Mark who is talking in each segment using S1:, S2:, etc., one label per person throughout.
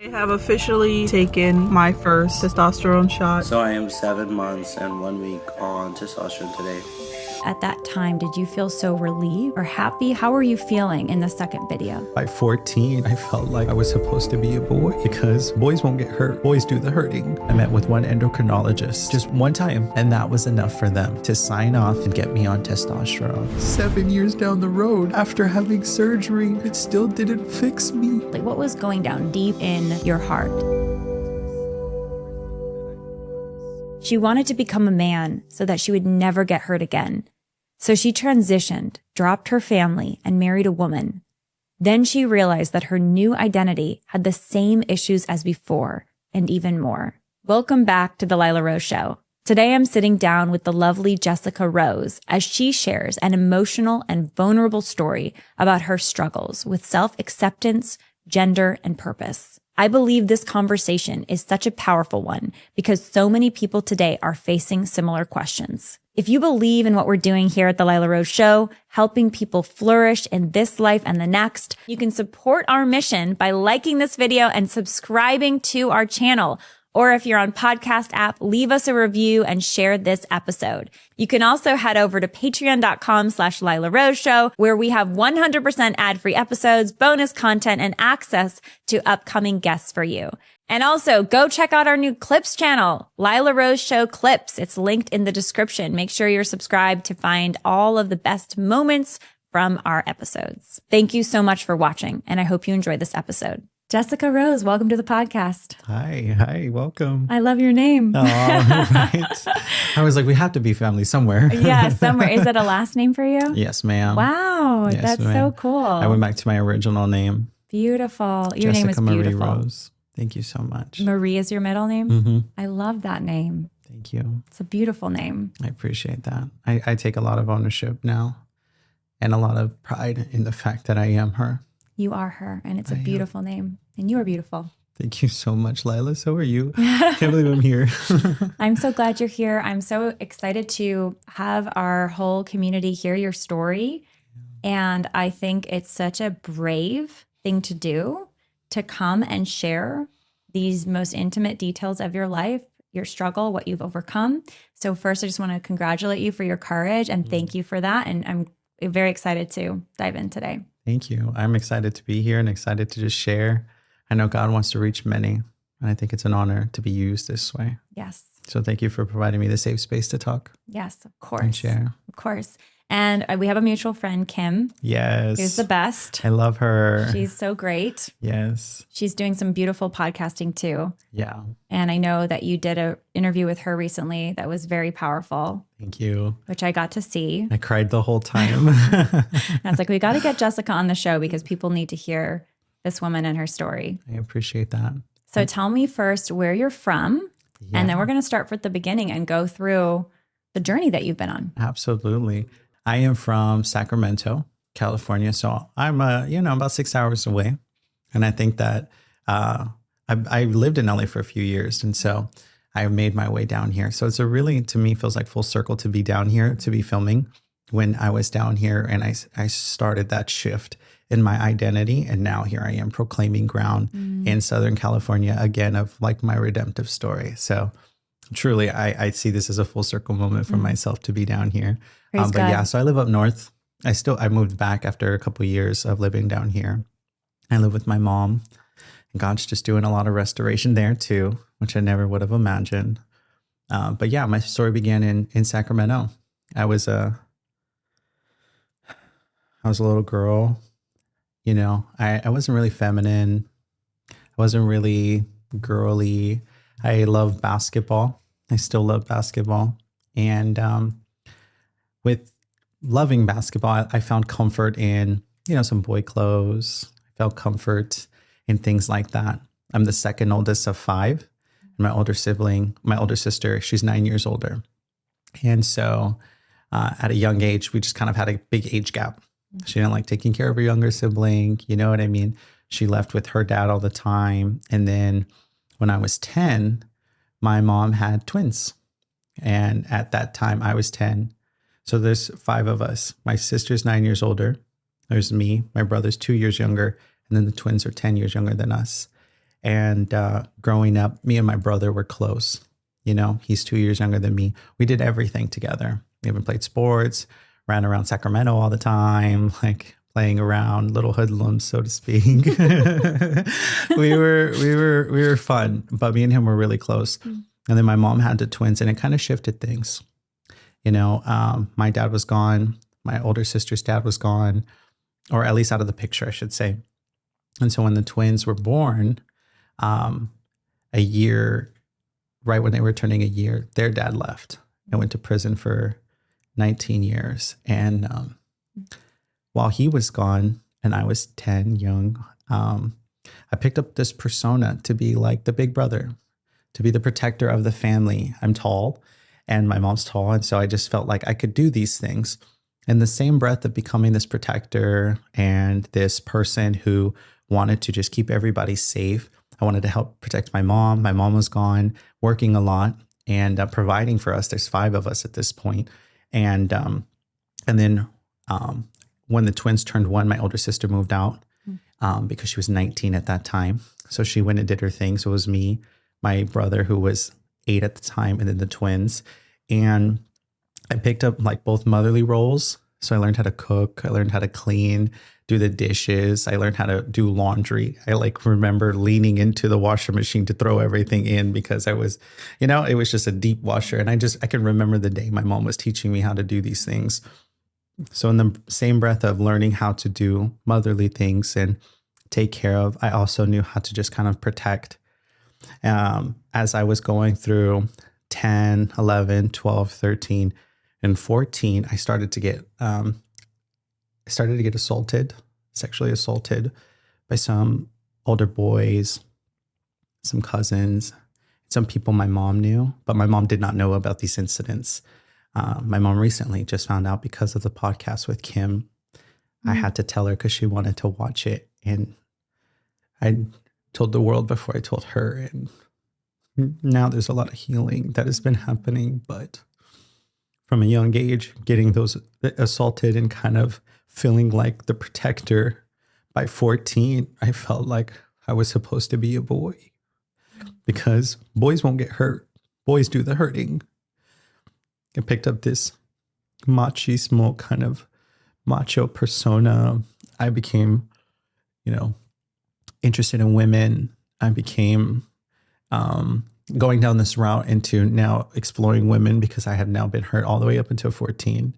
S1: I have officially taken my first testosterone shot.
S2: So I am 7 months and 1 week on testosterone today.
S3: At that time, did you feel so relieved or happy? How were you feeling in the second video?
S4: By 14, I felt like I was supposed to be a boy because boys won't get hurt. Boys do the hurting. I met with one endocrinologist just one time, and that was enough for them to sign off and get me on testosterone. 7 years down the road, after having surgery, it still didn't fix me.
S3: Like, what was going down deep in your heart? She wanted to become a man so that she would never get hurt again. So she transitioned, dropped her family, and married a woman. Then she realized that her new identity had the same issues as before, and even more. Welcome back to the Lila Rose Show. Today I'm sitting down with the lovely Jessica Rose as she shares an emotional and vulnerable story about her struggles with self-acceptance, gender, and purpose. I believe this conversation is such a powerful one because so many people today are facing similar questions. If you believe in what we're doing here at the Lila Rose Show, helping people flourish in this life and the next, you can support our mission by liking this video and subscribing to our channel. Or if you're on podcast app, leave us a review and share this episode. You can also head over to patreon.com/Lila Rose Show, where we have 100% ad-free episodes, bonus content, and access to upcoming guests for you. And also go check out our new Clips channel, Lila Rose Show Clips. It's linked in the description. Make sure you're subscribed to find all of the best moments from our episodes. Thank you so much for watching, and I hope you enjoyed this episode. Jessica Rose, welcome to the podcast.
S4: Hi, welcome.
S3: I love your name.
S4: Oh, right. I was like, we have to be family somewhere.
S3: Yeah, somewhere. Is it a last name for you?
S4: Yes, ma'am.
S3: Wow,
S4: Yes,
S3: that's
S4: ma'am.
S3: so cool.
S4: I went back to my original name.
S3: Beautiful. Your name is
S4: Jessica Marie
S3: beautiful.
S4: Rose. Thank you so much.
S3: Marie is your middle name?
S4: Mm-hmm.
S3: I love that name.
S4: Thank you.
S3: It's a beautiful name.
S4: I appreciate that. I take a lot of ownership now and a lot of pride in the fact that I am her.
S3: You are her, and it's a
S4: I am.
S3: beautiful name. And you are beautiful.
S4: Thank you so much, Lila. So are you. Can't believe I'm here.
S3: I'm so glad you're here. I'm so excited to have our whole community hear your story. And I think it's such a brave thing to do, to come and share these most intimate details of your life, your struggle, what you've overcome. So first, I just want to congratulate you for your courage and thank you for that. And I'm very excited to dive in today.
S4: Thank you. I'm excited to be here and excited to just share. I know God wants to reach many, and I think it's an honor to be used this way.
S3: Yes.
S4: So thank you for providing me the safe space to talk
S3: Yes, of
S4: and
S3: course.
S4: share.
S3: Of course. And we have a mutual friend, Kim,
S4: Yes.
S3: who's the best.
S4: I love her.
S3: She's so great.
S4: Yes.
S3: She's doing some beautiful podcasting too.
S4: Yeah.
S3: And I know that you did an interview with her recently that was very powerful,
S4: Thank you.
S3: which I got to see.
S4: I cried the whole time.
S3: And I was like, we got to get Jessica on the show because people need to hear this woman and her story.
S4: I appreciate that.
S3: So tell me first where you're from,
S4: Yeah.
S3: and then we're going to start from the beginning and go through the journey that you've been on.
S4: Absolutely. I am from Sacramento, California. So I'm, about 6 hours away. And I think that I lived in LA for a few years. And so I made my way down here. So it's a really, to me, feels like full circle to be down here, to be filming when I was down here. And I started that shift in my identity. And now here I am proclaiming ground in Southern California again of like my redemptive story. So truly, I see this as a full circle moment for myself to be down here.
S3: Praise
S4: But
S3: God.
S4: yeah, so I live up north. I moved back after a couple of years of living down here. I live with my mom. And God's just doing a lot of restoration there too, which I never would have imagined. But yeah, my story began in Sacramento. I was a little girl. I wasn't really feminine. I wasn't really girly. I love basketball. I still love basketball. And with loving basketball, I found comfort in, some boy clothes. I felt comfort in things like that. I'm the second oldest of 5. And my older sister, she's 9 years older. And so at a young age, we just kind of had a big age gap. She didn't like taking care of her younger sibling. You know what I mean? She left with her dad all the time. And then when I was 10, my mom had twins. And at that time, I was 10. So there's 5 of us. My sister's 9 years older. There's me. My brother's 2 years younger. And then the twins are 10 years younger than us. And growing up, me and my brother were close. You know, he's 2 years younger than me. We did everything together. We even played sports, ran around Sacramento all the time, like playing around, little hoodlums, so to speak. we were fun, but me and him were really close. And then my mom had the twins, and it kind of shifted things. You know, my dad was gone. My older sister's dad was gone, or at least out of the picture, I should say. And so when the twins were born, a year, right when they were turning a year, their dad left and went to prison for 19 years. And while he was gone and I was 10, young, I picked up this persona to be like the big brother, to be the protector of the family. I'm tall and my mom's tall. And so I just felt like I could do these things. In the same breath of becoming this protector and this person who wanted to just keep everybody safe, I wanted to help protect my mom. My mom was gone, working a lot and providing for us. There's 5 of us at this point. And then when the twins turned 1, my older sister moved out because she was 19 at that time. So she went and did her thing. So it was me, my brother, who was 8 at the time, and then the twins. And I picked up like both motherly roles. So I learned how to cook. I learned how to clean, do the dishes. I learned how to do laundry. I like remember leaning into the washer machine to throw everything in because I was, you know, it was just a deep washer. And I can remember the day my mom was teaching me how to do these things. So in the same breath of learning how to do motherly things and take care of, I also knew how to just kind of protect. As I was going through 10, 11, 12, 13, and 14, I started to get assaulted, sexually assaulted by some older boys, some cousins, some people my mom knew, but my mom did not know about these incidents. My mom recently just found out because of the podcast with Kim. I had to tell her because she wanted to watch it. And I told the world before I told her. And now there's a lot of healing that has been happening. But from a young age, getting those assaulted and kind of feeling like the protector, by 14, I felt like I was supposed to be a boy because boys won't get hurt. Boys do the hurting. I picked up this machismo kind of macho persona. I became, interested in women. I became going down this route into now exploring women because I had now been hurt all the way up until 14.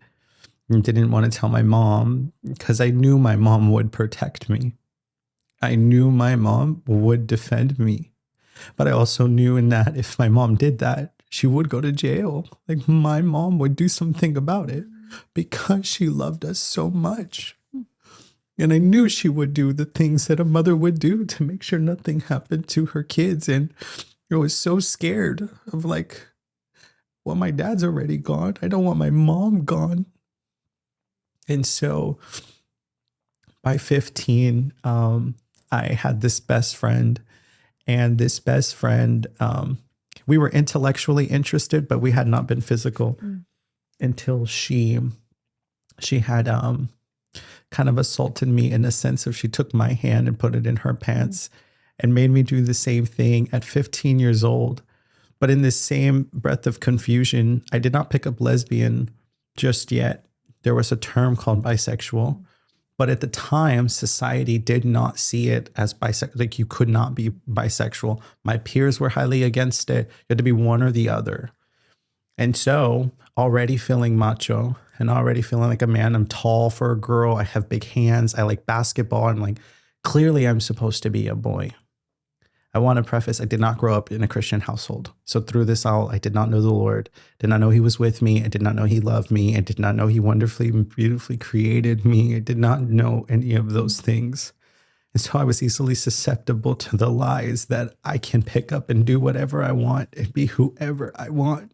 S4: And didn't want to tell my mom because I knew my mom would protect me. I knew my mom would defend me. But I also knew in that if my mom did that, she would go to jail. Like my mom would do something about it because she loved us so much. And I knew she would do the things that a mother would do to make sure nothing happened to her kids. And I was so scared of like, well, my dad's already gone. I don't want my mom gone. And so by 15, I had this best friend. And this best friend, we were intellectually interested, but we had not been physical until she had kind of assaulted me in the sense of she took my hand and put it in her pants and made me do the same thing at 15 years old. But in this same breath of confusion, I did not pick up lesbian just yet. There was a term called bisexual. But at the time, society did not see it as bisexual. Like you could not be bisexual. My peers were highly against it. You had to be one or the other. And so already feeling macho and already feeling like a man, I'm tall for a girl. I have big hands. I like basketball. I'm like, clearly I'm supposed to be a boy. I want to preface, I did not grow up in a Christian household. So through this all, I did not know the Lord, did not know he was with me. I did not know he loved me. I did not know he wonderfully and beautifully created me. I did not know any of those things. And so I was easily susceptible to the lies that I can pick up and do whatever I want and be whoever I want.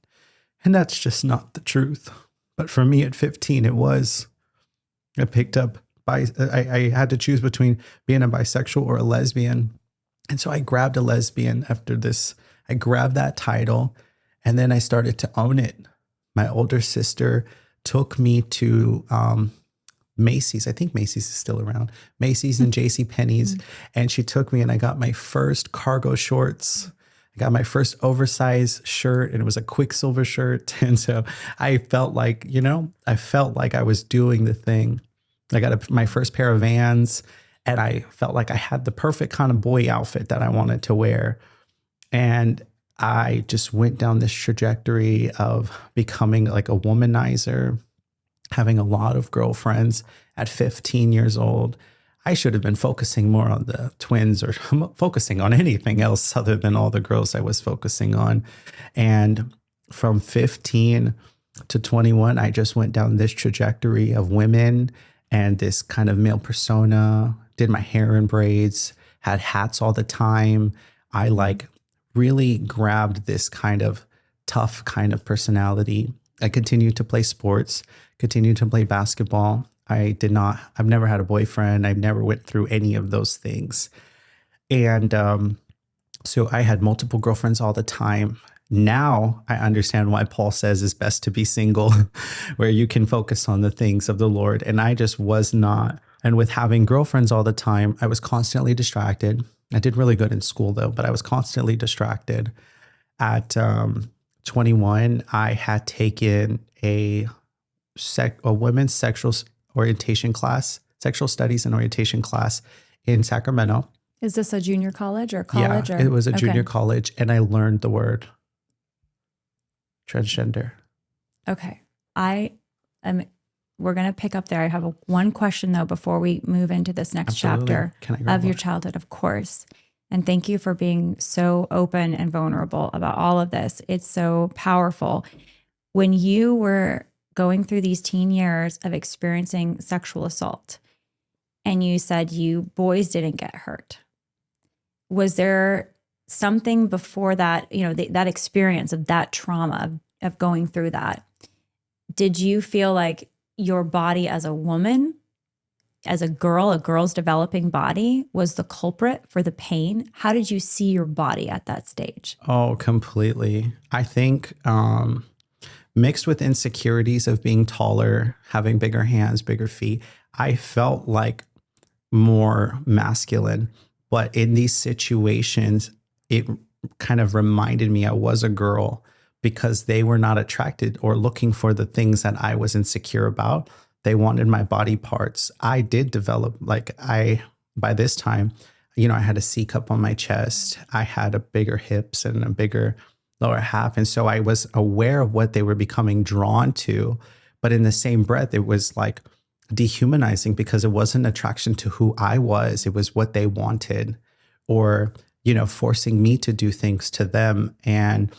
S4: And that's just not the truth. But for me at 15, it was. I picked up, I had to choose between being a bisexual or a lesbian. And so I grabbed a lesbian after this. I grabbed that title and then I started to own it. My older sister took me to Macy's. I think Macy's is still around. Macy's and JC Penney's. And she took me and I got my first cargo shorts. I got my first oversized shirt, and it was a Quicksilver shirt. And so I felt like, I was doing the thing. I got my first pair of Vans, and I felt like I had the perfect kind of boy outfit that I wanted to wear. And I just went down this trajectory of becoming like a womanizer, having a lot of girlfriends at 15 years old. I should have been focusing more on the twins or focusing on anything else other than all the girls I was focusing on. And from 15 to 21, I just went down this trajectory of women and this kind of male persona, did my hair in braids, had hats all the time. I like really grabbed this kind of tough kind of personality. I continued to play sports, continued to play basketball. I've never had a boyfriend. I've never went through any of those things. And so I had multiple girlfriends all the time. Now I understand why Paul says it's best to be single, where you can focus on the things of the Lord. And I just was not. And with having girlfriends all the time, I was constantly distracted. I did really good in school though, but I was constantly distracted. At 21, I had taken a women's sexual orientation class, sexual studies and orientation class in Sacramento.
S3: Is this a junior college or college?
S4: Yeah, it was a junior college, and I learned the word transgender.
S3: Okay. We're going to pick up there. I have one question though, before we move into this next chapter of your childhood, of course. And thank you for being so open and vulnerable about all of this. It's so powerful. When you were going through these teen years of experiencing sexual assault, and you said you boys didn't get hurt, was there something before that, that experience of that trauma of going through that? Did you feel like your body as a woman, as a girl's developing body, was the culprit for the pain? How did you see your body at that stage?
S4: Oh, completely. I think mixed with insecurities of being taller, having bigger hands, bigger feet, I felt like more masculine. But in these situations, it kind of reminded me I was a girl, because they were not attracted or looking for the things that I was insecure about. They wanted my body parts. I did develop, by this time, I had a C cup on my chest. I had a bigger hips and a bigger lower half. And so I was aware of what they were becoming drawn to. But in the same breath, it was like dehumanizing, because it wasn't attraction to who I was. It was what they wanted, or, forcing me to do things to them. And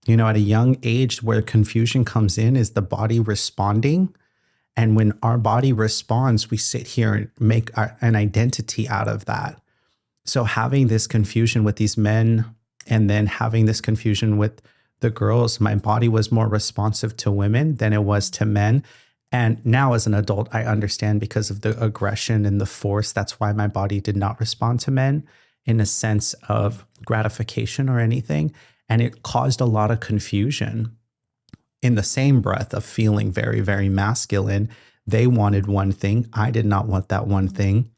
S4: at a young age, where confusion comes in is the body responding. And when our body responds, we sit here and make an identity out of that. So having this confusion with these men, and then having this confusion with the girls, my body was more responsive to women than it was to men. And now as an adult, I understand, because of the aggression and the force, that's why my body did not respond to men in a sense of gratification or anything. And it caused a lot of confusion. In the same breath of feeling very, very masculine, they wanted one thing. I did not want that one thing.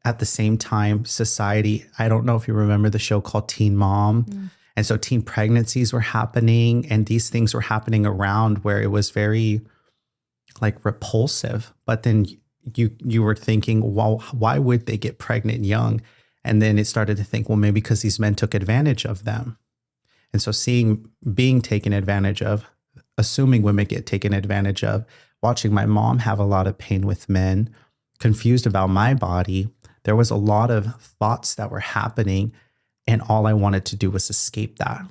S4: At the same time, society, I don't know if you remember the show called Teen Mom. Mm. And so teen pregnancies were happening, and these things were happening around where it was very repulsive. But then you were thinking, well, why would they get pregnant young? And then it started to think, well, maybe because these men took advantage of them. And so being taken advantage of, assuming women get taken advantage of, watching my mom have a lot of pain with men, confused about my body, there was a lot of thoughts that were happening, and all I wanted to do was escape that.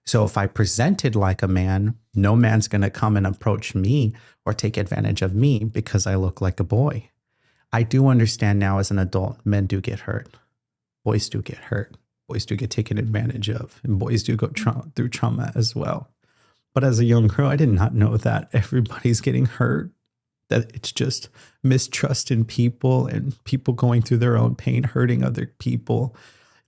S4: So if I presented like a man, no man's going to come and approach me or take advantage of me because I look like a boy. I do understand now as an adult, men do get hurt. Boys do get hurt. Boys do get taken advantage of, and boys do go through trauma as well. But as a young girl, I did not know that everybody's getting hurt, that it's just mistrust in people and people going through their own pain, hurting other people.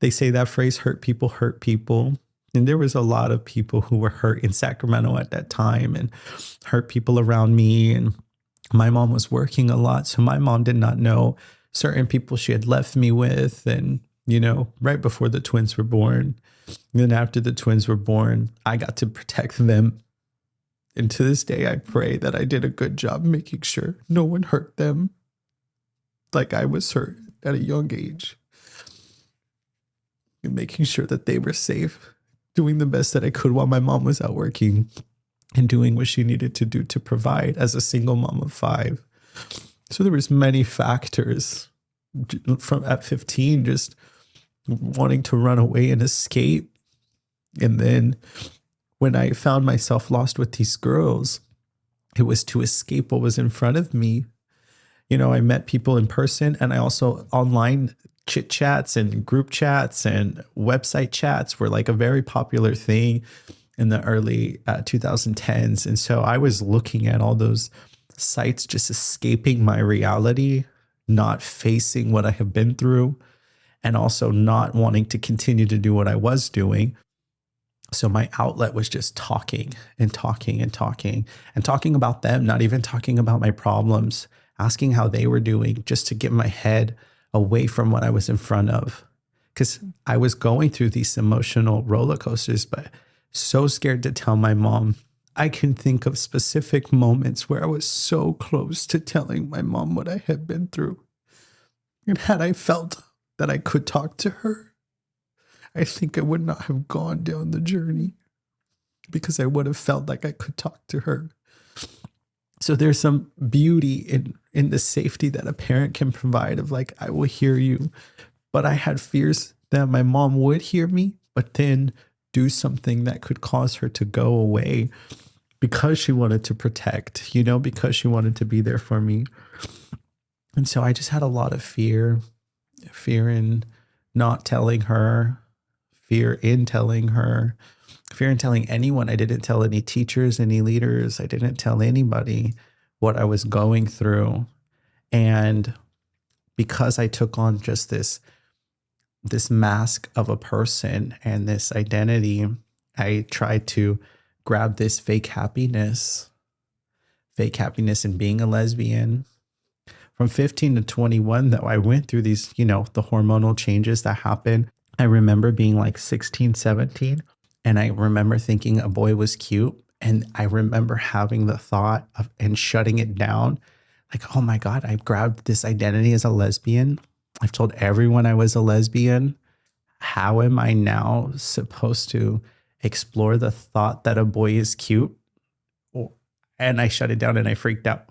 S4: They say that phrase, hurt people, hurt people. And there was a lot of people who were hurt in Sacramento at that time, and hurt people around me. And my mom was working a lot. So my mom did not know certain people she had left me with. And, right before the twins were born, and then after the twins were born, I got to protect them. And to this day, I pray that I did a good job making sure no one hurt them like I was hurt at a young age. And making sure that they were safe, doing the best that I could while my mom was out working and doing what she needed to do to provide as a single mom of 5. So there was many factors from at 15, just wanting to run away and escape. And then when I found myself lost with these girls, it was to escape what was in front of me. I met people in person, and I also online chit chats and group chats and website chats were like a very popular thing in the early 2010s. And so I was looking at all those sites, just escaping my reality, not facing what I have been through, and also not wanting to continue to do what I was doing. So my outlet was just talking and talking and talking and talking about them, not even talking about my problems, asking how they were doing, just to get my head away from what I was in front of. Because I was going through these emotional roller coasters, but so scared to tell my mom. I can think of specific moments where I was so close to telling my mom what I had been through. And had I felt that I could talk to her, I think I would not have gone down the journey, because I would have felt like I could talk to her. So there's some beauty in the safety that a parent can provide of like, I will hear you. But I had fears that my mom would hear me, but then do something that could cause her to go away because she wanted to protect, because she wanted to be there for me. And so I just had a lot of fear in not telling her, fear in telling her, fear in telling anyone. I didn't tell any teachers, any leaders. I didn't tell anybody what I was going through. And because I took on just this mask of a person and this identity, I tried to grab this fake happiness in being a lesbian. From 15 to 21, though, I went through these, the hormonal changes that happen. I remember being like 16, 17, and I remember thinking a boy was cute. And I remember having the thought of and shutting it down. Like, oh my God, I grabbed this identity as a lesbian. I've told everyone I was a lesbian. How am I now supposed to explore the thought that a boy is cute? And I shut it down and I freaked out.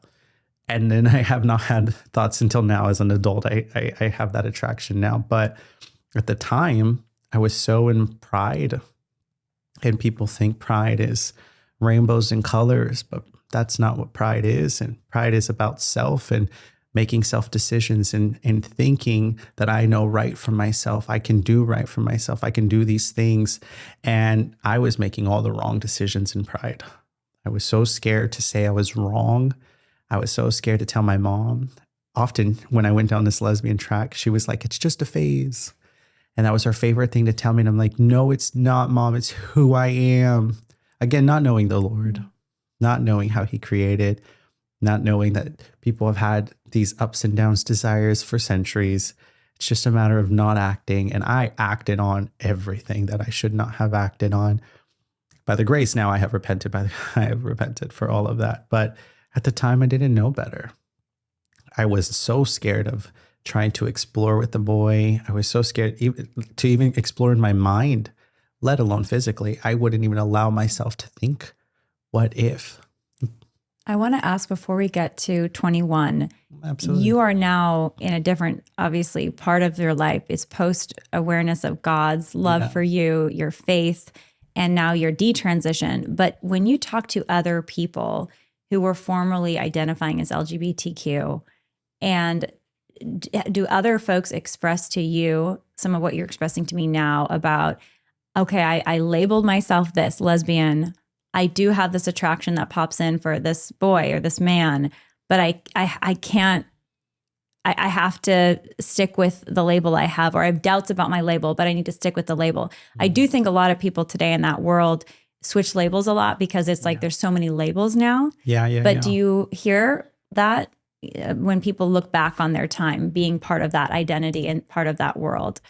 S4: And then I have not had thoughts until now as an adult. I have that attraction now. But at the time, I was so in pride. And people think pride is rainbows and colors, but that's not what pride is. And pride is about self and making self decisions and thinking that I know right for myself. I can do right for myself. I can do these things. And I was making all the wrong decisions in pride. I was so scared to say I was wrong. I was so scared to tell my mom. Often when I went down this lesbian track, she was like, it's just a phase. And that was her favorite thing to tell me. And I'm like, no, it's not, Mom. It's who I am. Again, not knowing the Lord, not knowing how he created, not knowing that people have had these ups and downs desires for centuries. It's just a matter of not acting. And I acted on everything that I should not have acted on. By the grace now I have repented. I have repented for all of that. But at the time I didn't know better. I was so scared of trying to explore with the boy. I was so scared to even explore in my mind, let alone physically. I wouldn't even allow myself to think, what if?
S3: I want to ask before we get to 21,
S4: Absolutely.
S3: You are now in a different, obviously, part of your life. It's post-awareness of God's love for you, your faith, and now your detransition. But when you talk to other people who were formerly identifying as LGBTQ, and do other folks express to you some of what you're expressing to me now about, okay, I labeled myself this lesbian. I do have this attraction that pops in for this boy or this man, but I can't, I have to stick with the label I have, or I have doubts about my label, but I need to stick with the label. Mm-hmm. I do think a lot of people today in that world switch labels a lot because it's like there's so many labels now.
S4: Yeah.
S3: But do you hear that when people look back on their time being part of that identity and part of that world?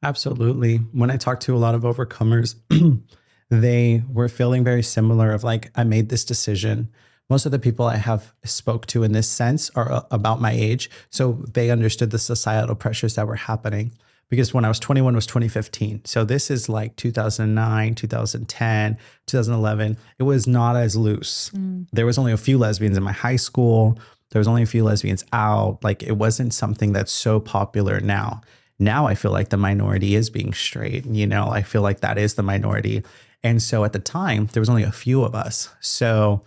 S4: Absolutely. When I talk to a lot of overcomers, they were feeling very similar of like, I made this decision. Most of the people I have spoke to in this sense are about my age. So they understood the societal pressures that were happening. Because when I was 21 was 2015. So this is like 2009, 2010, 2011. It was not as loose. There was only a few lesbians in my high school. There was only a few lesbians out. Like it wasn't something that's so popular now. Now I feel like the minority is being straight. You know, I feel like that is the minority. And so at the time, there was only a few of us. So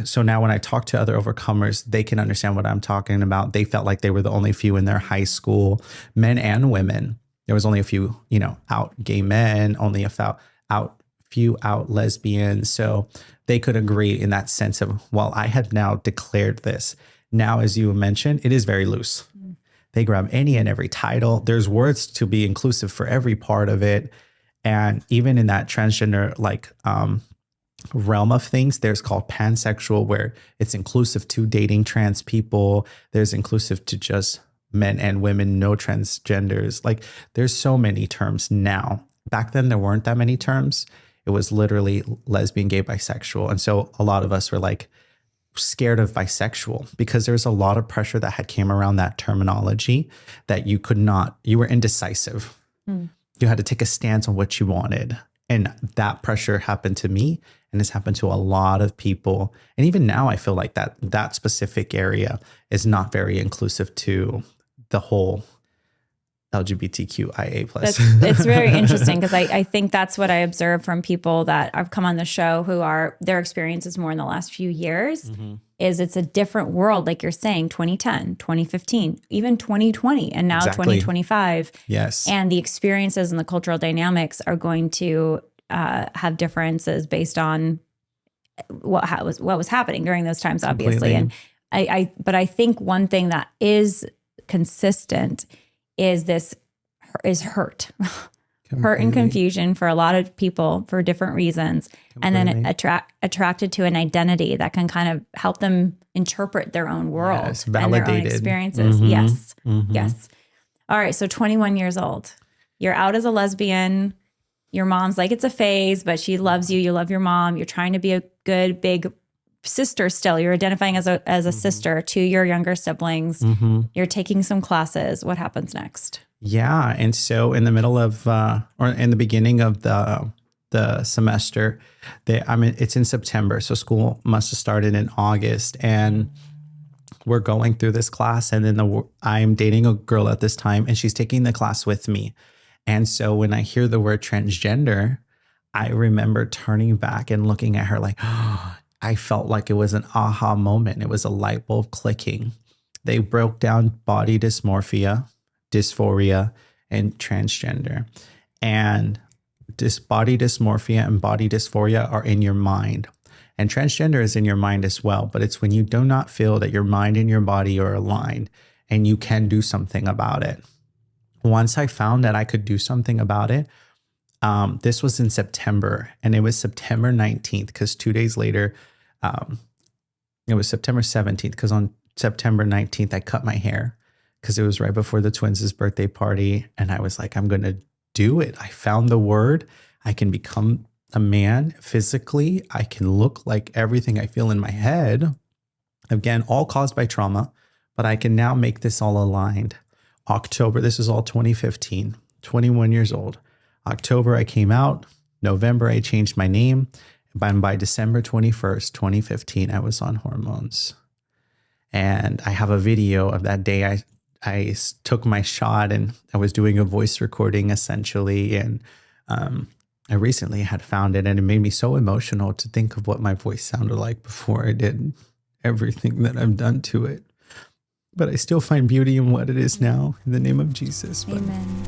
S4: so now when I talk to other overcomers, they can understand what I'm talking about. They felt like they were the only few in their high school, men and women. There was only a few, out gay men, only a few out lesbians. So they could agree in that sense of, well, I had now declared this. Now, as you mentioned, it is very loose. They grab any and every title. There's words to be inclusive for every part of it. And even in that transgender, realm of things, there's called pansexual, where it's inclusive to dating trans people. There's inclusive to just men and women, no transgenders. Like there's so many terms now. Back then, there weren't that many terms. It was literally lesbian, gay, bisexual. And so a lot of us were like scared of bisexual because there's a lot of pressure that had came around that terminology that you were indecisive. You had to take a stance on what you wanted. And that pressure happened to me and has happened to a lot of people. And even now I feel like that specific area is not very inclusive to the whole LGBTQIA plus.
S3: It's very interesting because I think that's what I observe from people that have come on the show who are, their experiences more in the last few years is it's a different world. Like you're saying, 2010, 2015, even 2020, and now 2025.
S4: Yes.
S3: And the experiences and the cultural dynamics are going to have differences based on what was happening during those times, obviously.
S4: Completely.
S3: And but I think one thing that is consistent is hurt. Hurt and confusion for a lot of people for different reasons. Completely. And then attracted to an identity that can kind of help them interpret their own world and their own experiences. Yes. Yes. All right. So 21 years old, you're out as a lesbian. Your mom's like, it's a phase, but she loves you. You love your mom. You're trying to be a good, big sister still. You're identifying as a sister to your younger siblings. You're taking some classes. What happens next?
S4: Yeah. And so in the middle of, or in the beginning of the semester, it's in September. So school must have started in August, and we're going through this class. And then I'm dating a girl at this time, and she's taking the class with me. And so when I hear the word transgender, I remember turning back and looking at her like, oh, I felt like it was an aha moment. It was a light bulb clicking. They broke down body dysmorphia, dysphoria, and transgender. And this body dysmorphia and body dysphoria are in your mind. And transgender is in your mind as well. But it's when you do not feel that your mind and your body are aligned and you can do something about it. Once I found that I could do something about it, this was in September, and it was September 19th because 2 days later, it was September 17th because on September 19th, I cut my hair because it was right before the twins' birthday party. And I was like, I'm going to do it. I found the word. I can become a man physically. I can look like everything I feel in my head. Again, all caused by trauma, but I can now make this all aligned. October, this is all 2015, 21 years old. October, I came out. November, I changed my name. And by December 21st, 2015, I was on hormones. And I have a video of that day. I took my shot and I was doing a voice recording essentially. And I recently had found it, and it made me so emotional to think of what my voice sounded like before I did everything that I've done to it. But I still find beauty in what it is now, in the name of Jesus.
S3: Amen.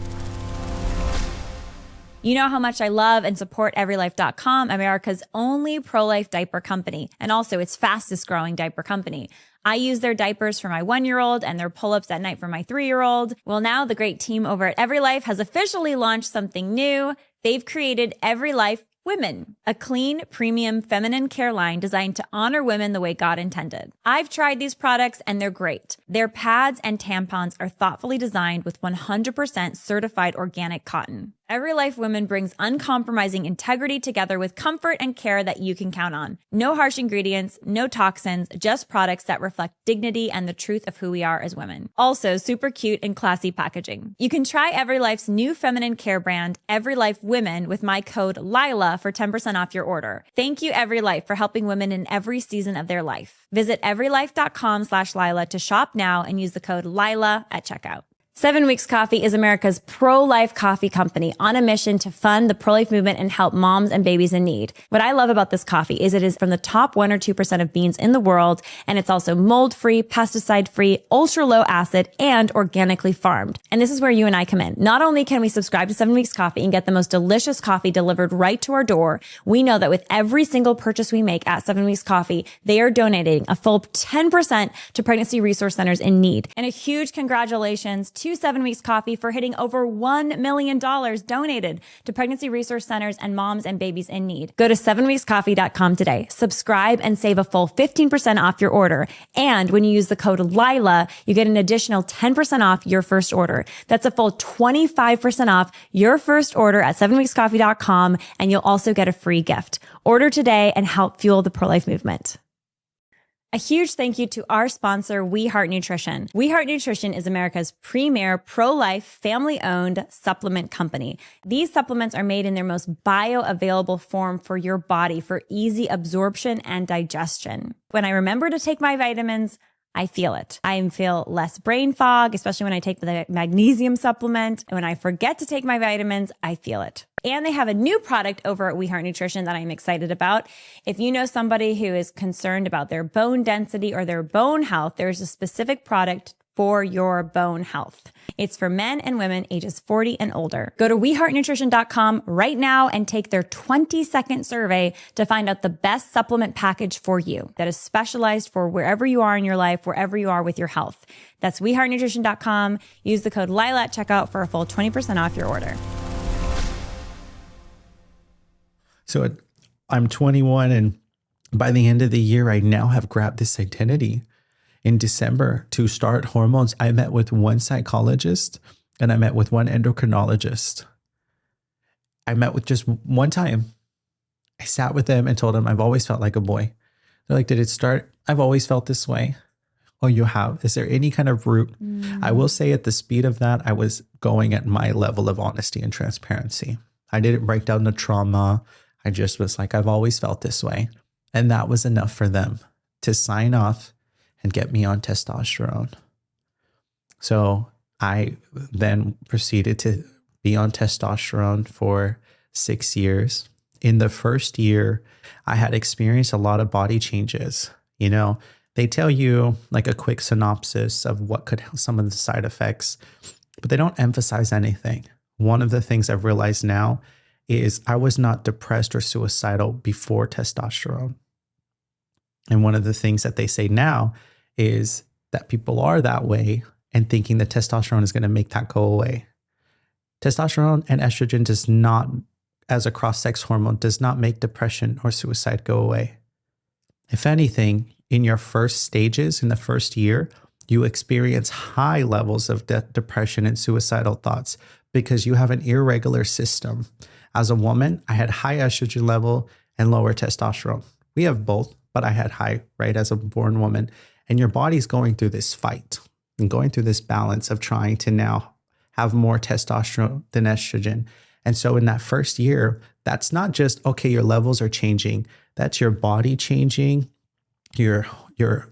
S3: You know how much I love and support EveryLife.com, America's only pro-life diaper company, and also its fastest growing diaper company. I use their diapers for my 1-year-old and their pull-ups at night for my 3-year-old. Well, now the great team over at EveryLife has officially launched something new. They've created EveryLife Women, a clean, premium feminine care line designed to honor women the way God intended. I've tried these products and they're great. Their pads and tampons are thoughtfully designed with 100% certified organic cotton. Every Life Women brings uncompromising integrity together with comfort and care that you can count on. No harsh ingredients, no toxins, just products that reflect dignity and the truth of who we are as women. Also, super cute and classy packaging. You can try Every Life's new feminine care brand, Every Life Women, with my code Lila for 10% off your order. Thank you, Every Life, for helping women in every season of their life. Visit everylife.com/Lila to shop now and use the code Lila at checkout. 7 Weeks Coffee is America's pro-life coffee company on a mission to fund the pro-life movement and help moms and babies in need. What I love about this coffee is it is from the top 1 or 2% of beans in the world, and it's also mold-free, pesticide-free, ultra-low acid, and organically farmed. And this is where you and I come in. Not only can we subscribe to 7 Weeks Coffee and get the most delicious coffee delivered right to our door, we know that with every single purchase we make at 7 Weeks Coffee, they are donating a full 10% to pregnancy resource centers in need. And a huge congratulations to 7 Weeks Coffee for hitting over $1 million donated to pregnancy resource centers and moms and babies in need. Go to 7weekscoffee.com today. Subscribe and save a full 15% off your order. And when you use the code Lila, you get an additional 10% off your first order. That's a full 25% off your first order at 7weekscoffee.com, and you'll also get a free gift. Order today and help fuel the pro-life movement. A huge thank you to our sponsor, We Heart Nutrition. We Heart Nutrition is America's premier pro-life, family-owned supplement company. These supplements are made in their most bioavailable form for your body for easy absorption and digestion. When I remember to take my vitamins, I feel it. I feel less brain fog, especially when I take the magnesium supplement. And when I forget to take my vitamins, I feel it. And they have a new product over at We Heart Nutrition that I'm excited about. If you know somebody who is concerned about their bone density or their bone health, there's a specific product for your bone health. It's for men and women ages 40 and older. Go to weheartnutrition.com right now and take their 20-second survey to find out the best supplement package for you that is specialized for wherever you are in your life, wherever you are with your health. That's weheartnutrition.com. Use the code Lila at checkout for a full 20% off your order.
S4: So I'm 21, and by the end of the year, I now have grabbed this identity. In December, to start hormones, I met with one psychologist and I met with one endocrinologist. I met with just one time. I sat with them and told them I've always felt like a boy. They're like, did it start? I've always felt this way. Oh, you have? Is there any kind of root? I will say at the speed of that, I was going at my level of honesty and transparency. I didn't break down the trauma. I just was like, I've always felt this way. And that was enough for them to sign off and get me on testosterone. So I then proceeded to be on testosterone for 6 years. In the first year, I had experienced a lot of body changes. You know, they tell you like a quick synopsis of what could some of the side effects, but they don't emphasize anything. One of the things I've realized now is I was not depressed or suicidal before testosterone. And one of the things that they say now is that people are that way and thinking that testosterone is going to make that go away. Testosterone and estrogen does not, as a cross-sex hormone, does not make depression or suicide go away. If anything, in your first stages, in the first year, you experience high levels of depression and suicidal thoughts because you have an irregular system. As a woman, I had high estrogen level and lower testosterone. We have both, but I had high, right, as a born woman. And your body's going through this fight and going through this balance of trying to now have more testosterone than estrogen. And so in that first year, that's not just, okay, your levels are changing. That's your body changing. You're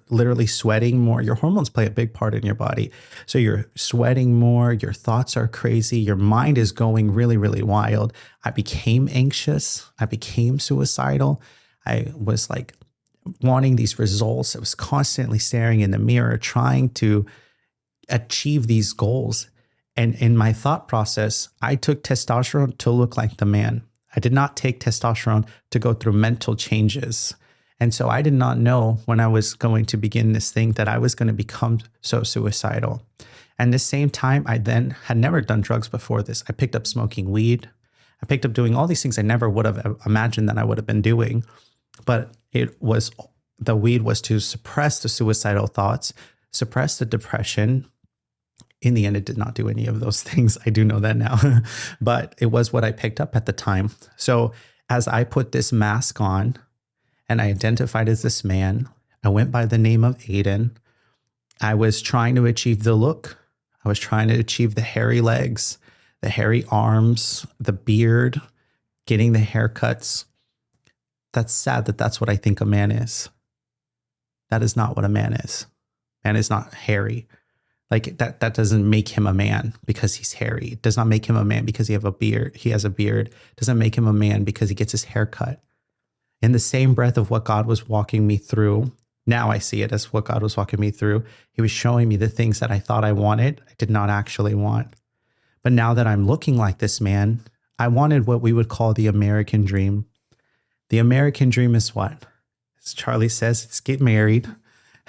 S4: literally sweating more. Your hormones play a big part in your body. So you're sweating more. Your thoughts are crazy. Your mind is going really, really wild. I became anxious. I became suicidal. I was like wanting these results. I was constantly staring in the mirror, trying to achieve these goals. And in my thought process, I took testosterone to look like the man. I did not take testosterone to go through mental changes. And so I did not know when I was going to begin this thing that I was going to become so suicidal. And at the same time, I then had never done drugs before this. I picked up smoking weed. I picked up doing all these things I never would have imagined that I would have been doing. But the weed was to suppress the suicidal thoughts, suppress the depression. In the end, it did not do any of those things. I do know that now, but it was what I picked up at the time. So as I put this mask on and I identified as this man, I went by the name of Aiden. I was trying to achieve the look. I was trying to achieve the hairy legs, the hairy arms, the beard, getting the haircuts. That's sad that that's what I think a man is. That is not what a man is. Man is not hairy. Like that doesn't make him a man because he's hairy. It does not make him a man because he has a beard. It doesn't make him a man because he gets his hair cut. In the same breath of what God was walking me through, now I see it as what God was walking me through. He was showing me the things that I thought I wanted, I did not actually want. But now that I'm looking like this man, I wanted what we would call the American dream. The American dream is what? As Charlie says, it's get married,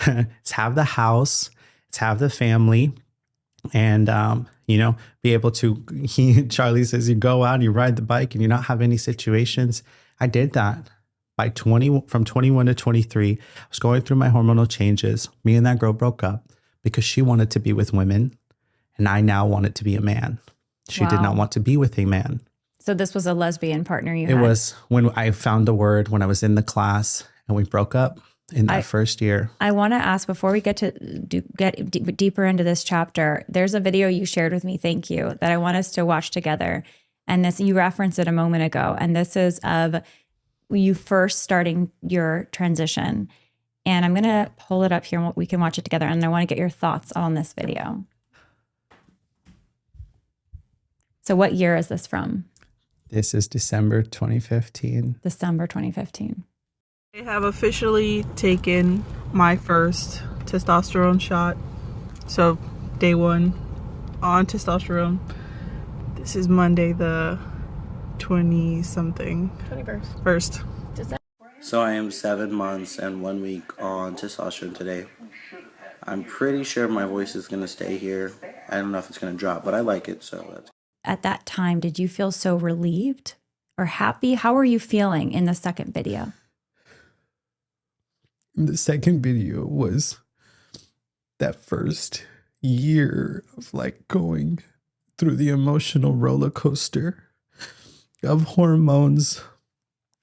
S4: it's have the house, it's have the family, and, be able to, Charlie says, you go out and you ride the bike and you not have any situations. I did that. From 21 to 23, I was going through my hormonal changes. Me and that girl broke up because she wanted to be with women and I now wanted to be a man. She did not want to be with a man.
S3: So this was a lesbian partner you had?
S4: It was when I found the word, when I was in the class and we broke up in that first year. I
S3: want to ask, before we get deeper into this chapter, there's a video you shared with me, thank you, that I want us to watch together. And this, you referenced it a moment ago. And this is of you first starting your transition. And I'm going to pull it up here and we can watch it together. And I want to get your thoughts on this video. So what year is this from?
S4: This is December 2015.
S3: December 2015.
S1: I have officially taken my first testosterone shot. So day 1 on testosterone. This is Monday the 21st.
S2: So I am 7 months and 1 week on testosterone today. I'm pretty sure my voice is going to stay here. I don't know if it's going to drop, but I like it, so that's.
S3: At that time, did you feel so relieved or happy? How were you feeling in the second video?
S4: The second video was that first year of like going through the emotional roller coaster of hormones,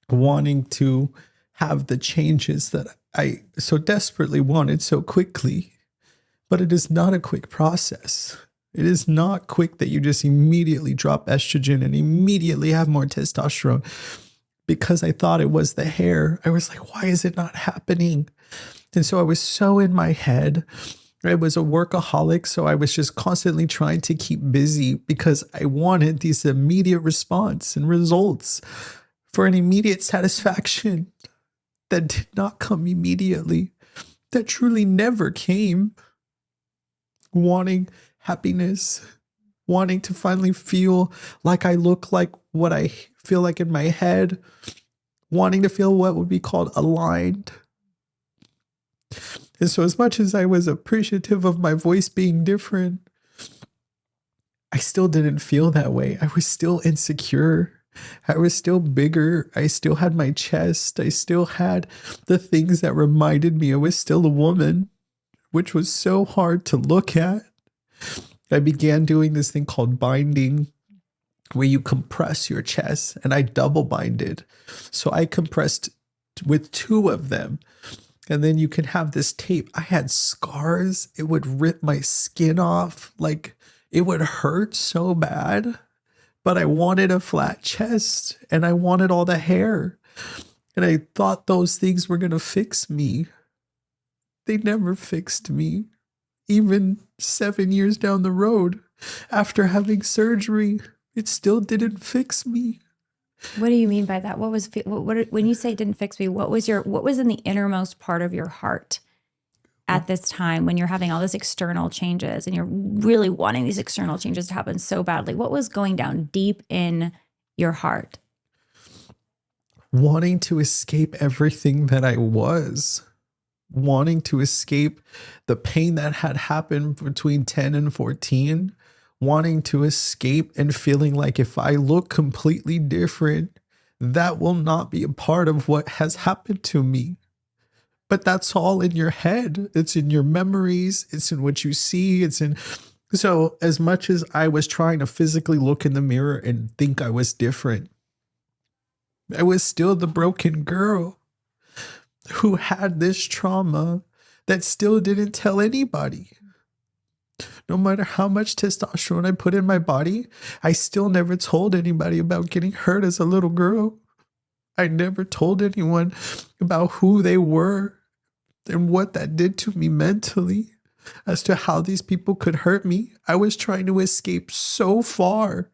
S4: wanting to have the changes that I so desperately wanted so quickly. But it is not a quick process. It is not quick that you just immediately drop estrogen and immediately have more testosterone. Because I thought it was the hair, I was like, why is it not happening? And so I was so in my head. I was a workaholic, so I was just constantly trying to keep busy because I wanted these immediate response and results for an immediate satisfaction that did not come immediately, that truly never came. Wanting happiness, wanting to finally feel like I look like what I feel like in my head, wanting to feel what would be called aligned. And so as much as I was appreciative of my voice being different, I still didn't feel that way. I was still insecure. I was still bigger. I still had my chest. I still had the things that reminded me I was still a woman, which was so hard to look at. I began doing this thing called binding, where you compress your chest, and I double binded. So I compressed with 2 of them. And then you can have this tape. I had scars. It would rip my skin off. Like it would hurt so bad. But I wanted a flat chest and I wanted all the hair. And I thought those things were going to fix me. They never fixed me. Even 7 years down the road, after having surgery, it still didn't fix me.
S3: What do you mean by that? When you say it didn't fix me, what was in the innermost part of your heart at this time when you're having all these external changes and you're really wanting these external changes to happen so badly? What was going down deep in your heart?
S4: Wanting to escape everything that I was. Wanting to escape the pain that had happened between 10 and 14. wanting to escape and feeling like if I look completely different, that will not be a part of what has happened to me. But that's all in your head. It's in your memories. It's in what you see. So as much as I was trying to physically look in the mirror and think I was different, I was still the broken girl who had this trauma that still didn't tell anybody. No matter how much testosterone I put in my body, I still never told anybody about getting hurt as a little girl. I never told anyone about who they were and what that did to me mentally, as to how these people could hurt me. I was trying to escape so far.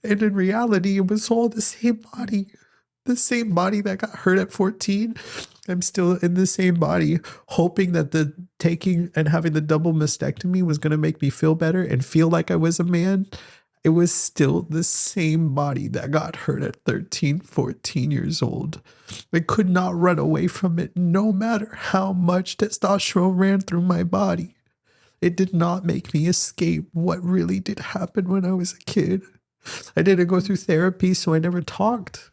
S4: And in reality, it was all the same body. The same body that got hurt at 14. I'm still in the same body, hoping that the taking and having the double mastectomy was going to make me feel better and feel like I was a man. It was still the same body that got hurt at 13, 14 years old. I could not run away from it, no matter how much testosterone ran through my body. It did not make me escape what really did happen when I was a kid. I didn't go through therapy, so I never talked.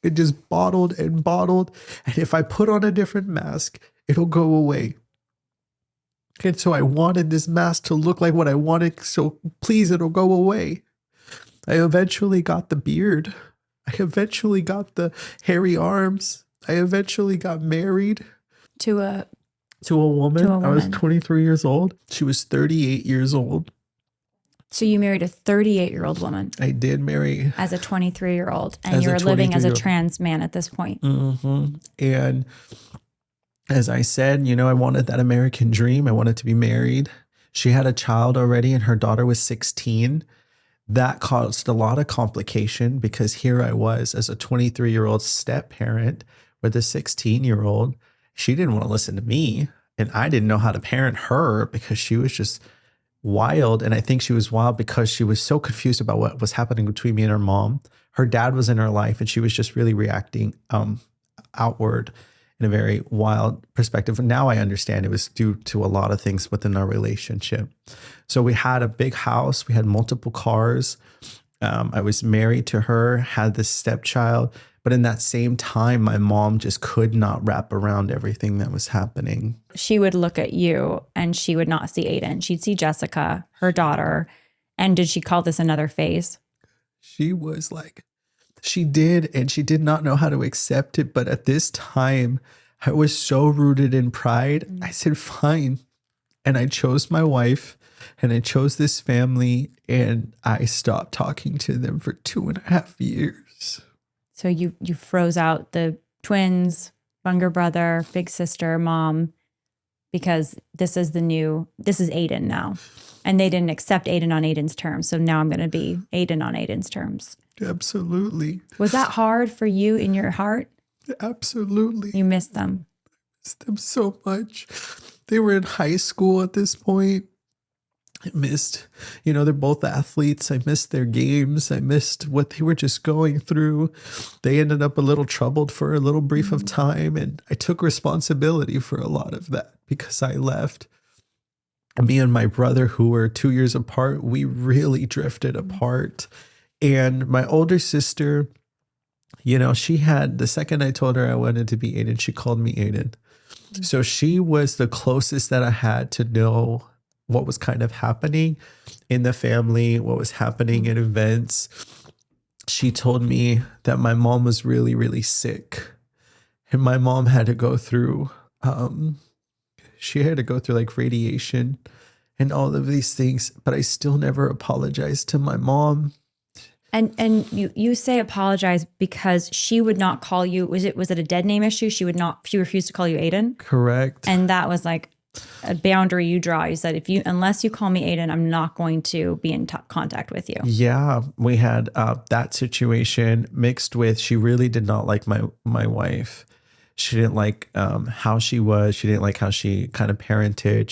S4: It just bottled and bottled. And if I put on a different mask, it'll go away. And so I wanted this mask to look like what I wanted. So please, it'll go away. I eventually got the beard. I eventually got the hairy arms. I eventually got married.
S3: To a
S4: woman. I was 23 years old. She was 38 years old.
S3: So you married a 38-year-old woman.
S4: I did marry.
S3: As a 23-year-old. And you were living as a trans man at this point.
S4: Mm-hmm. And as I said, I wanted that American dream. I wanted to be married. She had a child already and her daughter was 16. That caused a lot of complication because here I was as a 23-year-old step parent with a 16-year-old. She didn't want to listen to me. And I didn't know how to parent her because she was just wild. And I think she was wild because she was so confused about what was happening between me and her mom. Her dad was in her life and she was just really reacting outward in a very wild perspective. And now I understand it was due to a lot of things within our relationship. So we had a big house. We had multiple cars. I was married to her, had this stepchild. But in that same time, my mom just could not wrap around everything that was happening.
S3: She would look at you and she would not see Aiden. She'd see Jessica, her daughter. And did she call this another phase?
S4: She was like, she did, and she did not know how to accept it. But at this time, I was so rooted in pride. I said, fine. And I chose my wife and I chose this family and I stopped talking to them for 2.5 years.
S3: So you froze out the twins, younger brother, big sister, mom, because this is Aiden now. And they didn't accept Aiden on Aiden's terms. So now I'm going to be Aiden on Aiden's terms.
S4: Absolutely.
S3: Was that hard for you in your heart?
S4: Absolutely.
S3: You missed them.
S4: I missed them so much. They were in high school at this point. I missed, they're both athletes. I missed their games. I missed what they were just going through. They ended up a little troubled for a little brief of time. And I took responsibility for a lot of that because I left. Me and my brother, who were 2 years apart, we really drifted apart. And my older sister, she had, the second I told her I wanted to be Aiden, she called me Aiden. So she was the closest that I had to know what was kind of happening in the family, what was happening in events. She told me that my mom was really, really sick. And my mom had to go through, like radiation and all of these things. But I still never apologized to my mom.
S3: And you say apologize because she would not call you. Was it a dead name issue? She refused to call you Aiden?
S4: Correct.
S3: And that was like a boundary you draw. You said, unless you call me Aiden, I'm not going to be in contact with you.
S4: Yeah, we had that situation mixed with, she really did not like my wife. She didn't like how she was. She didn't like how she kind of parented.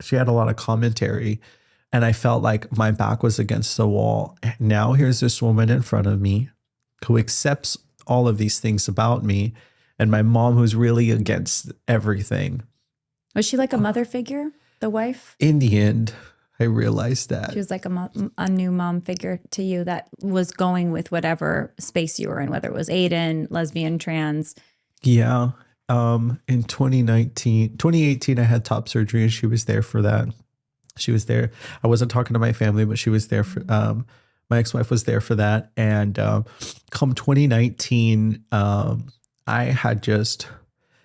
S4: She had a lot of commentary. And I felt like my back was against the wall. Now here's this woman in front of me who accepts all of these things about me. And my mom who's really against everything.
S3: Was she like a mother figure, the wife?
S4: In the end, I realized that.
S3: She was like a new mom figure to you that was going with whatever space you were in, whether it was Aiden, lesbian, trans.
S4: Yeah. In 2018, I had top surgery and she was there for that. She was there. I wasn't talking to my family, but she was there for, my ex-wife was there for that. And come 2019, I had just,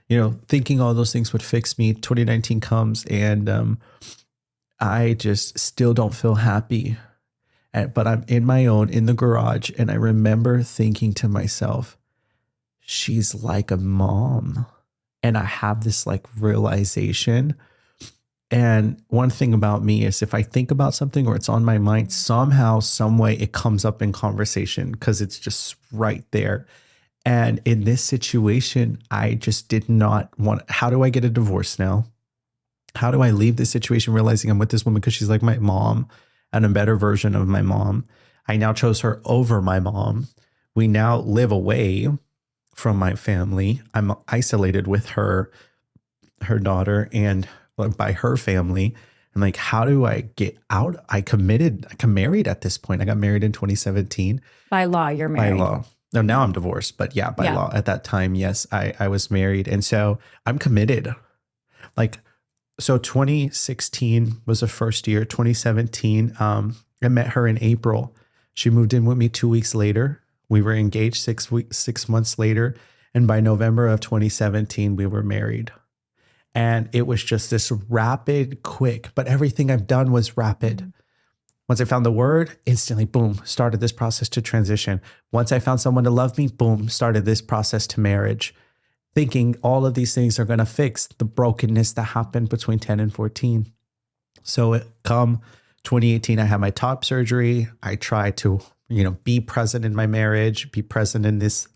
S4: thinking all those things would fix me. 2019 comes and I just still don't feel happy. But I'm in my own, in the garage. And I remember thinking to myself, she's like a mom. And I have this like realization. And one thing about me is if I think about something or it's on my mind, somehow, some way it comes up in conversation because it's just right there. And in this situation, I just did not want, how do I get a divorce now? How do I leave this situation realizing I'm with this woman because she's like my mom and a better version of my mom? I now chose her over my mom. We now live away from my family. I'm isolated with her daughter and by her family. I'm like, how do I get out? I got married at this point. I got married in 2017.
S3: By law, you're married.
S4: By law. No, now I'm divorced, but yeah, by law. At that time, yes, I was married. And so I'm committed. So 2016 was the first year. 2017, I met her in April. She moved in with me 2 weeks later. We were engaged 6 months later. And by November of 2017, we were married. And it was just this rapid, quick, but everything I've done was rapid. Mm-hmm. Once I found the word, instantly, boom, started this process to transition. Once I found someone to love me, boom, started this process to marriage. Thinking all of these things are going to fix the brokenness that happened between 10 and 14. So come 2018, I had my top surgery. I tried to, be present in my marriage, be present in this,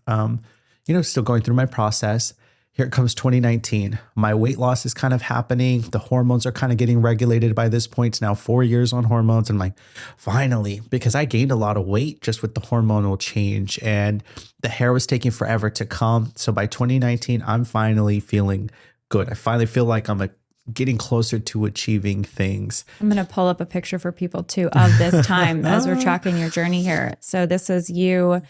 S4: still going through my process. Here comes 2019. My weight loss is kind of happening. The hormones are kind of getting regulated by this point. It's now 4 years on hormones. I'm like, finally, because I gained a lot of weight just with the hormonal change and the hair was taking forever to come. So by 2019, I'm finally feeling good. I finally feel like I'm getting closer to achieving things.
S3: I'm going to pull up a picture for people too of this time as we're tracking your journey here. So this is you.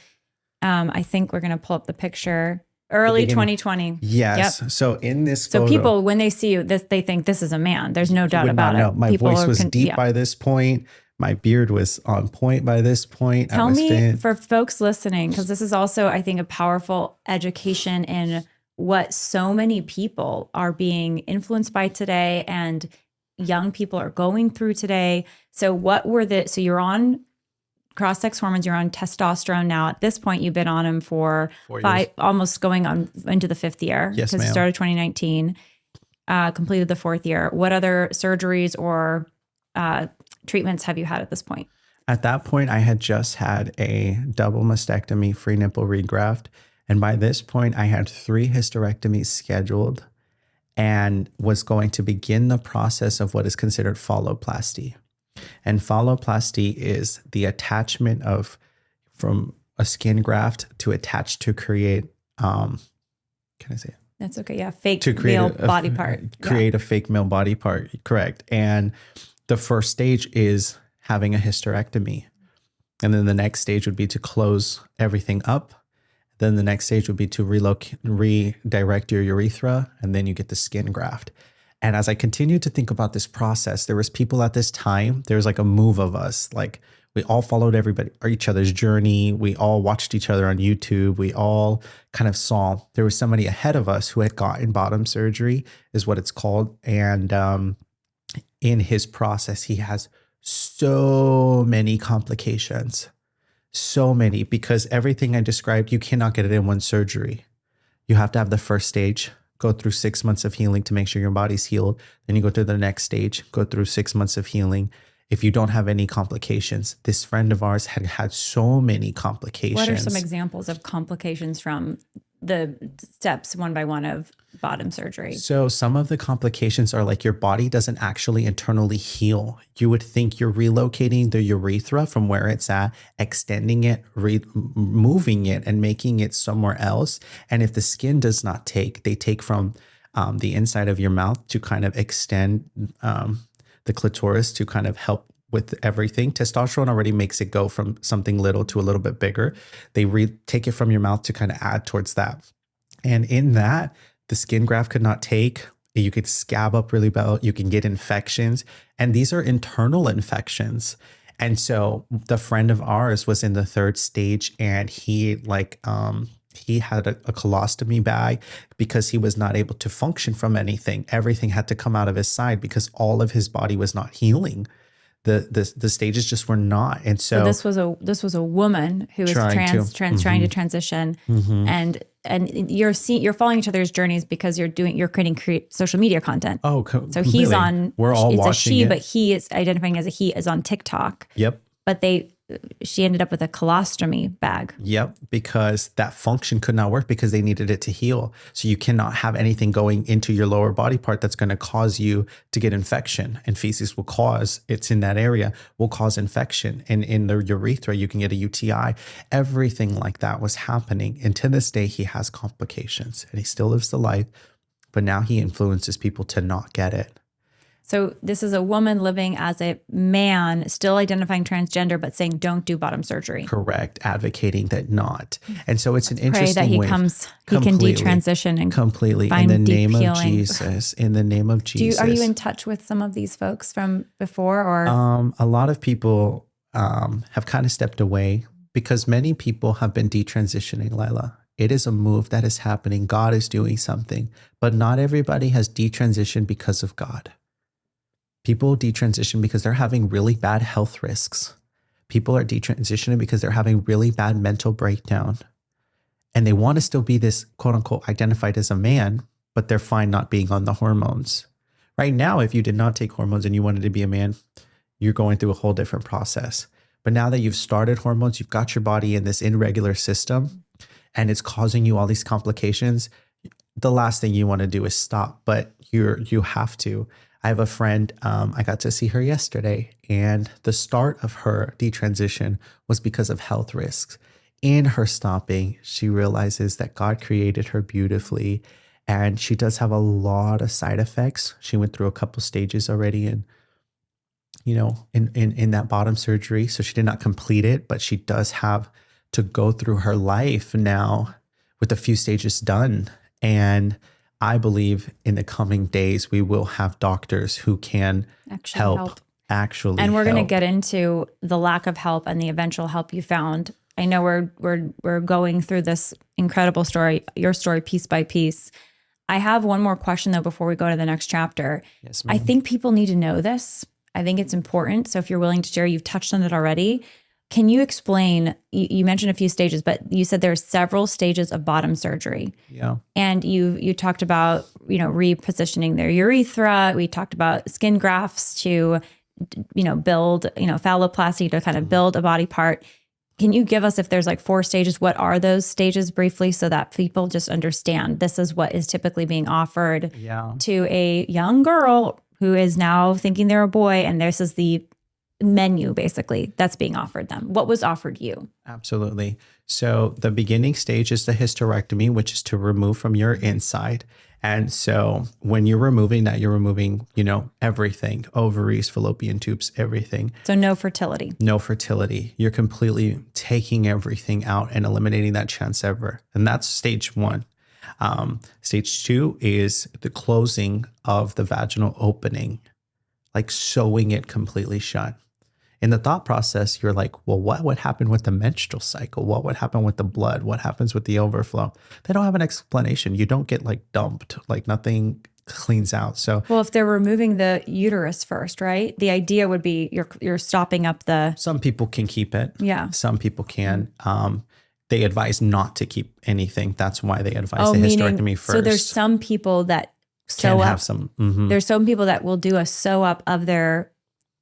S3: I think we're going to pull up the picture. Early 2020.
S4: Yes. Yep. So in this photo,
S3: so people, when they see you, they think this is a man. There's no doubt about it.
S4: My voice was deep by this point. My beard was on point by this point.
S3: Tell me, for folks listening, because this is also, I think, a powerful education in what so many people are being influenced by today and young people are going through today. So so you're on cross-sex hormones, you're on testosterone now. At this point, you've been on them for 4 years. Almost going on into the 5th year.
S4: Yes,
S3: because it started 2019, completed the 4th year. What other surgeries or treatments have you had at this point?
S4: At that point, I had just had a double mastectomy, free nipple regraft. And by this point, I had 3 hysterectomies scheduled and was going to begin the process of what is considered phalloplasty. And phalloplasty is the attachment from a skin graft to attach to create, can I say it?
S3: That's okay. Yeah. Fake male body part.
S4: Create a fake male body part. Correct. And the first stage is having a hysterectomy. And then the next stage would be to close everything up. Then the next stage would be to redirect your urethra. And then you get the skin graft. And as I continued to think about this process, there was people at this time, there was like a move of us, like we all followed each other's journey. We all watched each other on YouTube. We all kind of saw there was somebody ahead of us who had gotten bottom surgery is what it's called. And in his process, he has so many complications, so many, because everything I described, you cannot get it in one surgery. You have to have the first stage, go through 6 months of healing to make sure your body's healed. Then you go through the next stage, go through 6 months of healing. If you don't have any complications, this friend of ours had so many complications.
S3: What are some examples of complications from the steps one by one of bottom surgery?
S4: So some of the complications are like your body doesn't actually internally heal. You would think you're relocating the urethra from where it's at, extending it, moving it, and making it somewhere else. And if the skin does not take, they take from the inside of your mouth to kind of extend the clitoris to kind of help with everything. Testosterone already makes it go from something little to a little bit bigger. They take it from your mouth to kind of add towards that. And in that, the skin graft could not take. You could scab up really bad. You can get infections. And these are internal infections. And so the friend of ours was in the 3rd stage, and he had a colostomy bag because he was not able to function from anything. Everything had to come out of his side because all of his body was not healing. The stages just were not. And so
S3: this was a woman who was trying to transition, and you're following each other's journeys because you're creating social media content.
S4: Oh,
S3: so he's on.
S4: We're all
S3: it's
S4: watching
S3: a she,
S4: it.
S3: but he is identifying as a he is on TikTok.
S4: Yep.
S3: But she ended up with a colostomy bag.
S4: Yep, because that function could not work because they needed it to heal. So you cannot have anything going into your lower body part that's going to cause you to get infection. And feces it's in that area, will cause infection. And in the urethra, you can get a UTI. Everything like that was happening. And to this day, he has complications and he still lives the life. But now he influences people to not get it.
S3: So this is a woman living as a man, still identifying transgender, but saying don't do bottom surgery.
S4: Correct. Advocating that not. And so it's an interesting
S3: pray that
S4: way.
S3: He can detransition and
S4: completely
S3: find
S4: in the
S3: deep
S4: name
S3: healing.
S4: of Jesus. In the name of Jesus.
S3: Are you in touch with some of these folks from before, or
S4: a lot of people have kind of stepped away because many people have been detransitioning, Lila. It is a move that is happening. God is doing something, but not everybody has detransitioned because of God. People detransition because they're having really bad health risks. People are detransitioning because they're having really bad mental breakdown. And they want to still be this quote unquote identified as a man, but they're fine not being on the hormones. Right now, if you did not take hormones and you wanted to be a man, you're going through a whole different process. But now that you've started hormones, you've got your body in this irregular system and it's causing you all these complications. The last thing you want to do is stop, but you have to. I have a friend, I got to see her yesterday, and the start of her detransition was because of health risks. In her stopping, she realizes that God created her beautifully, and she does have a lot of side effects. She went through a couple stages already in that bottom surgery, so she did not complete it, but she does have to go through her life now with a few stages done. And I believe in the coming days, we will have doctors who can help. And
S3: we're going to get into the lack of help and the eventual help you found. I know we're going through this incredible story, your story piece by piece. I have one more question though, before we go to the next chapter.
S4: Yes, ma'am.
S3: I think people need to know this. I think it's important. So if you're willing to share, you've touched on it already. Can you explain, you mentioned a few stages, but you said there's several stages of bottom surgery.
S4: Yeah.
S3: And you talked about, repositioning their urethra. We talked about skin grafts to, build, phalloplasty to kind of build a body part. Can you give us, if there's like 4 stages, what are those stages briefly so that people just understand this is what is typically being offered to a young girl who is now thinking they're a boy, and this is the menu basically that's being offered them. What was offered you?
S4: Absolutely. So the beginning stage is the hysterectomy, which is to remove from your inside. And so when you're removing that, you're removing, everything, ovaries, fallopian tubes, everything.
S3: So no fertility.
S4: No fertility. You're completely taking everything out and eliminating that chance ever. And that's stage 1. Stage 2 is the closing of the vaginal opening, like sewing it completely shut. In the thought process, you're like, well, what would happen with the menstrual cycle? What would happen with the blood? What happens with the overflow? They don't have an explanation. You don't get like dumped, like nothing cleans out. So,
S3: well, if they're removing the uterus first, right? The idea would be you're stopping up the.
S4: Some people can keep it.
S3: Yeah.
S4: Some people can. They advise not to keep anything. That's why they advise the hysterectomy first.
S3: So there's some people that sew up. There's some people that will do a sew up of their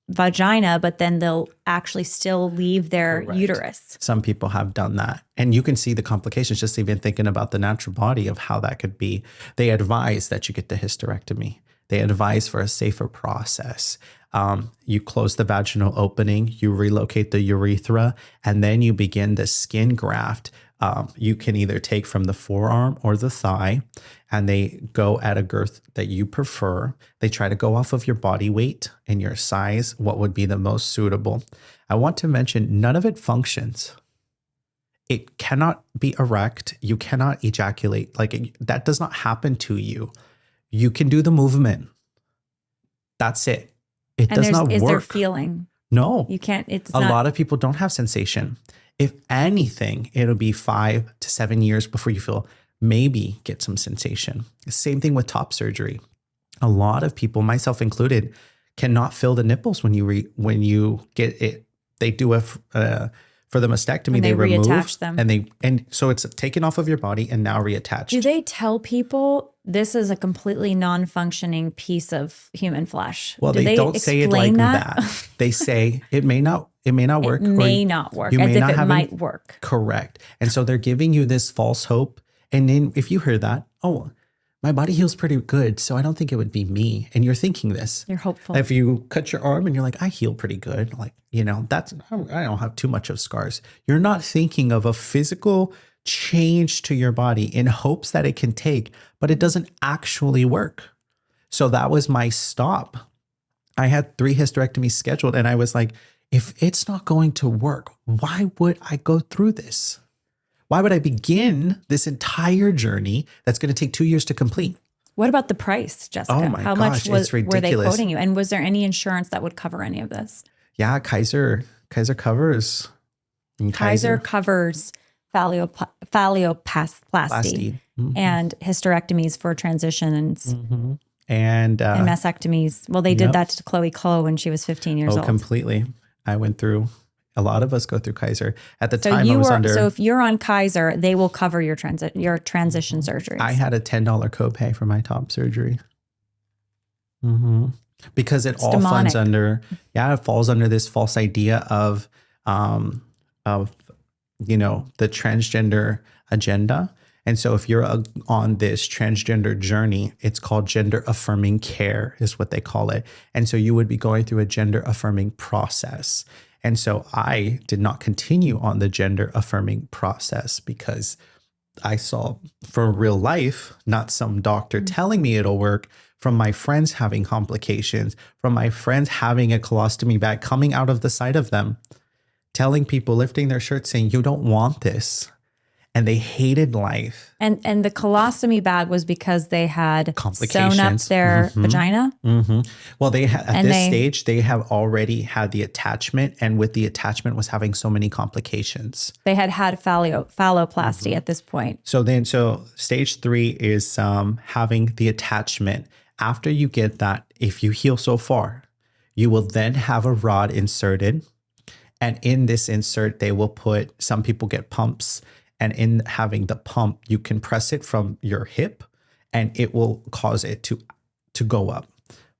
S3: vagina, but then they'll actually still leave their uterus.
S4: Some people have done that. And you can see the complications just even thinking about the natural body of how that could be. They advise that you get the hysterectomy. They advise for a safer process. You close the vaginal opening, you relocate the urethra, and then you begin the skin graft You can either take from the forearm or the thigh, and they go at a girth that you prefer. They try to go off of your body weight and your size, what would be the most suitable. I want to mention none of it functions. It cannot be erect. You cannot ejaculate. That does not happen to you. You can do the movement. That's it. It does not work.
S3: Is there feeling?
S4: No.
S3: You can't.
S4: A lot of people don't have sensation. If anything, it'll be 5 to 7 years before you feel maybe get some sensation. Same thing with top surgery. A lot of people, myself included, cannot feel the nipples when you get it. They do for the mastectomy, they remove
S3: reattach them,
S4: and so it's taken off of your body and now reattached.
S3: Do they tell people this is a completely non-functioning piece of human flesh?
S4: Well, they don't say it like that. They say it may not work.
S3: It may not work, as if it might work.
S4: Correct. And so they're giving you this false hope. And then if you hear that, oh, my body heals pretty good, so I don't think it would be me. And you're thinking this.
S3: You're hopeful.
S4: If you cut your arm and you're like, I heal pretty good. I don't have too much of scars. You're not thinking of a physical change to your body in hopes that it can take, but it doesn't actually work. So that was my stop. I had 3 hysterectomies scheduled and I was like, if it's not going to work, why would I go through this? Why would I begin this entire journey that's going to take 2 years to complete?
S3: What about the price, Jessica?
S4: Oh my gosh, it's ridiculous.
S3: Were they quoting you? And was there any insurance that would cover any of this?
S4: Yeah, Kaiser covers.
S3: Kaiser covers phalloplasty and hysterectomies for transitions and mastectomies. Well, they did that to Chloe Clow when she was 15 years old.
S4: Oh, completely. I went through. A lot of us go through Kaiser. At the time, I was under.
S3: So if you're on Kaiser, they will cover your transition surgeries.
S4: I had a $10 copay for my top surgery. Because it all falls under. Yeah, it falls under this false idea of the transgender agenda. And so if you're on this transgender journey, it's called gender affirming care is what they call it. And so you would be going through a gender affirming process. And so I did not continue on the gender affirming process because I saw for real life, not some doctor telling me it'll work, from my friends having complications, from my friends having a colostomy bag coming out of the side of them, telling people, lifting their shirts saying, you don't want this. And they hated life.
S3: And the colostomy bag was because they had sewn up their vagina?
S4: Well, they at this stage, they have already had the attachment. And with the attachment was having so many complications.
S3: They had phalloplasty at this point.
S4: So stage 3 is having the attachment. After you get that, if you heal so far, you will then have a rod inserted. And in this insert, they will put, some people get pumps. And in having the pump, you can press it from your hip and it will cause it to go up.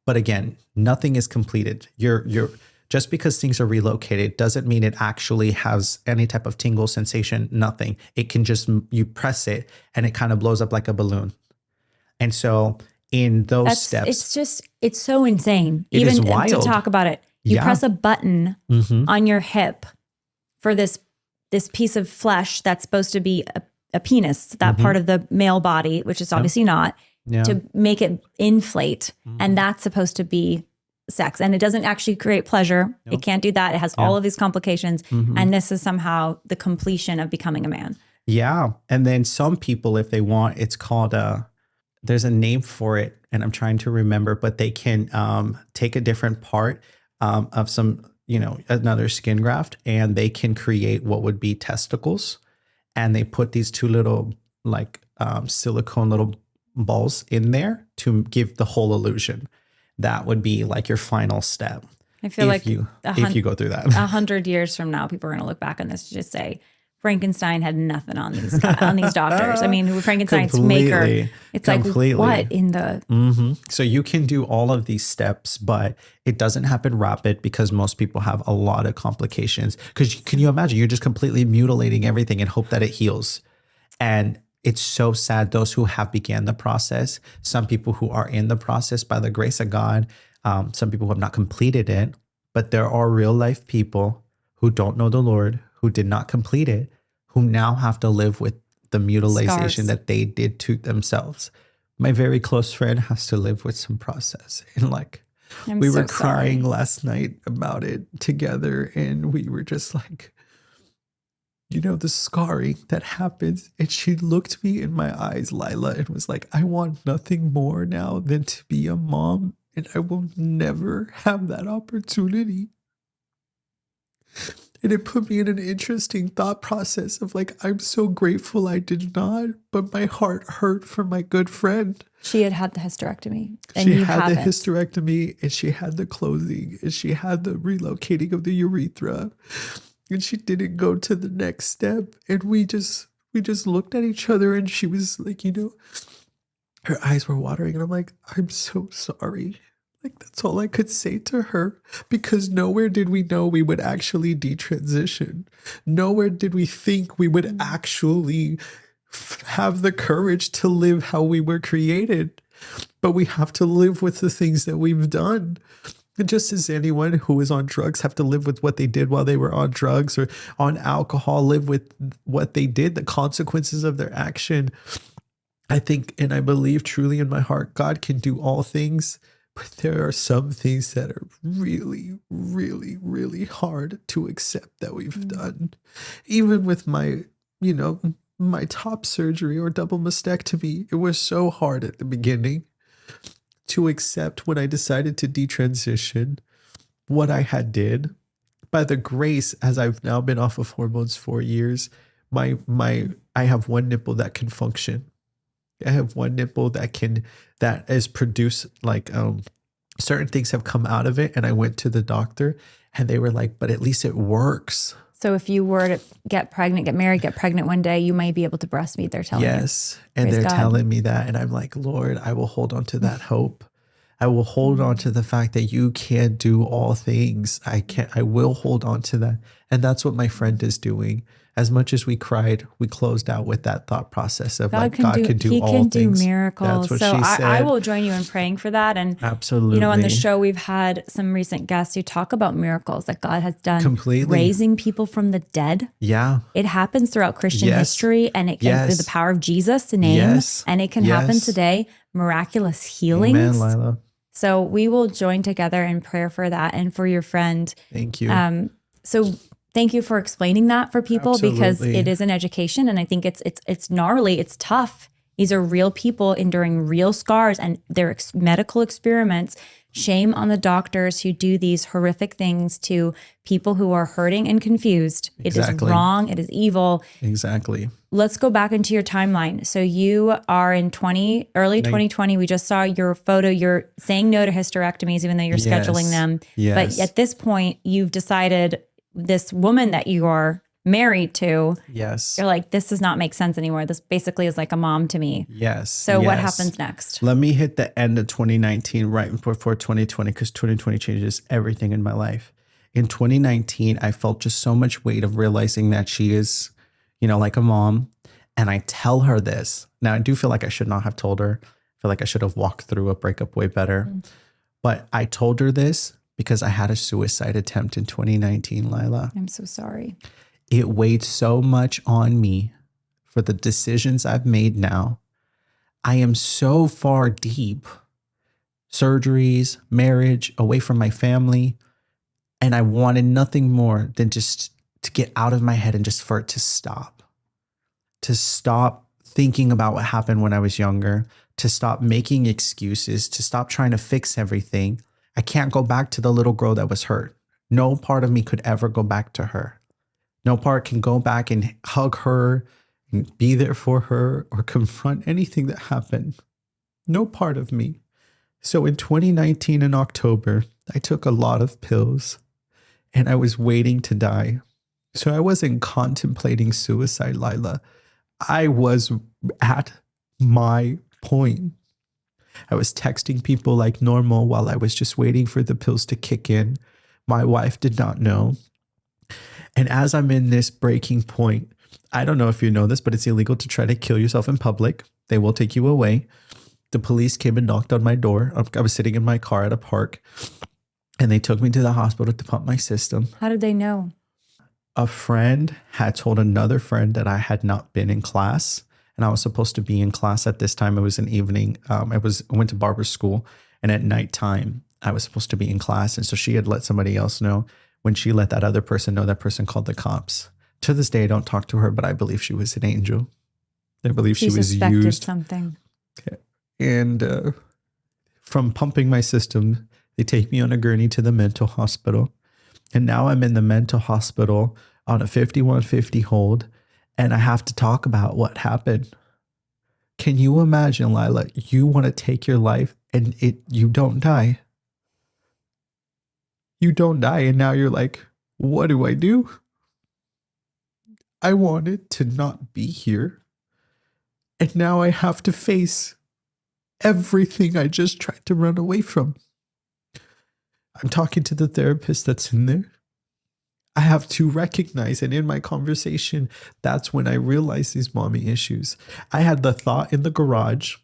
S4: But again, nothing is completed. You're just because things are relocated doesn't mean it actually has any type of tingle sensation, nothing. It can just, you press it and it kind of blows up like a balloon. And so in those steps.
S3: It's so insane.
S4: It is wild.
S3: To talk about it. You press a button on your hip for this piece of flesh that's supposed to be a penis, that part of the male body, which is obviously not, to make it inflate. And that's supposed to be sex. And it doesn't actually create pleasure. Nope. It can't do that. It has all of these complications. And this is somehow the completion of becoming a man.
S4: Yeah. And then some people, if they want, it's called there's a name for it and I'm trying to remember, but they can take a different part of some, another skin graft, and they can create what would be testicles. And they put these 2 little silicone little balls in there to give the whole illusion. That would be like your final step.
S3: I feel
S4: if you go through that.
S3: 100 years from now, people are going to look back on this and just say, Frankenstein had nothing on these doctors. I mean, who Frankenstein's maker? It's completely. Like, what in the?
S4: So you can do all of these steps, but it doesn't happen rapid because most people have a lot of complications. Because can you imagine? You're just completely mutilating everything and hope that it heals. And it's so sad. Those who have began the process, some people who are in the process by the grace of God, some people who have not completed it, but there are real life people who don't know the Lord, who did not complete it, who now have to live with the mutilation
S3: Scars.
S4: that they did to themselves. My very close friend has to live with some process. And like, we were crying last night about it together. And we were just like, the scarring that happens. And she looked me in my eyes, Lila, and was like, I want nothing more now than to be a mom. And I will never have that opportunity. And it put me in an interesting thought process of like, I'm so grateful I did not, but my heart hurt for my good friend.
S3: She had the hysterectomy. And
S4: she
S3: you
S4: had
S3: haven't.
S4: the hysterectomy, and she had the closing, and she had the relocating of the urethra. And she didn't go to the next step. And we just looked at each other, and she was like, her eyes were watering. And I'm like, I'm so sorry. Like, that's all I could say to her, because nowhere did we know we would actually detransition. Nowhere did we think we would actually have the courage to live how we were created. But we have to live with the things that we've done. And just as anyone who is on drugs have to live with what they did while they were on drugs or on alcohol, live with what they did, the consequences of their action. I think, and I believe truly in my heart, God can do all things. But there are some things that are really, really, really hard to accept that we've done. Even with my, my top surgery or double mastectomy, it was so hard at the beginning to accept when I decided to detransition what I had did. By the grace, as I've now been off of hormones 4 years, I have one nipple that can function. I have one nipple that is produced like certain things have come out of it. And I went to the doctor and they were like, but at least it works.
S3: So if you were to get married, get pregnant one day, you might be able to breastfeed, they're telling you.
S4: Yes. And
S3: Praise
S4: they're
S3: God.
S4: telling me that. And I'm like, Lord, I will hold on to that hope. I will hold on to the fact that you can do all things. I will hold on to that. And that's what my friend is doing. As much as we cried, we closed out with that thought process of God can do all things.
S3: He can do miracles.
S4: That's what
S3: so
S4: she said.
S3: I will join you in praying for that. And
S4: absolutely,
S3: on the show, we've had some recent guests who talk about miracles that God has done.
S4: Completely.
S3: Raising people from the dead.
S4: Yeah.
S3: It happens throughout Christian history, and it can through the power of Jesus, the name, and it can happen today. Miraculous healings.
S4: Amen, Lila.
S3: So we will join together in prayer for that and for your friend.
S4: Thank you.
S3: So thank you for explaining that for people.
S4: Absolutely.
S3: Because it is an education, and I think it's gnarly. It's tough. These are real people enduring real scars and their medical experiments. Shame on the doctors who do these horrific things to people who are hurting and confused. Exactly. It is wrong. It is evil.
S4: Exactly.
S3: Let's go back into your timeline. So you are in early 2020. We just saw your photo. You're saying no to hysterectomies, even though you're scheduling them.
S4: Yes.
S3: But at this point, you've decided this woman that you are married to,
S4: yes,
S3: you're like, this does not make sense anymore. This basically is like a mom to me.
S4: Yes.
S3: So what happens next?
S4: Let me hit the end of 2019 right before 2020, because 2020 changes everything in my life. In 2019, I felt just so much weight of realizing that she is, like a mom. And I tell her this. Now, I do feel like I should not have told her. I feel like I should have walked through a breakup way better. Mm-hmm. But I told her this because I had a suicide attempt in 2019, Lila.
S3: I'm so sorry.
S4: It weighed so much on me for the decisions I've made now. I am so far deep. Surgeries, marriage, away from my family. And I wanted nothing more than just to get out of my head and just for it to stop. To stop thinking about what happened when I was younger. To stop making excuses. To stop trying to fix everything. I can't go back to the little girl that was hurt. No part of me could ever go back to her. No part can go back and hug her and be there for her or confront anything that happened. No part of me. So in 2019 in October, I took a lot of pills and I was waiting to die. So I wasn't contemplating suicide, Lila. I was at my point. I was texting people like normal while I was just waiting for the pills to kick in. My wife did not know. And as I'm in this breaking point, I don't know if you know this, but it's illegal to try to kill yourself in public. They will take you away. The police came and knocked on my door. I was sitting in my car at a park and they took me to the hospital to pump my system.
S3: How did they know?
S4: a friend had told another friend that I had not been in class, and I was supposed to be in class at this time. It was an evening. I went to barber school, and at nighttime I was supposed to be in class. And so she had let somebody else know. When she let that other person know, that person called the cops. To this day, I don't talk to her, but I believe she was an angel. I believe she was used.
S3: Something.
S4: And from pumping my system, they take me on a gurney to the mental hospital. And now I'm in the mental hospital on a 5150 hold, and I have to talk about what happened. Can you imagine, Lila, you want to take your life and you don't die. You don't die, and now you're like, what do I do? I wanted to not be here, and now I have to face everything I just tried to run away from. I'm talking to the therapist that's in there. I have to recognize, and in my conversation, that's when I realized these mommy issues. I had the thought in the garage.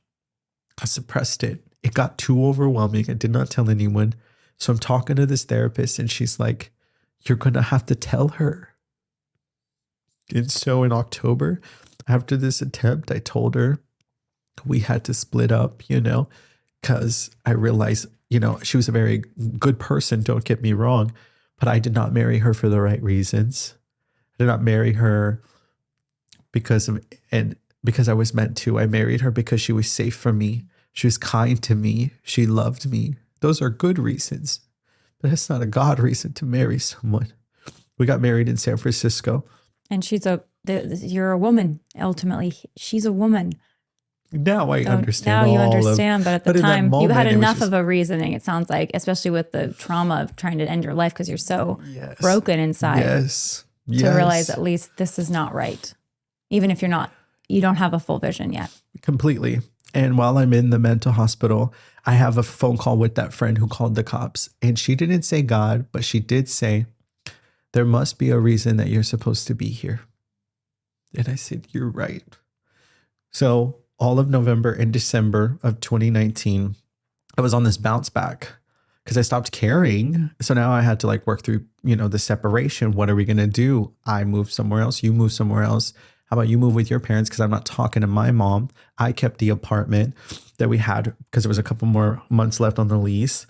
S4: I suppressed it. It got too overwhelming. I did not tell anyone. So I'm talking to this therapist, and she's like, you're going to have to tell her. And so in October, after this attempt, I told her we had to split up, because I realized, she was a very good person, don't get me wrong, but I did not marry her for the right reasons. I did not marry her because I was meant to. I married her because she was safe for me. She was kind to me. She loved me. Those are good reasons, but that's not a God reason to marry someone. We got married in San Francisco.
S3: And you're a woman. Ultimately, she's a woman.
S4: Now I understand.
S3: Now you understand, but at the time
S4: moment,
S3: you had enough of a reasoning, it sounds like, especially with the trauma of trying to end your life because you're so broken inside.
S4: Yes.
S3: To realize at least this is not right. Even if you don't have a full vision yet.
S4: Completely. And while I'm in the mental hospital, I have a phone call with that friend who called the cops. And she didn't say God, but she did say, there must be a reason that you're supposed to be here. And I said, you're right. So all of November and December of 2019, I was on this bounce back because I stopped caring. So now I had to work through, the separation. What are we going to do? I move somewhere else. You move somewhere else. How about you move with your parents? Because I'm not talking to my mom. I kept the apartment that we had because there was a couple more months left on the lease.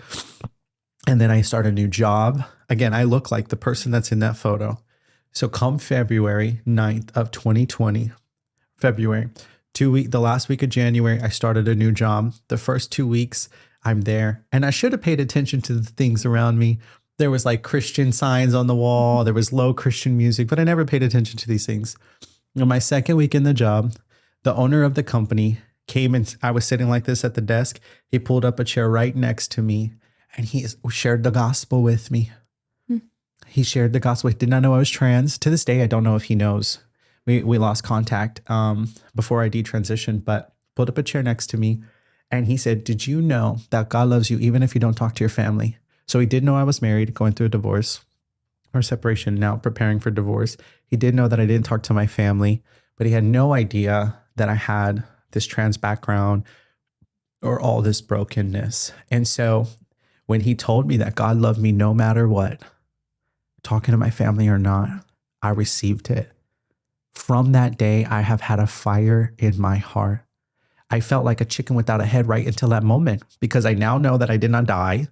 S4: And then I started a new job. Again, I look like the person that's in that photo. So come February 9th of 2020, the last week of January, I started a new job. The first 2 weeks I'm there, and I should have paid attention to the things around me. There was Christian signs on the wall. There was low Christian music, but I never paid attention to these things. On my second week in the job, the owner of the company came and I was sitting like this at the desk. He pulled up a chair right next to me and he shared the gospel with me. He shared the gospel. He did not know I was trans. To this day, I don't know if he knows. We lost contact before I detransitioned, but pulled up a chair next to me. And he said, did you know that God loves you even if you don't talk to your family? So he did know I was married, going through a divorce or separation, now preparing for divorce. He did know that I didn't talk to my family, but he had no idea that I had this trans background or all this brokenness. And so when he told me that God loved me no matter what, talking to my family or not, I received it. From that day, I have had a fire in my heart. I felt like a chicken without a head right until that moment, because I now know that I did not die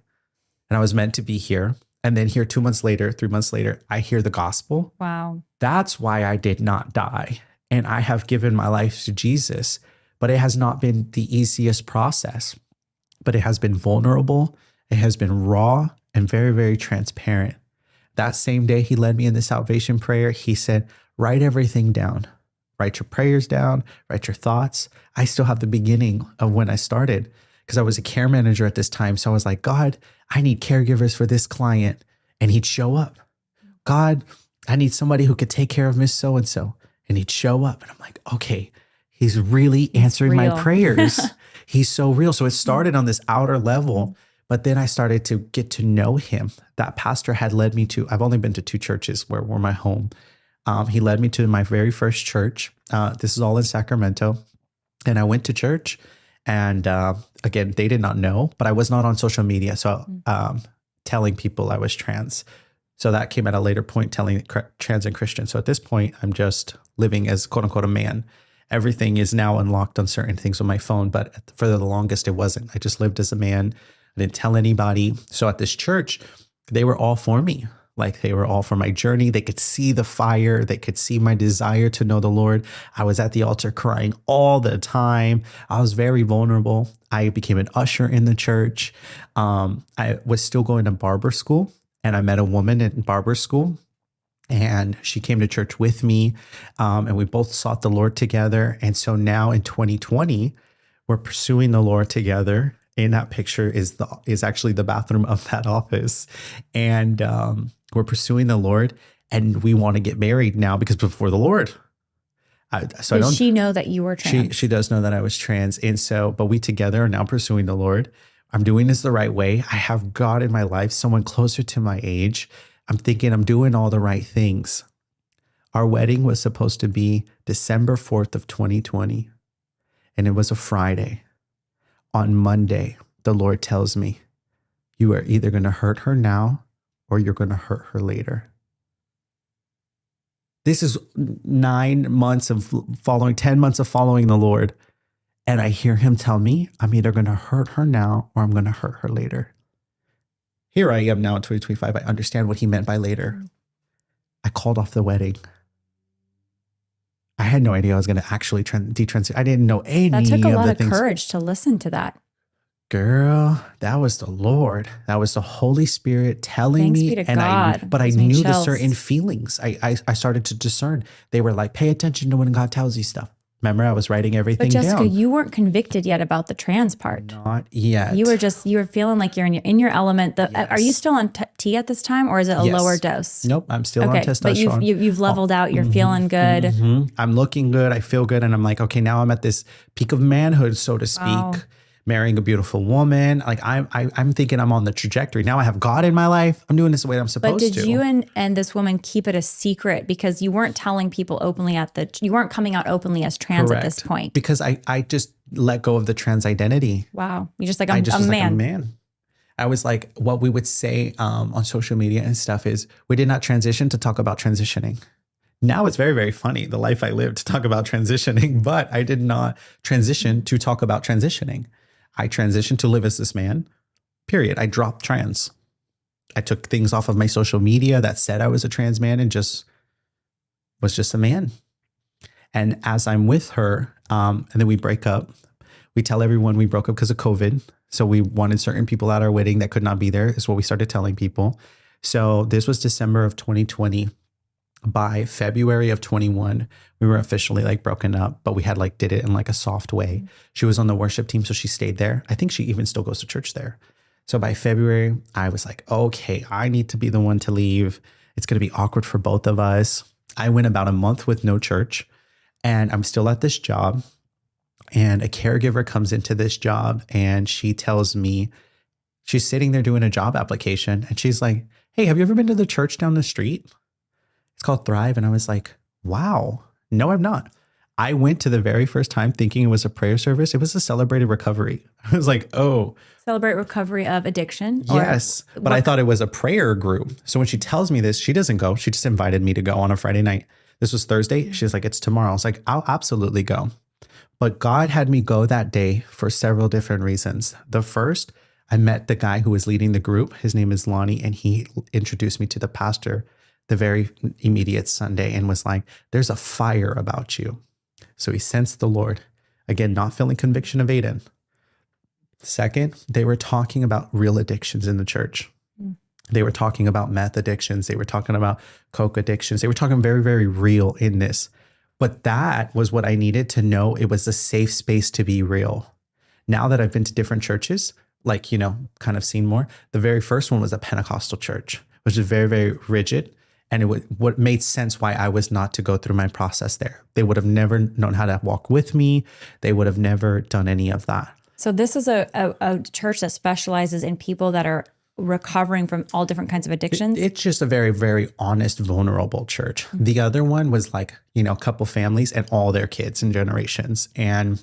S4: and I was meant to be here. And then here 3 months later, I hear the gospel.
S3: Wow.
S4: That's why I did not die. And I have given my life to Jesus, but it has not been the easiest process, but it has been vulnerable. It has been raw and very, very transparent. That same day he led me in the salvation prayer, he said, write everything down. Write your prayers down, write your thoughts. I still have the beginning of when I started because I was a care manager at this time. So I was like, God, I need caregivers for this client. And he'd show up. God, I need somebody who could take care of Miss So-and-so. And he'd show up. And I'm like, okay, he's really answering my prayers. He's so real. So it started on this outer level, but then I started to get to know him. That pastor had led me to, I've only been to 2 churches where were my home. He led me to my very first church. This is all in Sacramento. And I went to church and again, they did not know, but I was not on social media. So telling people I was trans, So that came at a later point, telling trans and Christian. So at this point, I'm just living as quote unquote a man. Everything is now unlocked on certain things on my phone, but for the longest, it wasn't. I just lived as a man. I didn't tell anybody. So at this church, they were all for me. Like they were all for my journey. They could see the fire. They could see my desire to know the Lord. I was at the altar crying all the time. I was very vulnerable. I became an usher in the church. I was still going to barber school, and I met a woman in barber school, and she came to church with me, and we both sought the Lord together. And so now in 2020, we're pursuing the Lord together. In that picture is actually the bathroom of that office. And we're pursuing the Lord, and we want to get married now because before the Lord.
S3: Does she know that you were trans?
S4: She does know that I was trans. And so, but we together are now pursuing the Lord. I'm doing this the right way. I have God in my life, someone closer to my age. I'm thinking I'm doing all the right things. Our wedding was supposed to be December 4th of 2020, and it was a Friday. On Monday, the Lord tells me, you are either going to hurt her now or you're going to hurt her later. This is 10 months of following the Lord. And I hear him tell me, I'm either going to hurt her now or I'm going to hurt her later. Here I am now in 2025. I understand what he meant by later. I called off the wedding. I had no idea I was going to actually detransition. I didn't know any of the things.
S3: That took a lot of courage to listen to that.
S4: Girl, that was the Lord. That was the Holy Spirit telling me.
S3: Thanks be to God.
S4: I knew the certain feelings. I started to discern. They were like, pay attention to when God tells you stuff. Remember, I was writing everything down.
S3: But Jessica, you weren't convicted yet about the trans part.
S4: Not yet.
S3: You were feeling like you're in your element.
S4: Yes.
S3: Are you still on T at this time, or is it a lower dose?
S4: Nope, I'm still on testosterone.
S3: But you've leveled out. You're feeling good.
S4: Mm-hmm. I'm looking good. I feel good. And I'm like, okay, now I'm at this peak of manhood, so to speak.
S3: Wow.
S4: Marrying a beautiful woman. Like I'm thinking I'm on the trajectory. Now I have God in my life. I'm doing this the way I'm supposed to.
S3: But did you and this woman keep it a secret because you weren't telling people openly you weren't coming out openly as trans
S4: Correct.
S3: At this point?
S4: Because I just let go of the trans identity.
S3: Wow. You're just like, I'm a man.
S4: Like a man. I was like, what we would say on social media and stuff is we did not transition to talk about transitioning. Now it's very, very funny, the life I lived to talk about transitioning, but I did not transition to talk about transitioning. I transitioned to live as this man, period. I dropped trans. I took things off of my social media that said I was a trans man and was just a man. And as I'm with her, and then we break up, we tell everyone we broke up because of COVID. So we wanted certain people at our wedding that could not be there is what we started telling people. So this was December of 2020. By February of 21, we were officially like broken up, but we had like did it in like a soft way. She was on the worship team, so she stayed there. I think she even still goes to church there. So by February, I was like, okay, I need to be the one to leave. It's going to be awkward for both of us. I went about a month with no church, and I'm still at this job. And a caregiver comes into this job, and she tells me, she's sitting there doing a job application, and she's like, hey, have you ever been to the church down the street? It's called Thrive. And I was like, wow, no, I'm not. I went to the very first time thinking it was a prayer service. It was a celebrated recovery. I was like, oh.
S3: Celebrate recovery of addiction?
S4: Yes. But I thought it was a prayer group. So when she tells me this, she doesn't go. She just invited me to go on a Friday night. This was Thursday. She's like, it's tomorrow. I was like, I'll absolutely go. But God had me go that day for several different reasons. The first, I met the guy who was leading the group. His name is Lonnie, and he introduced me to the pastor the very immediate Sunday and was like, there's a fire about you. So he sensed the Lord. Again, not feeling conviction of Aiden. Second, they were talking about real addictions in the church. They were talking about meth addictions. They were talking about coke addictions. They were talking very, very real in this. But that was what I needed to know. It was a safe space to be real. Now that I've been to different churches, like, kind of seen more, the very first one was a Pentecostal church, which is very, very rigid. And it would, what made sense why I was not to go through my process there. They would have never known how to walk with me. They would have never done any of that.
S3: So this is a church that specializes in people that are recovering from all different kinds of addictions?
S4: It's just a very, very honest, vulnerable church. The other one was like, a couple families and all their kids and generations. And,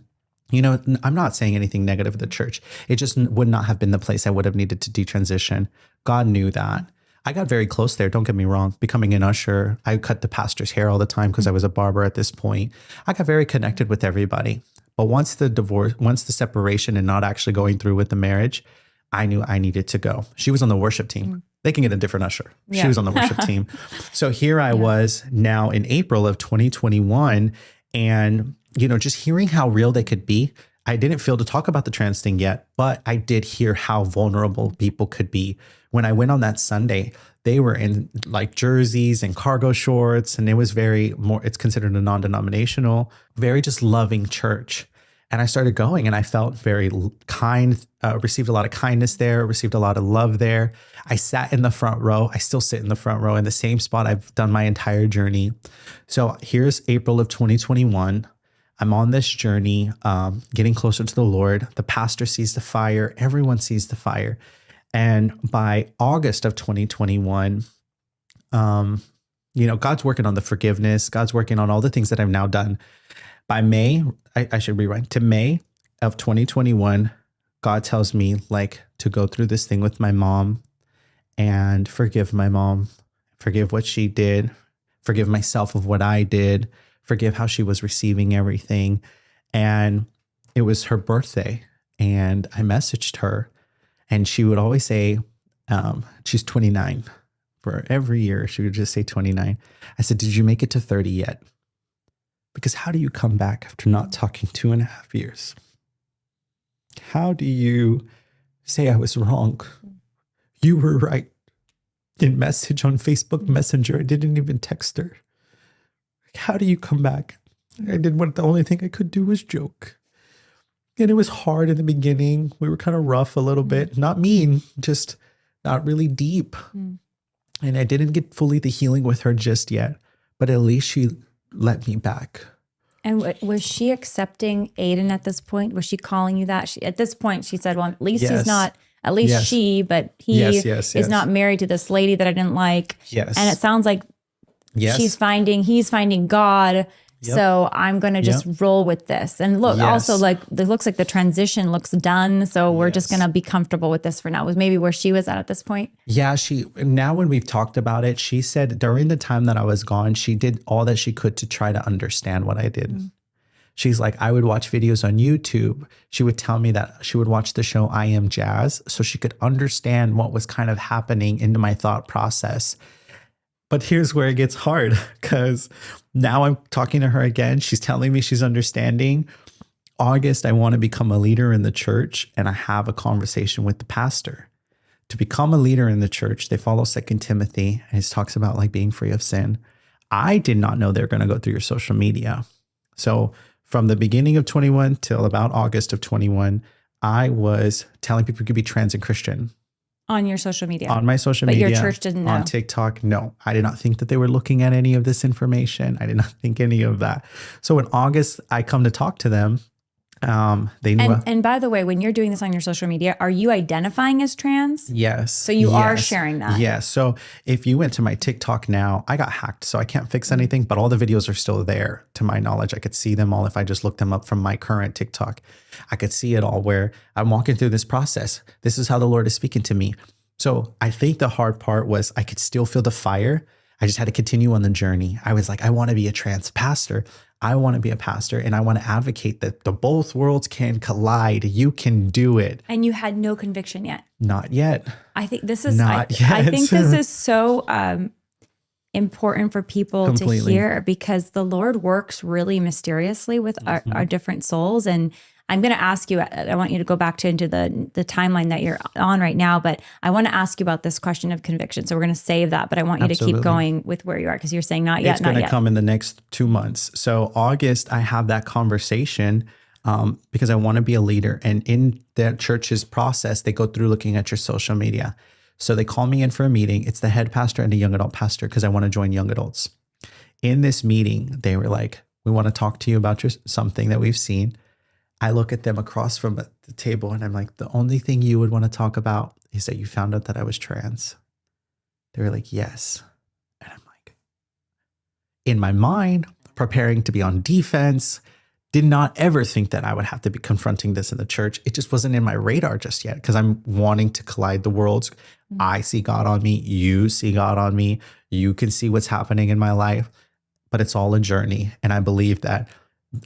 S4: I'm not saying anything negative of the church. It just would not have been the place I would have needed to detransition. God knew that. I got very close there. Don't get me wrong. Becoming an usher, I cut the pastor's hair all the time because I was a barber at this point. I got very connected with everybody. But once the divorce, once the separation and not actually going through with the marriage, I knew I needed to go. She was on the worship team. They can get a different usher. She was on the worship team. So here I was now in April of 2021. And, you know, just hearing how real they could be. I didn't feel to talk about the trans thing yet, but I did hear how vulnerable people could be. When I went on that Sunday, they were in like jerseys and cargo shorts, and it was it's considered a non-denominational, very just loving church. And I started going and I felt very kind, received a lot of kindness there, received a lot of love there. I sat in the front row. I still sit in the front row in the same spot I've done my entire journey. So here's April of 2021. I'm on this journey, getting closer to the Lord. The pastor sees the fire. Everyone sees the fire. And by August of 2021, you know, God's working on the forgiveness. God's working on all the things that I've now done. By May, I should rewind to May of 2021, God tells me like to go through this thing with my mom and forgive my mom, forgive what she did, forgive myself of what I did, forgive how she was receiving everything. And it was her birthday and I messaged her and she would always say, she's 29. For every year, she would just say 29. I said, did you make it to 30 yet? Because how do you come back after not talking 2.5 years? How do you say I was wrong? You were right. In message on Facebook Messenger, I didn't even text her. How do you come back? I did what the only thing I could do was joke. And it was hard in the beginning. We were kind of rough a little bit. Not mean, just not really deep. And I didn't get fully the healing with her just yet. But at least she let me back.
S3: And was she accepting Aiden at this point? Was she calling you that? At this point, she said, well, at least he's not, at least she, but he is not married to this lady that I didn't like.
S4: Yes.
S3: And it sounds like he's finding God. Yep. So I'm going to just roll with this. And look, also like, it looks like the transition looks done. So we're just going to be comfortable with this for now. Was maybe where she was at this point? Yeah.
S4: Now when we've talked about it, she said during the time that I was gone, she did all that she could to try to understand what I did. She's like, I would watch videos on YouTube. She would tell me that she would watch the show I Am Jazz so she could understand what was kind of happening into my thought process. But here's where it gets hard because now I'm talking to her again. She's telling me she's understanding. August, I want to become a leader in the church and I have a conversation with the pastor. To become a leader in the church, they follow 2 Timothy and it talks about like being free of sin. I did not know they're going to go through your social media. So from the beginning of 21 till about August of 21, I was telling people you could be trans and Christian.
S3: On your social media?
S4: On my social media.
S3: But your church didn't know?
S4: On TikTok, no. I did not think that they were looking at any of this information. I did not think any of that. So in August, I come to talk to them. They knew.
S3: And by the way, when you're doing this on your social media, are you identifying as trans?
S4: Yes.
S3: So you are sharing that?
S4: Yes. So if you went to my TikTok now, I got hacked, so I can't fix anything, but all the videos are still there to my knowledge. I could see them all if I just looked them up from my current TikTok. I could see it all where I'm walking through this process. This is how the Lord is speaking to me. So I think the hard part was I could still feel the fire. I just had to continue on the journey. I was like, I want to be a trans pastor. I want to be a pastor and I want to advocate that the both worlds can collide. You can do it.
S3: And you had no conviction yet?
S4: Not yet.
S3: I think this is,
S4: I
S3: think this is so important for people to hear because the Lord works really mysteriously with our different souls. And I'm going to ask you, I want you to go back into the timeline that you're on right now, but I want to ask you about this question of conviction. So we're going to save that, but I want you to keep going with where you are because you're saying not yet,
S4: It's going to come in the next 2 months. So August, I have that conversation because I want to be a leader. And in that church's process, they go through looking at your social media. So they call me in for a meeting. It's the head pastor and a young adult pastor because I want to join young adults. In this meeting, they were like, we want to talk to you about something that we've seen. I look at them across from the table and I'm like, the only thing you would want to talk about is that you found out that I was trans. They were like, yes. And I'm like, in my mind, preparing to be on defense, Did not ever think that I would have to be confronting this in the church. It just wasn't in my radar just yet because I'm wanting to collide the worlds. I see God on me. You see God on me. You can see what's happening in my life, but it's all a journey. And I believe that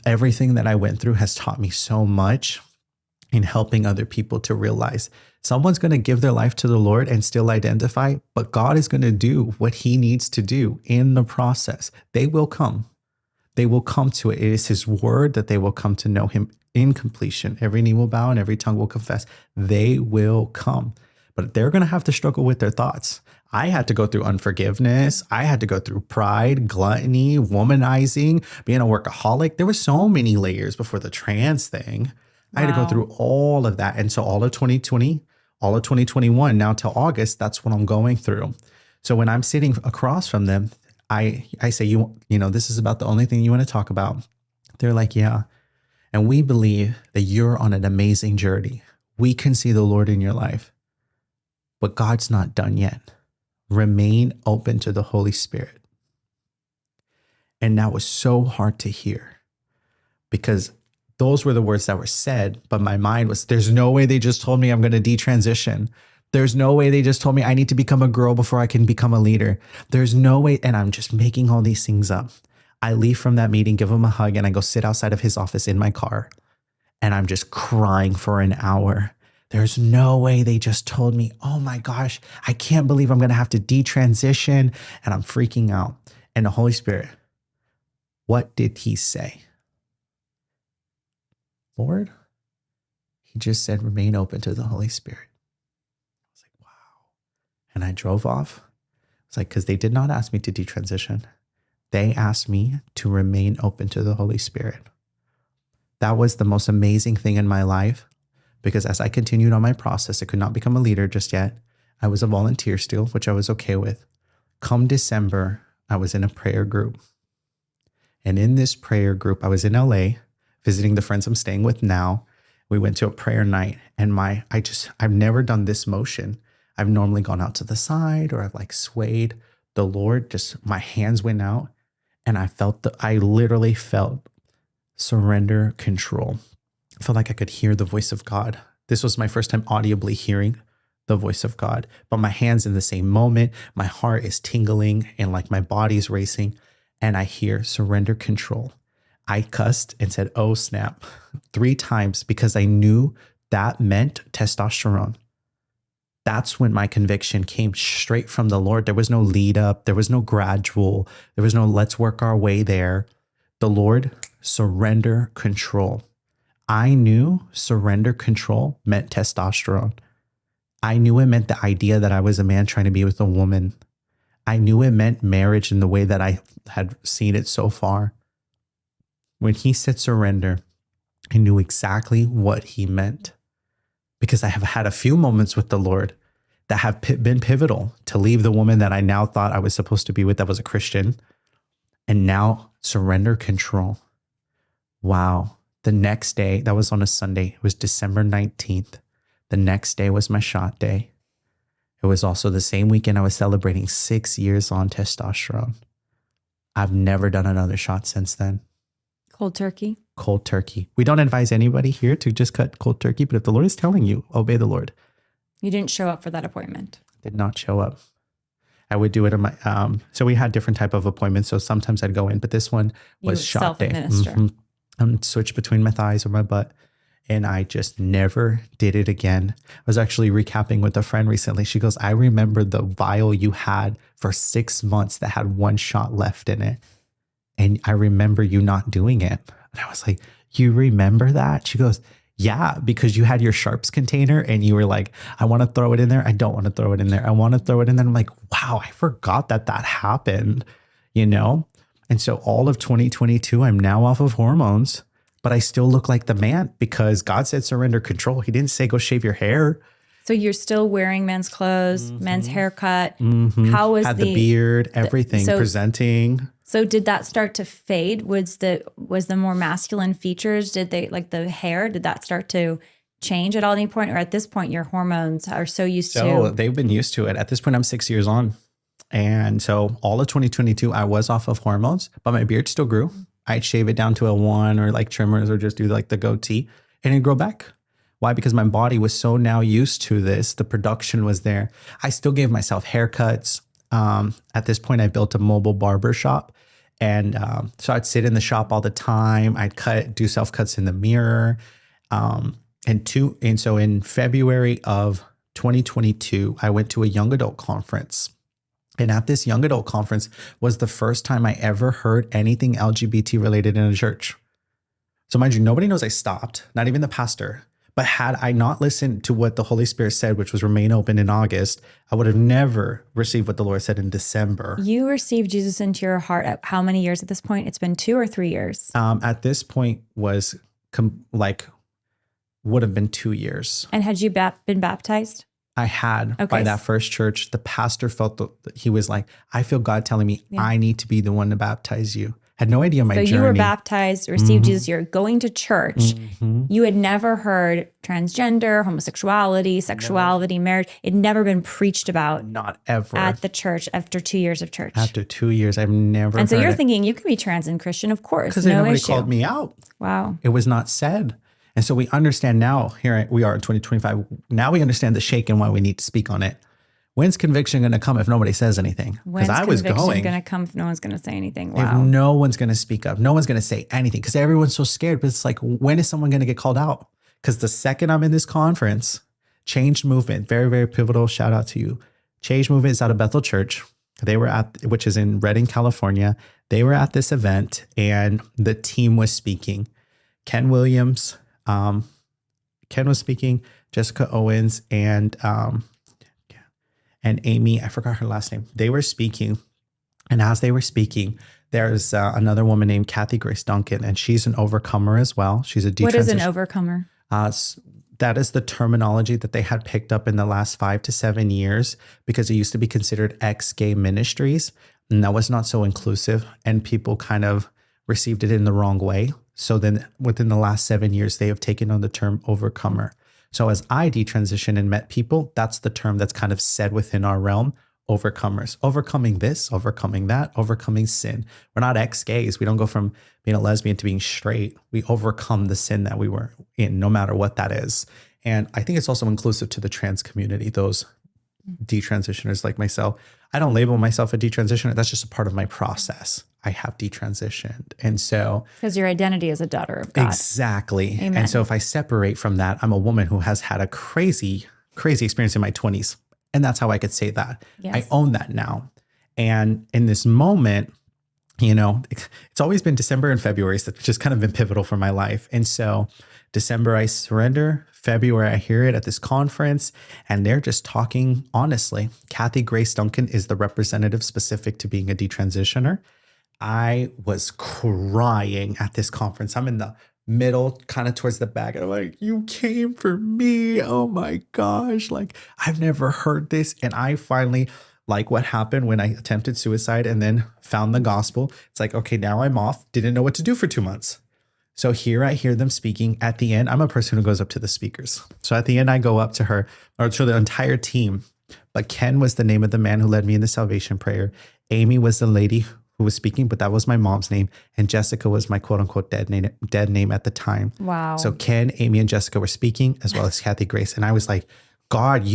S4: everything that I went through has taught me so much in helping other people to realize someone's going to give their life to the Lord and still identify, but God is going to do what he needs to do in the process. They will come. They will come to it. It is his word that they will come to know him in completion. Every knee will bow and every tongue will confess. They will come, but they're going to have to struggle with their thoughts. I had to go through unforgiveness. I had to go through pride, gluttony, womanizing, being a workaholic. There were so many layers before the trans thing. I had to go through all of that. And so all of 2020, all of 2021, now till August, that's what I'm going through. So when I'm sitting across from them, I say, you know, this is about the only thing you want to talk about. They're like, yeah. And we believe that you're on an amazing journey. We can see the Lord in your life, but God's not done yet. Remain open to the Holy Spirit. And that was so hard to hear because those were the words that were said, but my mind was, there's no way they just told me I'm going to detransition. There's no way they just told me I need to become a girl before I can become a leader. There's no way. And I'm just making all these things up. I leave from that meeting, give him a hug, and I go sit outside of his office in my car. And I'm just crying for an hour. There's no way they just told me, oh my gosh, I can't believe I'm going to have to detransition. And I'm freaking out. And the Holy Spirit, what did he say? Lord, he just said, remain open to the Holy Spirit. I was like, wow. And I drove off. It's like, because they did not ask me to detransition. They asked me to remain open to the Holy Spirit. That was the most amazing thing in my life because as I continued on my process, I could not become a leader just yet. I was a volunteer still, which I was okay with. Come December, I was in a prayer group. And in this prayer group, I was in LA visiting the friends I'm staying with now. We went to a prayer night and I've never done this motion. I've normally gone out to the side or I've like swayed. The Lord my hands went out and I literally felt surrender, control. I felt like I could hear the voice of God. This was my first time audibly hearing the voice of God, but my hands in the same moment, my heart is tingling and like my body's racing and I hear surrender, control. I cussed and said, oh snap, 3 times because I knew that meant testosterone. That's when my conviction came straight from the Lord. There was no lead up. There was no gradual. There was no let's work our way there. The Lord, surrender, control. I knew surrender, control meant testosterone. I knew it meant the idea that I was a man trying to be with a woman. I knew it meant marriage in the way that I had seen it so far. When he said surrender, I knew exactly what he meant because I have had a few moments with the Lord that have been pivotal to leave the woman that I now thought I was supposed to be with that was a Christian. And now surrender, control. Wow. The next day, that was on a Sunday, it was December 19th. The next day was my shot day. It was also the same weekend I was celebrating 6 years on testosterone. I've never done another shot since then.
S3: Cold turkey?
S4: Cold turkey. We don't advise anybody here to just cut cold turkey, but if the Lord is telling you, obey the Lord.
S3: You didn't show up for that appointment.
S4: Did not show up. I would do it on my, so we had different type of appointments. So sometimes I'd go in, but this one was shot day. Mm-hmm. I'm switched between my thighs or my butt. And I just never did it again. I was actually recapping with a friend recently. She goes, I remember the vial you had for 6 months that had 1 shot left in it. And I remember you not doing it. And I was like, you remember that? She goes, yeah, because you had your sharps container and you were like, I want to throw it in there. I don't want to throw it in there. I want to throw it in there. I'm like, wow, I forgot that happened, you know? And so all of 2022, I'm now off of hormones, but I still look like the man because God said surrender, control. He didn't say go shave your hair.
S3: So you're still wearing men's clothes, men's haircut.
S4: How was had the beard, everything, presenting.
S3: So did that start to fade? Was the more masculine features, did they like the hair, did that start to change at any point? Or at this point, your hormones are so used to?
S4: So they've been used to it. At this point, I'm 6 years on. And so all of 2022, I was off of hormones, but my beard still grew. I'd shave it down to a 1 or like trimmers or just do like the goatee and it'd grow back. Why? Because my body was so now used to this. The production was there. I still gave myself haircuts. At this point, I built a mobile barber shop. And so I'd sit in the shop all the time. I'd do self cuts in the mirror. And so in February of 2022, I went to a young adult conference. And at this young adult conference was the first time I ever heard anything LGBT related in a church. So mind you, nobody knows I stopped, not even the pastor. But had I not listened to what the Holy Spirit said, which was remain open in August, I would have never received what the Lord said in December.
S3: You received Jesus into your heart at how many years at this point? It's been 2 or 3 years.
S4: At this point was would have been 2 years.
S3: And had you been baptized?
S4: I had by that first church. The pastor felt he was like, I feel God telling me I need to be the one to baptize you. Had no idea my journey. So you were
S3: baptized, received Jesus. You're going to church. You had never heard transgender, homosexuality, sexuality, marriage. It had never been preached about.
S4: Not ever.
S3: At the church after 2 years of church.
S4: After 2 years, I've never
S3: And so you're thinking you could be trans and Christian, of course.
S4: Because nobody called me out.
S3: Wow.
S4: It was not said. And so we understand now, here we are in 2025. Now we understand the shake and why we need to speak on it. When's conviction going to come if nobody says anything?
S3: Because I was going to come if no one's going to say anything. Wow.
S4: If no one's going to speak up, no one's going to say anything because everyone's so scared. But it's like, when is someone going to get called out? Because the second I'm in this conference, Change Movement, very, very pivotal. Shout out to you. Change Movement is out of Bethel Church. They were which is in Redding, California. They were at this event and the team was speaking. Ken Williams, Ken was speaking, Jessica Owens, and Amy, I forgot her last name. They were speaking. And as they were speaking, there's another woman named Kathy Grace Duncan, and she's an overcomer as well. She's a detransition.
S3: What is an overcomer?
S4: That is the terminology that they had picked up in the last 5 to 7 years because it used to be considered ex-gay ministries. And that was not so inclusive. And people kind of received it in the wrong way. So then within the last 7 years, they have taken on the term overcomer. So as I detransitioned and met people, that's the term that's kind of said within our realm, overcomers, overcoming this, overcoming that, overcoming sin. We're not ex-gays. We don't go from being a lesbian to being straight. We overcome the sin that we were in, no matter what that is. And I think it's also inclusive to the trans community, those detransitioners like myself. I don't label myself a detransitioner. That's just a part of my process. I have detransitioned. And so...
S3: Because your identity is a daughter of God.
S4: Exactly.
S3: Amen.
S4: And so if I separate from that, I'm a woman who has had a crazy, crazy experience in my 20s. And that's how I could say that.
S3: Yes.
S4: I own that now. And in this moment, you know, it's always been December and February that's just kind of been pivotal for my life. And so December, I surrender. February, I hear it at this conference and they're just talking honestly. Kathy Grace Duncan is the representative specific to being a detransitioner. I was crying at this conference. I'm in the middle, kind of towards the back. And I'm like, you came for me. Oh my gosh. Like, I've never heard this. And I finally, like what happened when I attempted suicide and then found the gospel. It's like, okay, now I'm off. Didn't know what to do for 2 months. So here I hear them speaking. At the end, I'm a person who goes up to the speakers. So at the end, I go up to her or to the entire team. But Ken was the name of the man who led me in the salvation prayer. Amy was the lady who was speaking, but that was my mom's name. And Jessica was my quote unquote dead name at the time.
S3: Wow.
S4: So Ken, Amy, and Jessica were speaking as well as Kathy Grace. And I was like, God,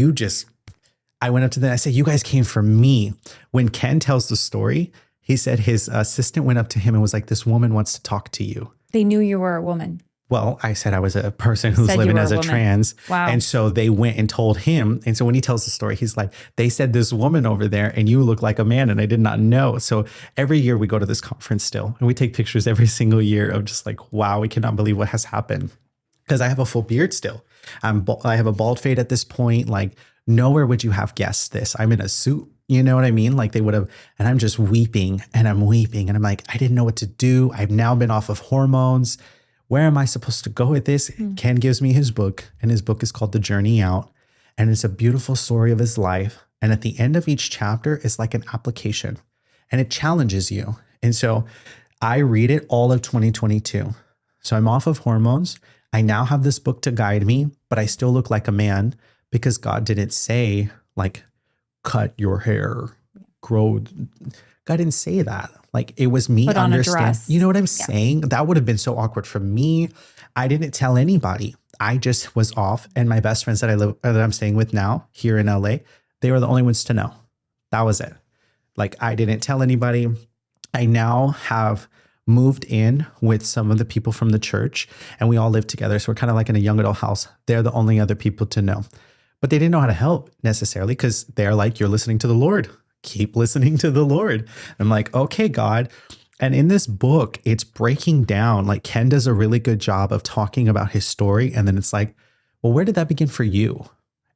S4: I went up to them. I said, you guys came for me. When Ken tells the story, he said his assistant went up to him and was like, this woman wants to talk to you.
S3: They knew you were a woman.
S4: Well, I said I was a person who's living as a trans.
S3: Wow.
S4: And so they went and told him. And so when he tells the story, he's like, they said this woman over there and you look like a man and I did not know. So every year we go to this conference still and we take pictures every single year of just like, wow, we cannot believe what has happened. Because I have a full beard still. I have a bald fade at this point. Like nowhere would you have guessed this. I'm in a suit. You know what I mean? Like they would have, and I'm just weeping and I'm weeping. And I'm like, I didn't know what to do. I've now been off of hormones. Where am I supposed to go with this? Ken gives me his book and his book is called The Journey Out. And it's a beautiful story of his life. And at the end of each chapter is like an application and it challenges you. And so I read it all of 2022. So I'm off of hormones. I now have this book to guide me, but I still look like a man because God didn't say like, cut your hair, grow God didn't say that. Like it was me
S3: Put on a
S4: understand.
S3: dress.
S4: You know what I'm saying? That would have been so awkward for me. I didn't tell anybody. I just was off. And my best friends that I'm staying with now here in LA, they were the only ones to know. That was it. Like I didn't tell anybody. I now have moved in with some of the people from the church and we all live together. So we're kind of like in a young adult house. They're the only other people to know. But they didn't know how to help necessarily because they're like, you're listening to the Lord. Keep listening to the Lord. I'm like, okay, God. And in this book, it's breaking down, like Ken does a really good job of talking about his story. And then it's like, well, where did that begin for you?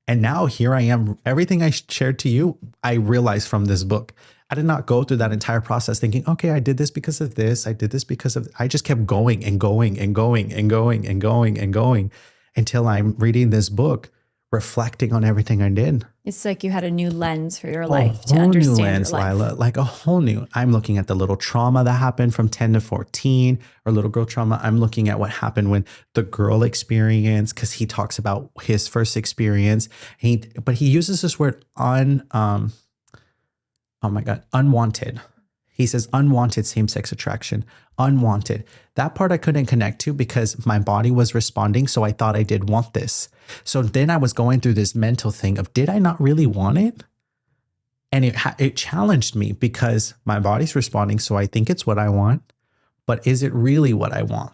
S4: And now here I am. Everything I shared to you, I realized from this book. I did not go through that entire process thinking, okay, I did this because of this. I did this because of, I just kept going and going and going and going and going and going until I'm reading this book, reflecting on everything I did.
S3: It's like you had a new lens for your life
S4: A
S3: to
S4: whole
S3: understand
S4: new lens,
S3: your life.
S4: Lila, like a whole new, I'm looking at the little trauma that happened from 10 to 14 or little girl trauma. I'm looking at what happened when the girl experience, because he talks about his first experience. But he uses this word unwanted. He says unwanted same-sex attraction, unwanted. That part I couldn't connect to because my body was responding. So I thought I did want this. So then I was going through this mental thing of, did I not really want it? And it challenged me because my body's responding. So I think it's what I want, but is it really what I want?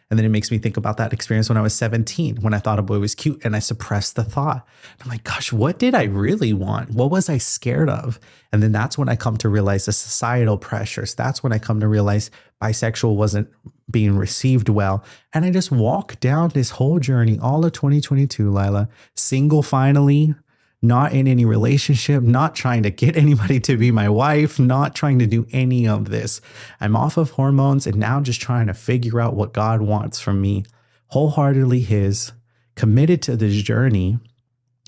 S4: And then it makes me think about that experience when I was 17, when I thought a boy was cute and I suppressed the thought. I'm like, gosh, what did I really want? What was I scared of? And then that's when I come to realize the societal pressures. That's when I come to realize bisexual wasn't being received well. And I just walk down this whole journey, all of 2022, Lila, single finally, not in any relationship, not trying to get anybody to be my wife, not trying to do any of this. I'm off of hormones and now just trying to figure out what God wants from me, wholeheartedly His, committed to this journey.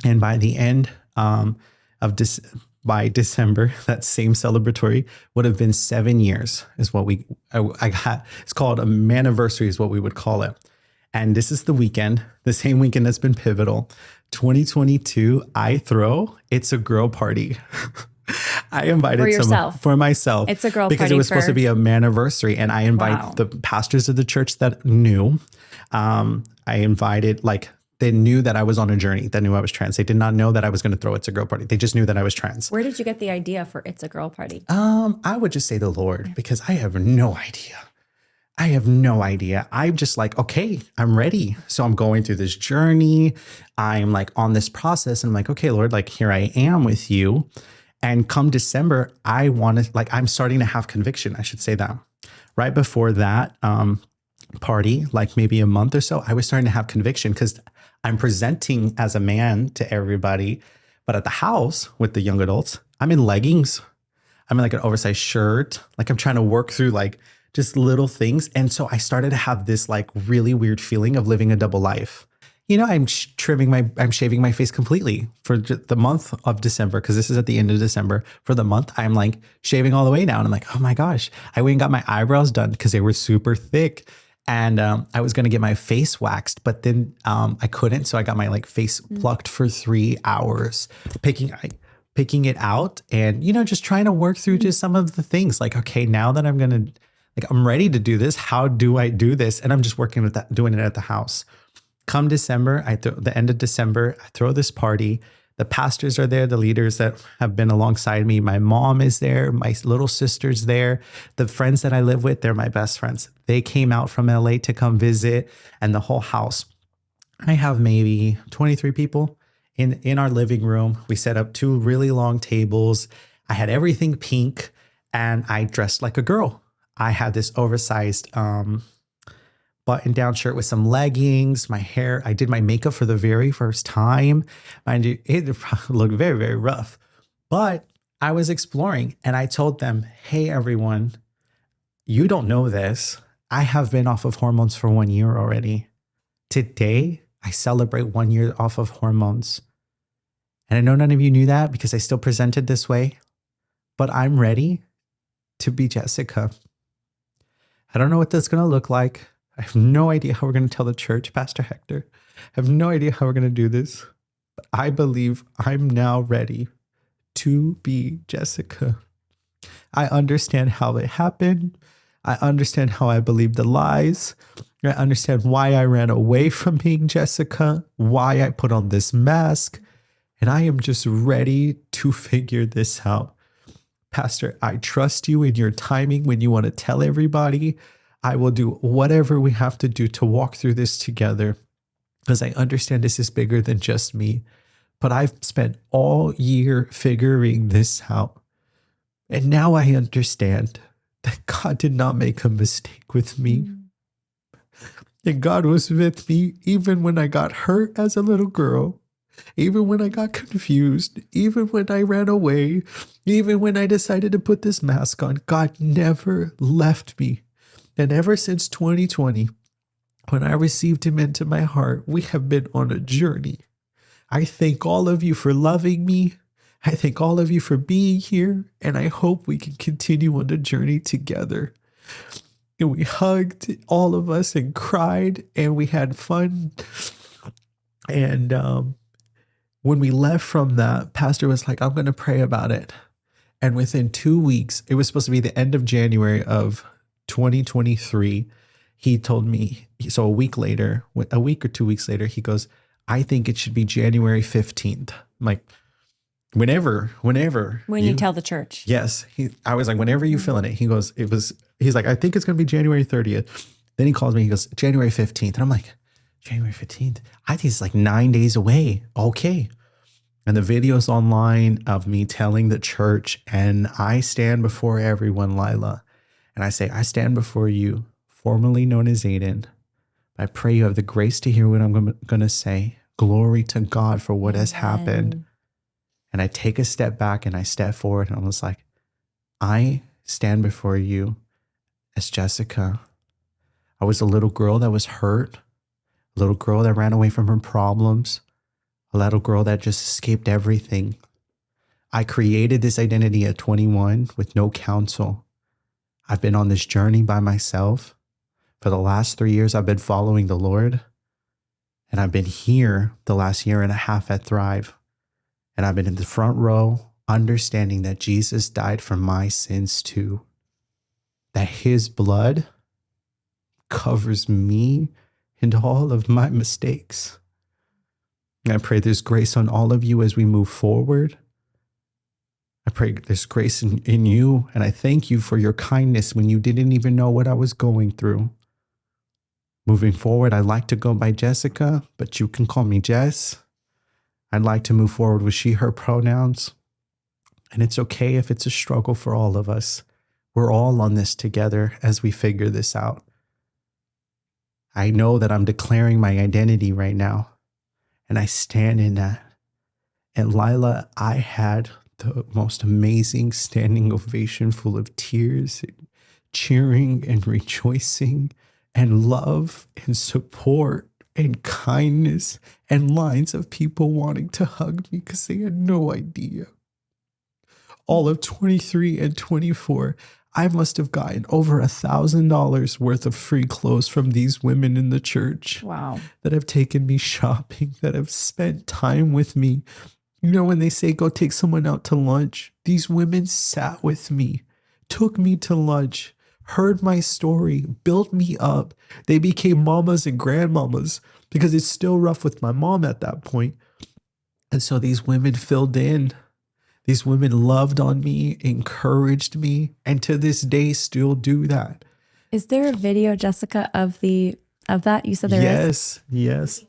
S4: And by the end by December, that same celebratory would have been 7 years is what I got. It's called a maniversary is what we would call it. And this is the weekend, the same weekend that's been pivotal. 2022, I throw It's a Girl Party. I invited for myself.
S3: It's a girl
S4: because
S3: party
S4: it was supposed to be a maniversary, and I invite the pastors of the church that knew. I invited they knew that I was on a journey. They knew I was trans. They did not know that I was going to throw It's a Girl Party. They just knew that I was trans.
S3: Where did you get the idea for It's a Girl Party?
S4: I would just say the Lord because I have no idea. I have no idea. I'm just like, okay, I'm ready. So I'm going through this journey. I'm like on this process. And I'm like, okay, Lord, like here I am with you. And come December, I want to I'm starting to have conviction. I should say that right before that party, like maybe a month or so, I was starting to have conviction because I'm presenting as a man to everybody. But at the house with the young adults, I'm in leggings. I'm in like an oversized shirt. Like I'm trying to work through just little things. And so I started to have this really weird feeling of living a double life. You know, I'm shaving my face completely for the month of December, because this is at the end of December. For the month, I'm shaving all the way down. I'm like, oh my gosh. I went and got my eyebrows done because they were super thick. And I was going to get my face waxed, but then I couldn't. So I got my face plucked for 3 hours, picking it out and, just trying to work through just some of the things okay, now that I'm going to, I'm ready to do this. How do I do this? And I'm just working with that, doing it at the house. Come December, the end of December, I throw this party. The pastors are there, the leaders that have been alongside me. My mom is there. My little sister's there. The friends that I live with, they're my best friends. They came out from LA to come visit, and the whole house. I have maybe 23 people in our living room. We set up 2 really long tables. I had everything pink, and I dressed like a girl. I had this oversized button-down shirt with some leggings, my hair. I did my makeup for the very first time. Mind you, it looked very, very rough. But I was exploring, and I told them, hey, everyone, you don't know this. I have been off of hormones for 1 year already. Today, I celebrate 1 year off of hormones. And I know none of you knew that because I still presented this way, but I'm ready to be Jessica. I don't know what that's going to look like. I have no idea how we're going to tell the church, Pastor Hector. I have no idea how we're going to do this. But I believe I'm now ready to be Jessica. I understand how it happened. I understand how I believed the lies. I understand why I ran away from being Jessica, why I put on this mask, and I am just ready to figure this out. Pastor, I trust you in your timing when you want to tell everybody. I will do whatever we have to do to walk through this together because I understand this is bigger than just me. But I've spent all year figuring this out. And now I understand that God did not make a mistake with me. And God was with me even when I got hurt as a little girl, even when I got confused, even when I ran away, even when I decided to put this mask on. God never left me. And ever since 2020, when I received him into my heart, we have been on a journey. I thank all of you for loving me. I thank all of you for being here. And I hope we can continue on the journey together. And we hugged, all of us, and cried, and we had fun. And when we left from that, Pastor was like, I'm going to pray about it. And within 2 weeks, it was supposed to be the end of January of 2023. He told me, so a week or 2 weeks later, he goes, I think it should be January 15th. I'm like, whenever. When you
S3: tell the church.
S4: Yes. I was like, whenever you feeling it. He goes, he's like, I think it's going to be January 30th. Then he calls me, he goes, January 15th. And I'm like, January 15th? I think it's like 9 days away. Okay. And the video's online of me telling the church, and I stand before everyone, Lila, and I say, I stand before you, formerly known as Aiden. I pray you have the grace to hear what I'm going to say. Glory to God for what has happened. And I take a step back and I step forward, and I was like, I stand before you as Jessica. I was a little girl that was hurt, a little girl that ran away from her problems, a little girl that just escaped everything. I created this identity at 21 with no counsel. I've been on this journey by myself. For the last 3 years, I've been following the Lord. And I've been here the last year and a half at Thrive. And I've been in the front row, understanding that Jesus died for my sins too. That his blood covers me and all of my mistakes. And I pray there's grace on all of you as we move forward. I pray there's grace in you. And I thank you for your kindness when you didn't even know what I was going through. Moving forward, I'd like to go by Jessica, but you can call me Jess. I'd like to move forward with she, her pronouns. And it's okay if it's a struggle for all of us. We're all on this together as we figure this out. I know that I'm declaring my identity right now, and I stand in that. And Lila, I had the most amazing standing ovation full of tears, and cheering and rejoicing and love and support and kindness and lines of people wanting to hug me because they had no idea. All of 23 and 24, I must have gotten over $1,000 worth of free clothes from these women in the church.
S3: Wow.
S4: That have taken me shopping, that have spent time with me. You know, when they say go take someone out to lunch, these women sat with me, took me to lunch, heard my story, built me up. They became mamas and grandmamas because it's still rough with my mom at that point. And so these women filled in. These women loved on me, encouraged me, and to this day still do that.
S3: Is there a video, Jessica, of that? You said there is?
S4: Yes.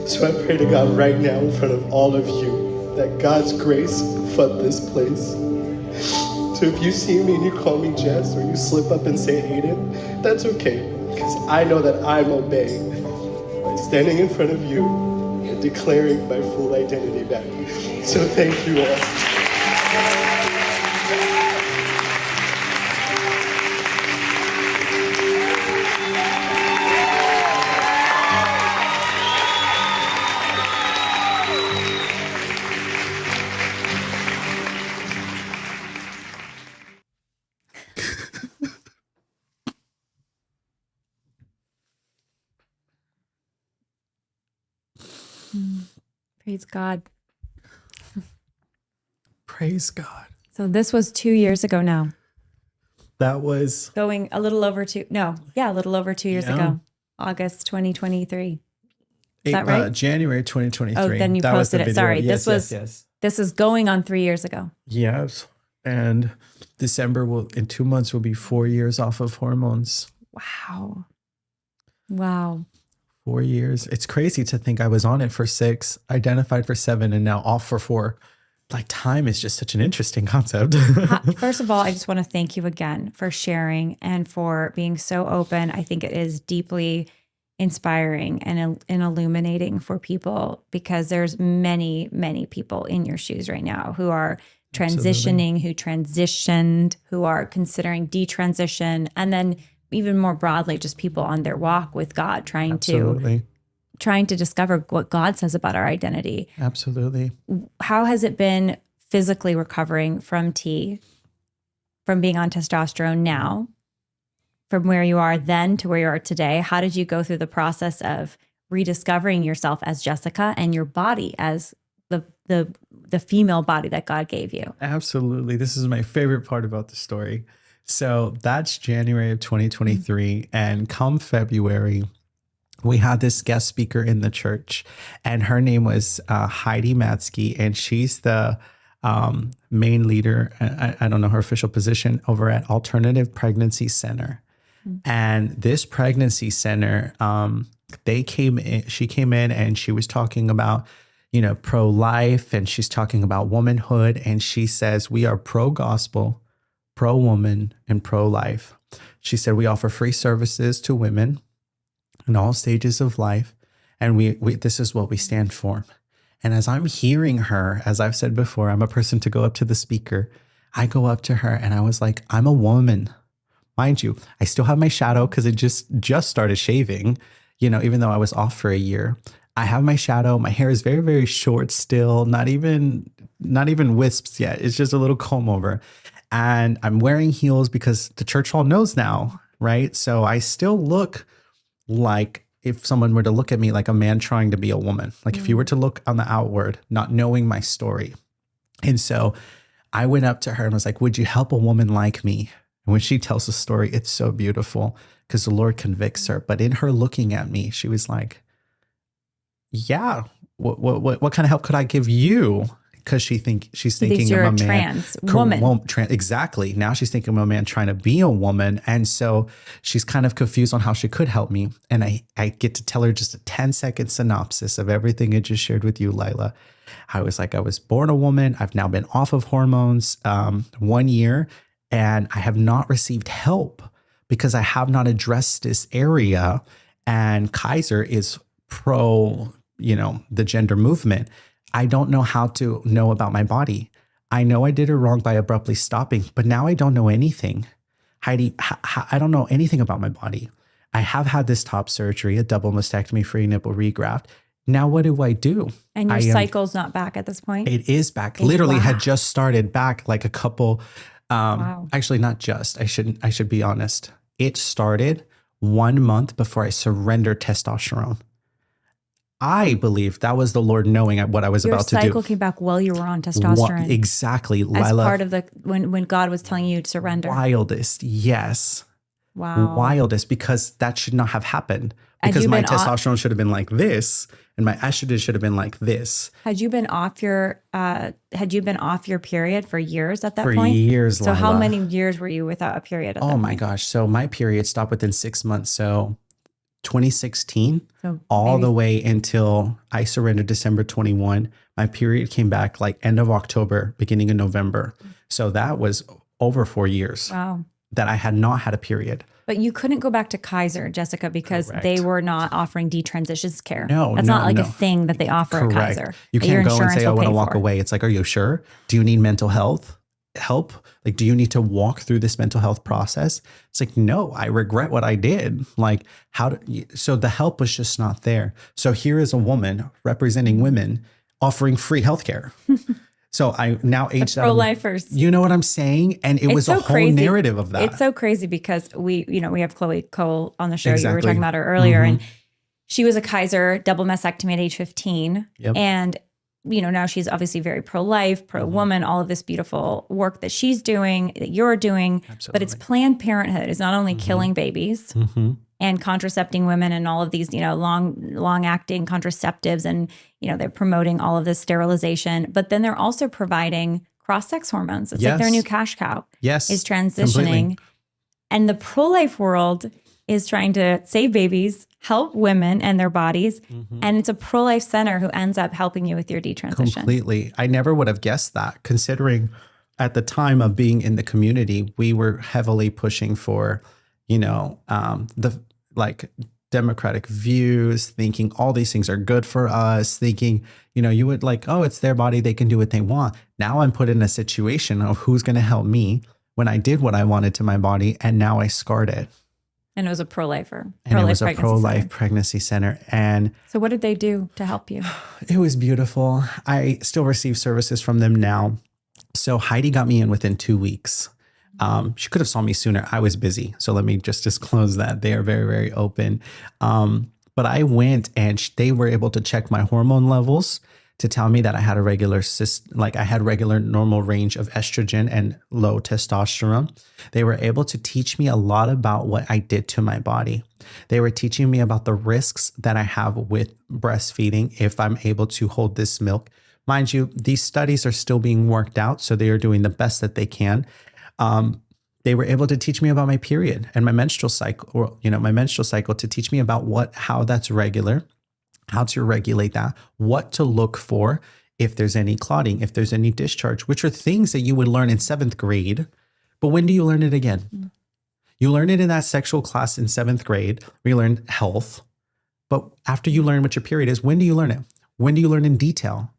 S4: So I pray to God right now in front of all of you that God's grace flood this place. So if you see me and you call me Jess, or you slip up and say Aiden, that's okay, because I know that I'm obeying by standing in front of you and declaring my full identity back. So thank you all.
S3: Praise God.
S4: Praise God.
S3: So this was 2 years ago now.
S4: That was
S3: going a little over 2 years
S4: Yeah.
S3: ago, August 2023. Is that right?
S4: January 2023.
S3: Oh, then you
S4: That was
S3: posted
S4: the
S3: it.
S4: video.
S3: Sorry.
S4: Yes,
S3: This is going on 3 years ago.
S4: Yes. And December in 2 months will be 4 years off of hormones.
S3: Wow.
S4: 4 years. It's crazy to think I was on it for 6, identified for 7, and now off for 4. Like, time is just such an interesting concept.
S3: First of all, I just want to thank you again for sharing and for being so open. I think it is deeply inspiring and illuminating for people, because there's many, many people in your shoes right now who are transitioning, who transitioned, who are considering detransition, and then even more broadly, just people on their walk with God, trying to discover what God says about our identity.
S4: Absolutely.
S3: How has it been physically recovering from being on testosterone now, from where you are then to where you are today? How did you go through the process of rediscovering yourself as Jessica and your body as the female body that God gave you?
S4: Absolutely. This is my favorite part about the story. So that's January of 2023. And come February, we had this guest speaker in the church, and her name was Heidi Matsky, and she's the main leader. I don't know her official position, over at Alternative Pregnancy Center. And this pregnancy center, she came in and she was talking about, pro-life, and she's talking about womanhood. And she says, we are pro-gospel, pro-woman, and pro-life. She said, we offer free services to women in all stages of life. And we this is what we stand for. And as I'm hearing her, as I've said before, I'm a person to go up to the speaker. I go up to her and I was like, I'm a woman. Mind you, I still have my shadow because it just started shaving, even though I was off for a year. I have my shadow. My hair is very, very short still, not even wisps yet. It's just a little comb over. And I'm wearing heels because the church hall knows now, right? So I still look like if someone were to look at me like a man trying to be a woman, like if you were to look on the outward, not knowing my story. And so I went up to her and was like, would you help a woman like me? And when she tells the story, it's so beautiful because the Lord convicts her. But in her looking at me, she was like, yeah, what kind of help could I give you? Because she's thinking
S3: you're
S4: of a
S3: trans woman.
S4: Exactly. Now she's thinking of a man trying to be a woman. And so she's kind of confused on how she could help me. And I get to tell her just a 10-second synopsis of everything I just shared with you, Lila. I was like, I was born a woman. I've now been off of hormones 1 year, and I have not received help because I have not addressed this area. And Kaiser is pro, the gender movement. I don't know how to know about my body. I know I did it wrong by abruptly stopping, but now I don't know anything. Heidi, I don't know anything about my body. I have had this top surgery, a double mastectomy, free nipple regraft. Now what do I do?
S3: And your cycle's not back at this point?
S4: It is back. Literally had just started back like a couple,
S3: Wow.
S4: Actually not just, I should be honest. It started 1 month before I surrendered testosterone. I believe that was the Lord knowing what I was about to do.
S3: Your cycle came back while you were on testosterone.
S4: Exactly.
S3: As
S4: Lila,
S3: part of when God was telling you to surrender.
S4: Wildest. Yes.
S3: Wow.
S4: Wildest, because that should not have happened. Because my testosterone should have been like this and my estrogen should have been like this.
S3: Had you been off your period for years at that point?
S4: For years,
S3: So
S4: Lila.
S3: how many years were you without a period at that point?
S4: Oh my gosh. So my period stopped within 6 months. So 2016, all the way until I surrendered December 21. My period came back like end of October, beginning of November. So that was over 4 years that I had not had a period.
S3: But you couldn't go back to Kaiser, Jessica, because they were not offering detransitions care. That's not like a thing that they offer at Kaiser.
S4: You can't go and say, I want to walk away. It's like, are you sure? Do you need mental health help? Like, do you need to walk through this mental health process? It's like, no, I regret what I did. Like, so the help was just not there. So here is a woman representing women offering free healthcare. So I now aged out.
S3: Pro-lifers.
S4: You know what I'm saying? And it was a whole narrative of that.
S3: It's so crazy because we have Chloe Cole on the show. You were talking about her earlier. And she was a Kaiser double mastectomy at age 15.
S4: Yep.
S3: And now she's obviously very pro-life, pro-woman, all of this beautiful work that she's doing, that you're doing.
S4: Absolutely.
S3: But it's Planned Parenthood is not only killing babies and contracepting women and all of these, long acting contraceptives. And, they're promoting all of this sterilization, but then they're also providing cross-sex hormones. It's like their new cash cow is transitioning.
S4: Completely.
S3: And the pro-life world is trying to save babies, help women and their bodies. And it's a pro-life center who ends up helping you with your detransition.
S4: Completely. I never would have guessed that, considering at the time of being in the community, we were heavily pushing for, the democratic views, thinking all these things are good for us, thinking, you would it's their body, they can do what they want. Now I'm put in a situation of who's going to help me when I did what I wanted to my body, and now I scarred it.
S3: And it was a pro-lifer.
S4: And it was a pro-life pregnancy center. And
S3: so what did they do to help you?
S4: It was beautiful. I still receive services from them now. So Heidi got me in within 2 weeks. She could have saw me sooner. I was busy. So let me just disclose that. They are very, very open. But I went and they were able to check my hormone levels to tell me that I had a regular normal range of estrogen and low testosterone. They were able to teach me a lot about what I did to my body. They were teaching me about the risks that I have with breastfeeding if I'm able to hold this milk. Mind you, these studies are still being worked out, so they are doing the best that they can. They were able to teach me about my period and my menstrual cycle, to teach me about how that's regular, how to regulate that, what to look for if there's any clotting, if there's any discharge, which are things that you would learn in 7th grade. But when do you learn it again? You learn it in that sexual class in 7th grade, where you learn health. But after you learn what your period is, when do you learn it? When do you learn in detail?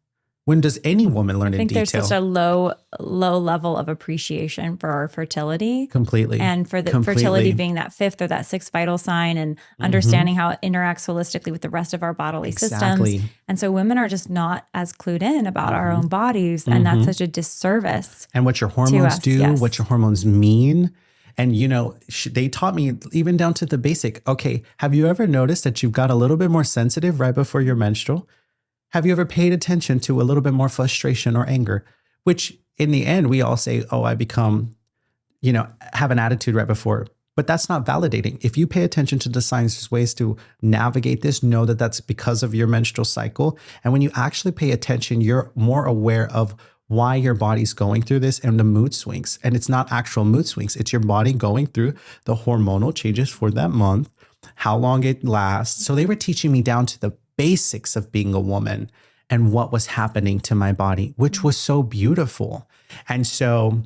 S4: When does any woman learn in detail?
S3: I think there's such a low level of appreciation for our fertility.
S4: Completely.
S3: And for the fertility being that 5th or that 6th vital sign, and understanding how it interacts holistically with the rest of our bodily systems. And so women are just not as clued in about our own bodies. And that's such a disservice.
S4: And what your hormones do, what your hormones mean. And, they taught me even down to the basic. Okay, have you ever noticed that you've got a little bit more sensitive right before your menstrual? Have you ever paid attention to a little bit more frustration or anger? Which in the end, we all say, oh, I become, have an attitude right before. But that's not validating. If you pay attention to the signs, there's ways to navigate this, know that that's because of your menstrual cycle. And when you actually pay attention, you're more aware of why your body's going through this and the mood swings. And it's not actual mood swings. It's your body going through the hormonal changes for that month, how long it lasts. So they were teaching me down to the basics of being a woman and what was happening to my body, which was so beautiful. And so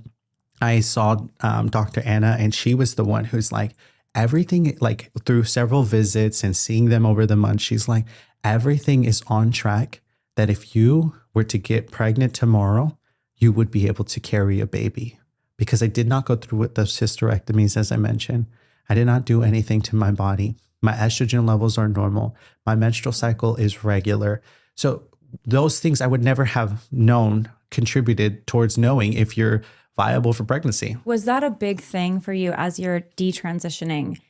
S4: I saw Dr. Anna, and she was the one who's like, everything, like through several visits and seeing them over the month, she's like, everything is on track, that if you were to get pregnant tomorrow, you would be able to carry a baby. Because I did not go through with those hysterectomies, as I mentioned. I did not do anything to my body. My estrogen levels are normal. My menstrual cycle is regular. So those things I would never have known contributed towards knowing if you're viable for pregnancy.
S3: Was that a big thing for you as you're detransitioning?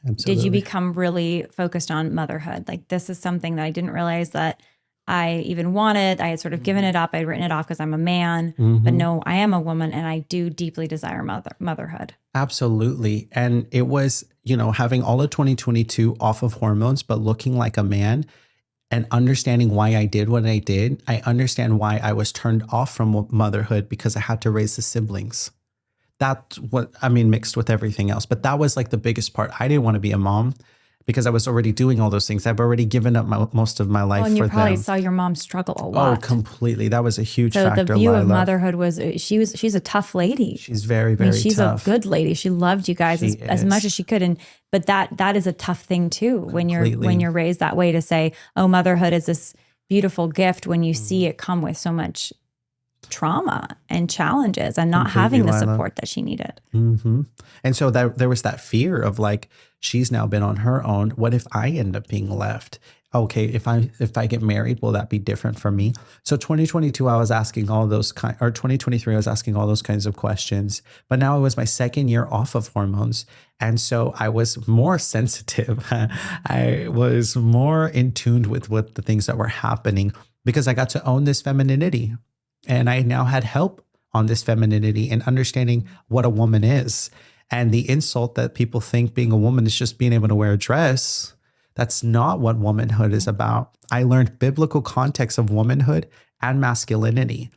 S4: Absolutely.
S3: Did you become really focused on motherhood? Like, this is something that I didn't realize that I even wanted. I had sort of given it up. I'd written it off because I'm a man, but no, I am a woman, and I do deeply desire motherhood.
S4: Absolutely. And it was, having all of 2022 off of hormones, but looking like a man and understanding why I did what I did. I understand why I was turned off from motherhood, because I had to raise the siblings. That's what, mixed with everything else. But that was like the biggest part. I didn't want to be a mom, because I was already doing all those things. I've already given up most of my life for them.
S3: And you probably saw your mom struggle a lot.
S4: Oh, completely. That was a huge factor.
S3: So the view
S4: Lila.
S3: of motherhood was, she's a tough lady.
S4: She's very, very
S3: she's
S4: tough.
S3: A good lady. She loved you guys as much as she could. But that is a tough thing too, when you're raised that way, to say, oh, motherhood is this beautiful gift, when you see it come with so much trauma and challenges and not having the support that she needed.
S4: And so there was that fear of like, she's now been on her own. What if I end up being left? Okay, if I get married, will that be different for me? So 2022, I was asking all those 2023, I was asking all those kinds of questions. But now it was my 2nd year off of hormones. And so I was more sensitive. I was more in tune with what the things that were happening. because I got to own this femininity. And I now had help on this femininity and understanding what a woman is. And the insult that people think being a woman is just being able to wear a dress. That's not what womanhood is about. I learned biblical context of womanhood and masculinity.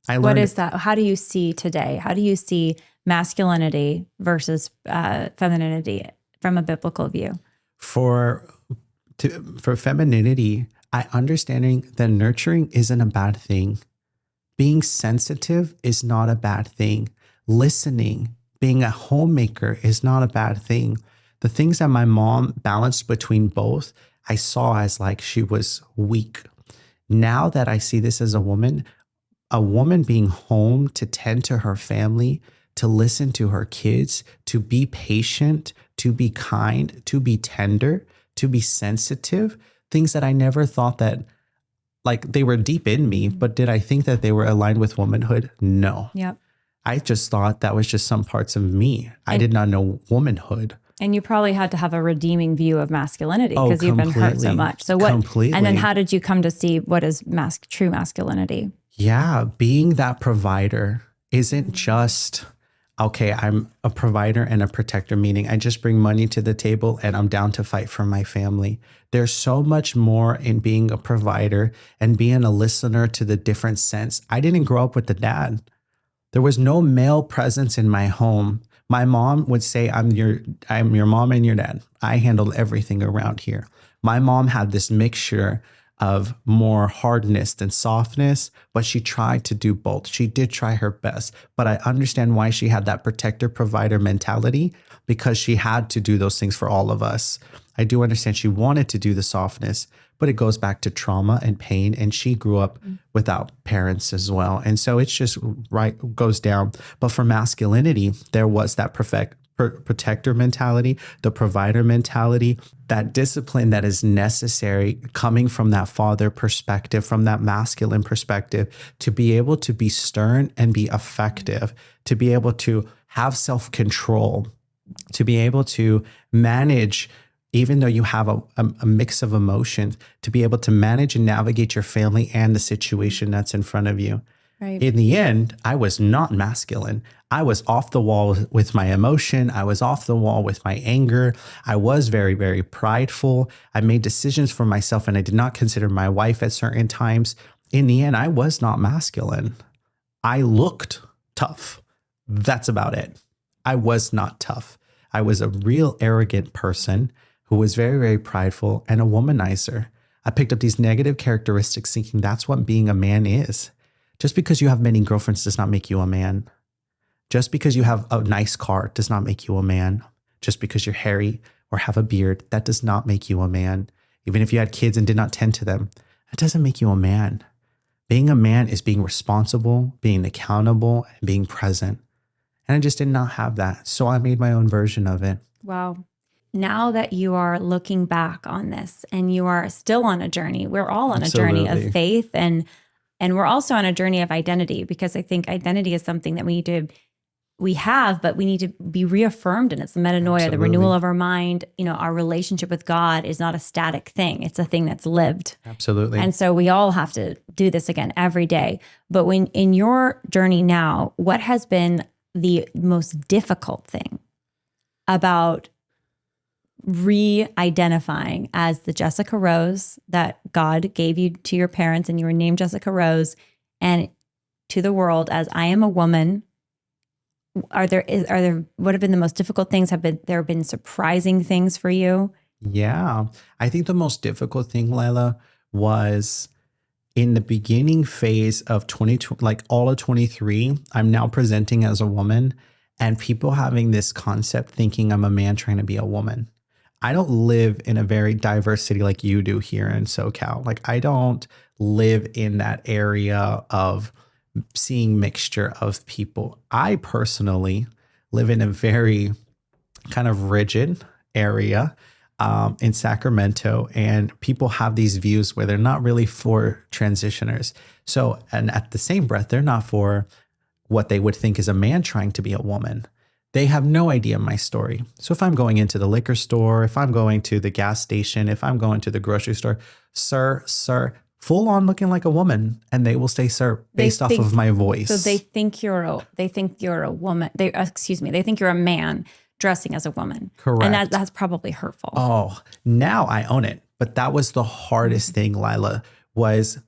S3: What is that? How do you see today? How do you see masculinity versus femininity from a biblical view?
S4: For femininity, I understanding that nurturing isn't a bad thing. Being sensitive is not a bad thing. Listening, being a homemaker is not a bad thing. The things that my mom balanced between both, I saw as like she was weak. Now that I see this as a woman being home to tend to her family, to listen to her kids, to be patient, to be kind, to be tender, to be sensitive, things that I never thought that like they were deep in me, but did I think that they were aligned with womanhood? No.
S3: Yep.
S4: I just thought that was just some parts of me. I did not know womanhood.
S3: And you probably had to have a redeeming view of masculinity because you've been hurt so much. So what?
S4: Completely.
S3: And then how did you come to see what is true masculinity?
S4: Yeah, being that provider isn't just, okay, I'm a provider and a protector, meaning I just bring money to the table and I'm down to fight for my family. There's so much more in being a provider and being a listener to the different sense. I didn't grow up with the dad. There was no male presence in my home. My mom would say, I'm your mom and your dad. I handled everything around here. My mom had this mixture of more hardness than softness, but she tried to do both. She did try her best, but I understand why she had that protector provider mentality, because she had to do those things for all of us. I do understand she wanted to do the softness, but it goes back to trauma and pain, and she grew up without parents as well. And so it's just goes down. But for masculinity, there was that protector mentality, the provider mentality, that discipline that is necessary coming from that father perspective, from that masculine perspective, to be able to be stern and be effective, to be able to have self-control, to be able to manage, even though you have a mix of emotions, to be able to manage and navigate your family and the situation that's in front of you.
S3: Right.
S4: In the end, I was not masculine. I was off the wall with my emotion. I was off the wall with my anger. I was very, very prideful. I made decisions for myself and I did not consider my wife at certain times. In the end, I was not masculine. I looked tough. That's about it. I was not tough. I was a real arrogant person who was very, very prideful and a womanizer. I picked up these negative characteristics thinking that's what being a man is. Just because you have many girlfriends does not make you a man. Just because you have a nice car does not make you a man. Just because you're hairy or have a beard, that does not make you a man. Even if you had kids and did not tend to them, that doesn't make you a man. Being a man is being responsible, being accountable, and being present. And I just did not have that. So I made my own version of it.
S3: Wow. Now that you are looking back on this and you are still on a journey, we're all on a journey of faith, and we're also on a journey of identity, because I think identity is something that we have, but we need to be reaffirmed. And it's the metanoia, the renewal of our mind. You know, our relationship with God is not a static thing. It's a thing that's lived.
S4: Absolutely.
S3: And so we all have to do this again every day. But when in your journey now, what has been the most difficult thing about re-identifying as the Jessica Rose that God gave you to your parents, and you were named Jessica Rose, and to the world as I am a woman? Are there what have been the most difficult things? Have there been surprising things for you?
S4: Yeah. I think the most difficult thing, Lila, was in the beginning phase of 2020, like all of 23, I'm now presenting as a woman, and people having this concept thinking I'm a man trying to be a woman. I don't live in a very diverse city like you do here in SoCal. Like, I don't live in that area of seeing mixture of people. I personally live in a very kind of rigid area in Sacramento, and people have these views where they're not really for transitioners. So, and at the same breath, they're not for what they would think is a man trying to be a woman. They have no idea my story. So if I'm going into the liquor store, if I'm going to the gas station, if I'm going to the grocery store, sir, full on looking like a woman, and they will stay served based off of my voice.
S3: So they think you're a woman. They think you're a man dressing as a woman.
S4: Correct.
S3: And that's probably hurtful.
S4: Oh, now I own it. But that was the hardest thing, Lila, was,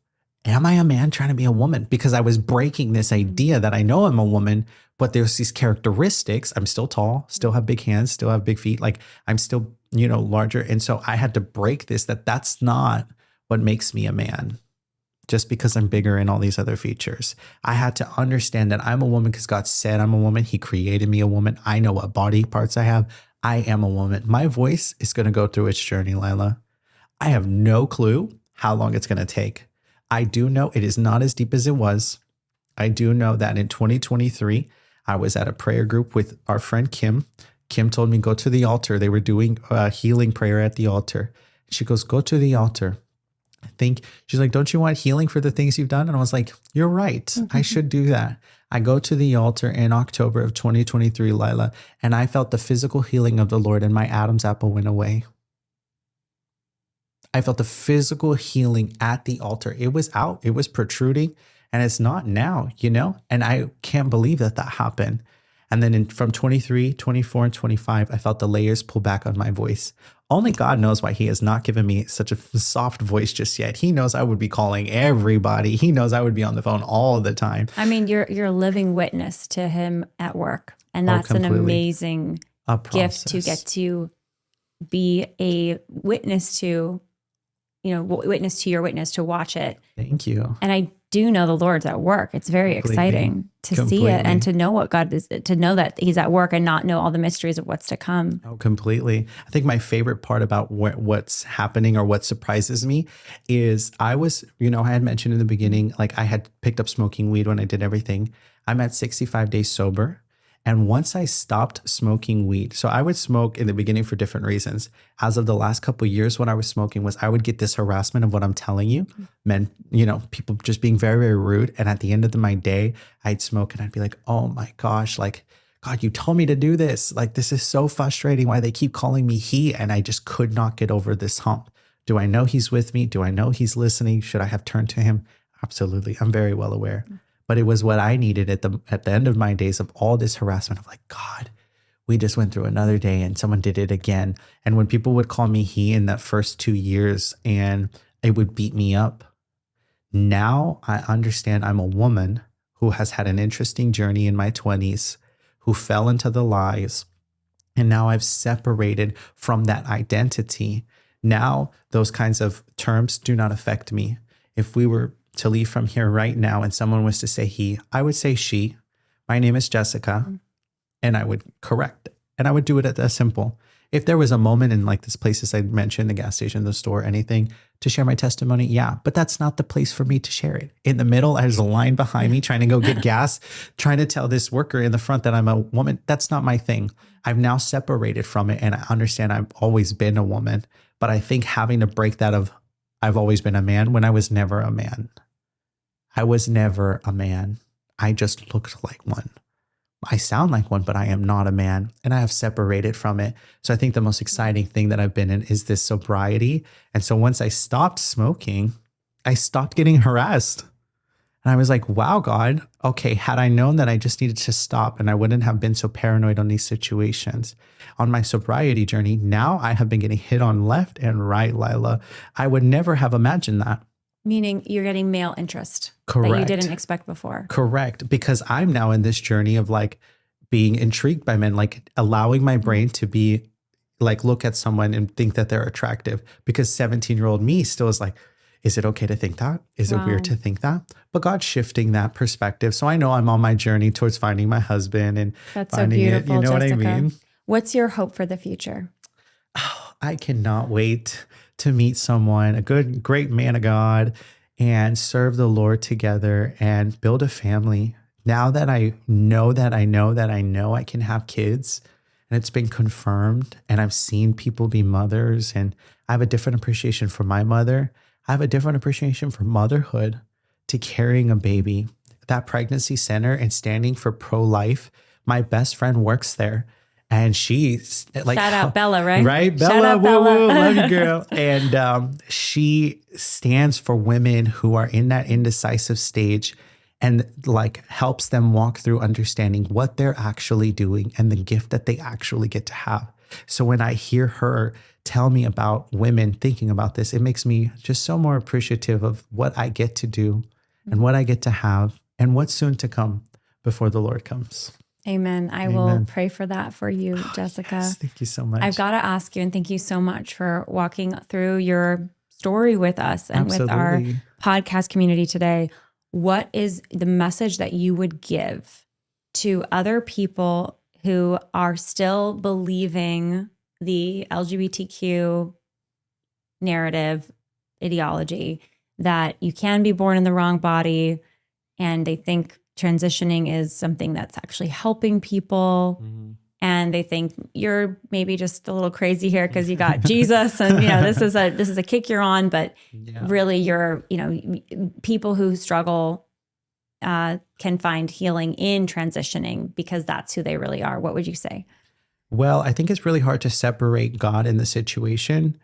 S4: am I a man trying to be a woman? Because I was breaking this idea that I know I'm a woman, but there's these characteristics. I'm still tall, still have big hands, still have big feet. Like I'm still, larger. And so I had to break this, that's not what makes me a man. Just because I'm bigger and all these other features. I had to understand that I'm a woman because God said I'm a woman. He created me a woman. I know what body parts I have. I am a woman. My voice is going to go through its journey, Lila. I have no clue how long it's going to take. I do know it is not as deep as it was. I do know that in 2023, I was at a prayer group with our friend Kim. Kim told me, go to the altar. They were doing a healing prayer at the altar. She goes, go to the altar. She's like, don't you want healing for the things you've done? And I was like, you're right. I should do that. I go to the altar in October of 2023, Lila, and I felt the physical healing of the Lord and my Adam's apple went away. I felt the physical healing at the altar. It was out, it was protruding, and it's not now, and I can't believe that happened. And then from 23, 24, and 25, I felt the layers pull back on my voice. Only God knows why he has not given me such a soft voice just yet. He knows I would be calling everybody. He knows I would be on the phone all the time.
S3: I mean, you're a living witness to him at work. And that's an amazing gift to get to be a witness to, witness to your witness, to watch it.
S4: Thank you.
S3: And I do know the Lord's at work. It's very exciting to see it and to know what God is, to know that he's at work and not know all the mysteries of what's to come.
S4: Oh, completely. I think my favorite part about what's happening or what surprises me is I was, I had mentioned in the beginning, like I had picked up smoking weed when I did everything. I'm at 65 days sober. And once I stopped smoking weed, so I would smoke in the beginning for different reasons. As of the last couple of years, what I was smoking was I would get this harassment of what I'm telling you, men, people just being very, very rude. And at the end of my day, I'd smoke and I'd be like, oh my gosh, like, God, you told me to do this. Like, this is so frustrating why they keep calling me he. And I just could not get over this hump. Do I know he's with me? Do I know he's listening? Should I have turned to him? Absolutely. I'm very well aware. But it was what I needed at the end of my days of all this harassment of like, God, we just went through another day and someone did it again. And when people would call me he in that first 2 years and it would beat me up, now I understand I'm a woman who has had an interesting journey in my 20s, who fell into the lies. And now I've separated from that identity. Now those kinds of terms do not affect me. If we were to leave from here right now and someone was to say he, I would say she. My name is Jessica. And I would correct it. And I would do it at that simple. If there was a moment in like this places I mentioned, the gas station, the store, anything, to share my testimony, yeah. But that's not the place for me to share it. In the middle, there's a line behind me trying to go get gas, trying to tell this worker in the front that I'm a woman. That's not my thing. I've now separated from it and I understand I've always been a woman. But I think having to break that of I've always been a man when I was never a man. I was never a man. I just looked like one. I sound like one, but I am not a man. And I have separated from it. So I think the most exciting thing that I've been in is this sobriety. And so once I stopped smoking, I stopped getting harassed. And I was like, wow, God, okay, had I known that I just needed to stop and I wouldn't have been so paranoid on these situations. On my sobriety journey, now I have been getting hit on left and right, Lila. I would never have imagined that.
S3: Meaning you're getting male interest.
S4: Correct.
S3: That you didn't expect before.
S4: Correct. Because I'm now in this journey of like being intrigued by men, like allowing my brain to be like, look at someone and think that they're attractive. Because 17-year-old me still is like, is it okay to think that? Is it weird to think that? But God's shifting that perspective. So I know I'm on my journey towards finding my husband and
S3: that's
S4: finding
S3: so beautiful,
S4: it. You know
S3: Jessica.
S4: what I mean?
S3: What's your hope for the future?
S4: Oh, I cannot wait to meet someone, a great man of God, and serve the Lord together and build a family. Now that I know I can have kids and it's been confirmed and I've seen people be mothers and I have a different appreciation for my mother. I have a different appreciation for motherhood, to carrying a baby, that pregnancy center and standing for pro-life. My best friend works there. And she's like,
S3: shout out Bella, right?
S4: Right.
S3: Shout
S4: Bella,
S3: out
S4: woo,
S3: Bella.
S4: woo, love you, girl. And she stands for women who are in that indecisive stage and like helps them walk through understanding what they're actually doing and the gift that they actually get to have. So when I hear her tell me about women thinking about this, it makes me just so more appreciative of what I get to do and what I get to have and what's soon to come before the Lord comes.
S3: Amen. I will pray for that for you, Jessica.
S4: Yes, thank you so much.
S3: I've got to ask you, and thank you so much for walking through your story with us and with our podcast community today. What is the message that you would give to other people who are still believing the LGBTQ narrative ideology that you can be born in the wrong body and they think transitioning is something that's actually helping people. Mm-hmm. And they think you're maybe just a little crazy here because you got Jesus and, you know, this is a kick you're on, but really you're, you know, people who struggle can find healing in transitioning because that's who they really are. What would you say?
S4: Well, I think it's really hard to separate God in the situation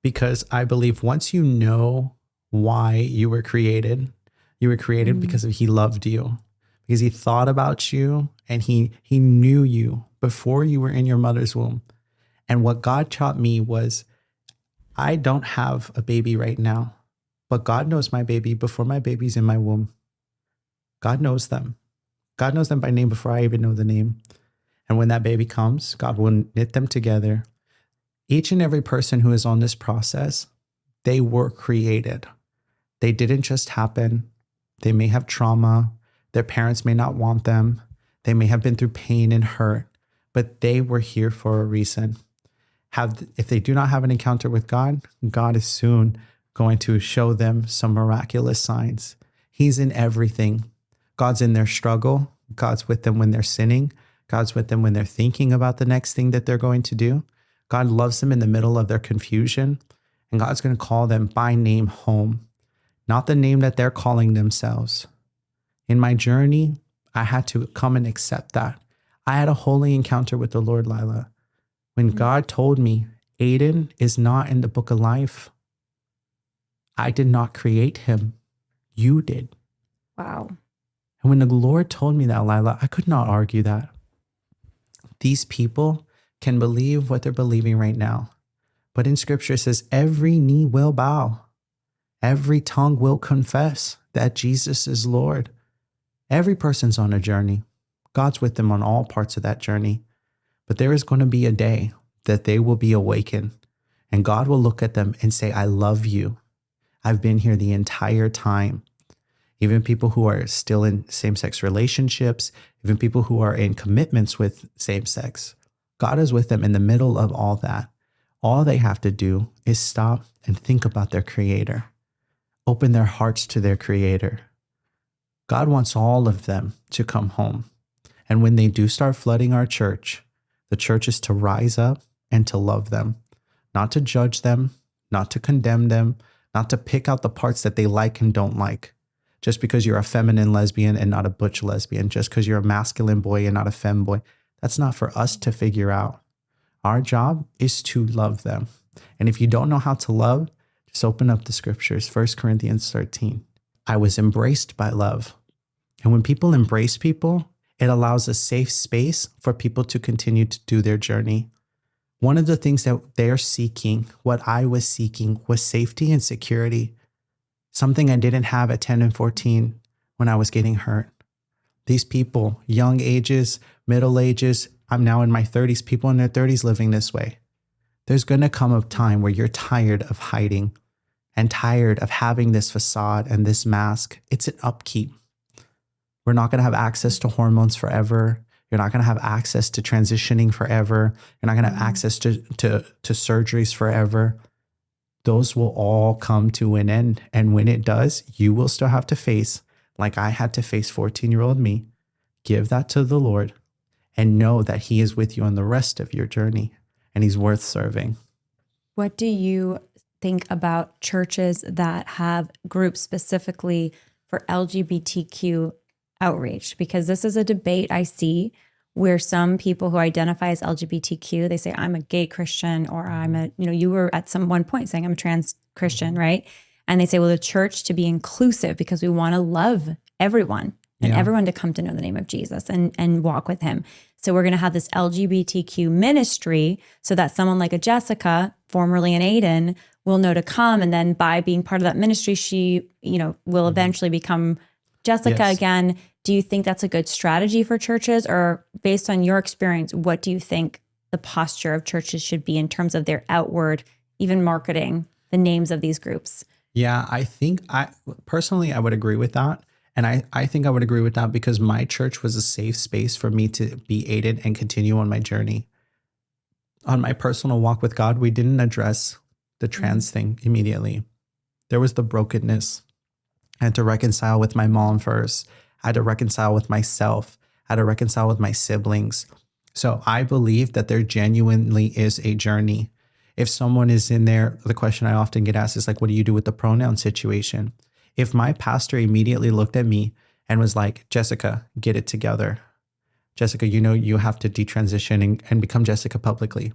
S4: because I believe once you know why you were created because he loved you, because he thought about you and he knew you before you were in your mother's womb. And what God taught me was, I don't have a baby right now, but God knows my baby before my baby's in my womb. God knows them. God knows them by name before I even know the name. And when that baby comes, God will knit them together. Each and every person who is on this process, they were created. They didn't just happen. They may have trauma. Their parents may not want them. They may have been through pain and hurt, but they were here for a reason. If they do not have an encounter with God, God is soon going to show them some miraculous signs. He's in everything. God's in their struggle. God's with them when they're sinning. God's with them when they're thinking about the next thing that they're going to do. God loves them in the middle of their confusion. And God's going to call them by name home, not the name that they're calling themselves. In my journey, I had to come and accept that. I had a holy encounter with the Lord, Lila. When God told me, Aiden is not in the book of life, I did not create him. You did.
S3: Wow.
S4: And when the Lord told me that, Lila, I could not argue that. These people can believe what they're believing right now. But in scripture, it says every knee will bow. Every tongue will confess that Jesus is Lord. Every person's on a journey. God's with them on all parts of that journey. But there is going to be a day that they will be awakened. And God will look at them and say, I love you. I've been here the entire time. Even people who are still in same-sex relationships, even people who are in commitments with same-sex, God is with them in the middle of all that. All they have to do is stop and think about their Creator. Open their hearts to their Creator. God wants all of them to come home. And when they do start flooding our church, the church is to rise up and to love them, not to judge them, not to condemn them, not to pick out the parts that they like and don't like. Just because you're a feminine lesbian and not a butch lesbian, just because you're a masculine boy and not a femme boy, that's not for us to figure out. Our job is to love them. And if you don't know how to love, just open up the scriptures, 1 Corinthians 13. I was embraced by love. And when people embrace people, it allows a safe space for people to continue to do their journey. One of the things that they're seeking, what I was seeking, was safety and security. Something I didn't have at 10 and 14 when I was getting hurt. These people, young ages, middle ages, I'm now in my 30s, people in their 30s living this way. There's going to come a time where you're tired of hiding and tired of having this facade and this mask. It's an upkeep. We're not going to have access to hormones forever. You're not going to have access to transitioning forever. You're not going to have access to surgeries forever. Those will all come to an end. And when it does, you will still have to face, like I had to face 14-year-old me. Give that to the Lord and know that he is with you on the rest of your journey and he's worth serving.
S3: What do you think about churches that have groups specifically for LGBTQ outreach? Because this is a debate I see where some people who identify as LGBTQ, they say, I'm a gay Christian, or I'm a, you were at one point saying I'm a trans Christian, right? And they say, well, the church to be inclusive because we want to love everyone and everyone to come to know the name of Jesus and walk with him. So we're going to have this LGBTQ ministry so that someone like a Jessica, formerly an Aiden, will know to come. And then by being part of that ministry, she, will eventually become Jessica again. Do you think that's a good strategy for churches? Or based on your experience, what do you think the posture of churches should be in terms of their outward, even marketing the names of these groups?
S4: Yeah, I think personally, I would agree with that. And I think I would agree with that because my church was a safe space for me to be aided and continue on my journey. On my personal walk with God, we didn't address the trans thing immediately. There was the brokenness. I had to reconcile with my mom first. I had to reconcile with myself. I had to reconcile with my siblings. So I believe that there genuinely is a journey. If someone is in there, the question I often get asked is like, what do you do with the pronoun situation? If my pastor immediately looked at me and was like, Jessica, get it together. Jessica, you have to detransition and become Jessica publicly.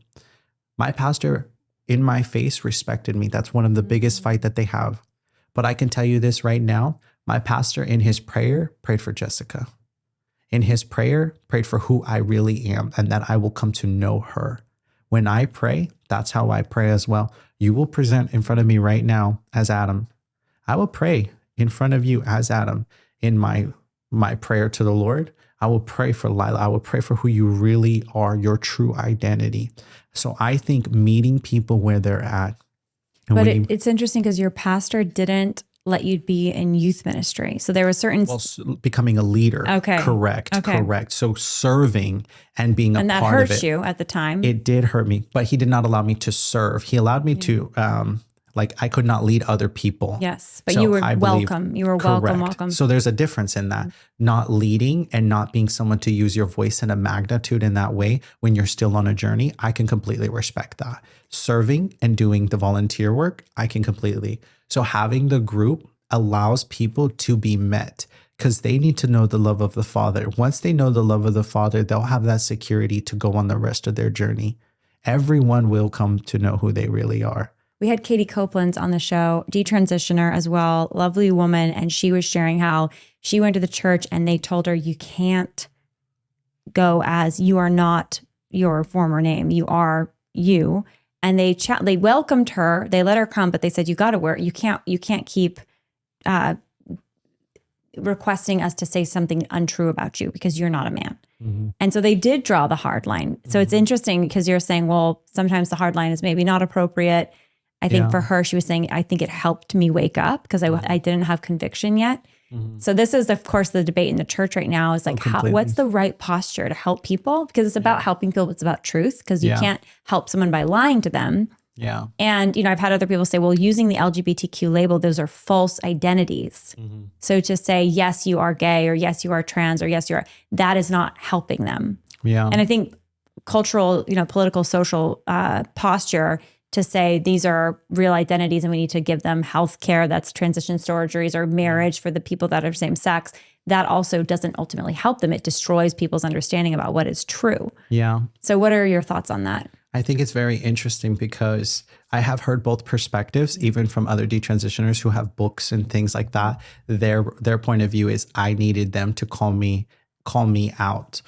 S4: My pastor in my face respected me. That's one of the biggest fight that they have. But I can tell you this right now, my pastor in his prayer prayed for Jessica. In his prayer, prayed for who I really am and that I will come to know her. When I pray, that's how I pray as well. You will present in front of me right now as Adam. I will pray in front of you as Adam in my prayer to the Lord. I will pray for Lila. I will pray for who you really are, your true identity. So I think meeting people where they're at.
S3: But it's interesting because your pastor didn't let you be in youth ministry. So there was certain...
S4: Well, becoming a leader.
S3: Okay.
S4: Correct. So serving and being a part of it.
S3: And that hurt you at the time.
S4: It did hurt me, but he did not allow me to serve. He allowed me to, I could not lead other people.
S3: Yes, but so you were welcome. You were welcome.
S4: So there's a difference in that. Not leading and not being someone to use your voice in a magnitude in that way when you're still on a journey, I can completely respect that. Serving and doing the volunteer work, I can completely. So having the group allows people to be met because they need to know the love of the Father. Once they know the love of the Father, they'll have that security to go on the rest of their journey. Everyone will come to know who they really are.
S3: We had Katie Copeland on the show, detransitioner as well, lovely woman. And she was sharing how she went to the church and they told her, you can't go as you are not your former name. You are you. And they welcomed her. They let her come, but they said, you got to wear, you can't keep requesting us to say something untrue about you because you're not a man. Mm-hmm. And so they did draw the hard line. So it's interesting because you're saying, well, sometimes the hard line is maybe not appropriate. I think for her, she was saying, I think it helped me wake up because I didn't have conviction yet. Mm-hmm. So this is, of course, the debate in the church right now is like, what's the right posture to help people? Because it's about helping people. It's about truth because you can't help someone by lying to them.
S4: Yeah.
S3: And, I've had other people say, well, using the LGBTQ label, those are false identities. Mm-hmm. So to say, yes, you are gay or yes, you are trans or yes, you are, that is not helping them. Yeah. And I think cultural, political, social posture to say these are real identities and we need to give them health care that's transition surgeries or marriage for the people that are same sex, that also doesn't ultimately help them. It destroys people's understanding about what is true. Yeah. So what are your thoughts on that?
S4: I think it's very interesting because I have heard both perspectives, even from other detransitioners who have books and things like that. Their point of view is I needed them to call me out.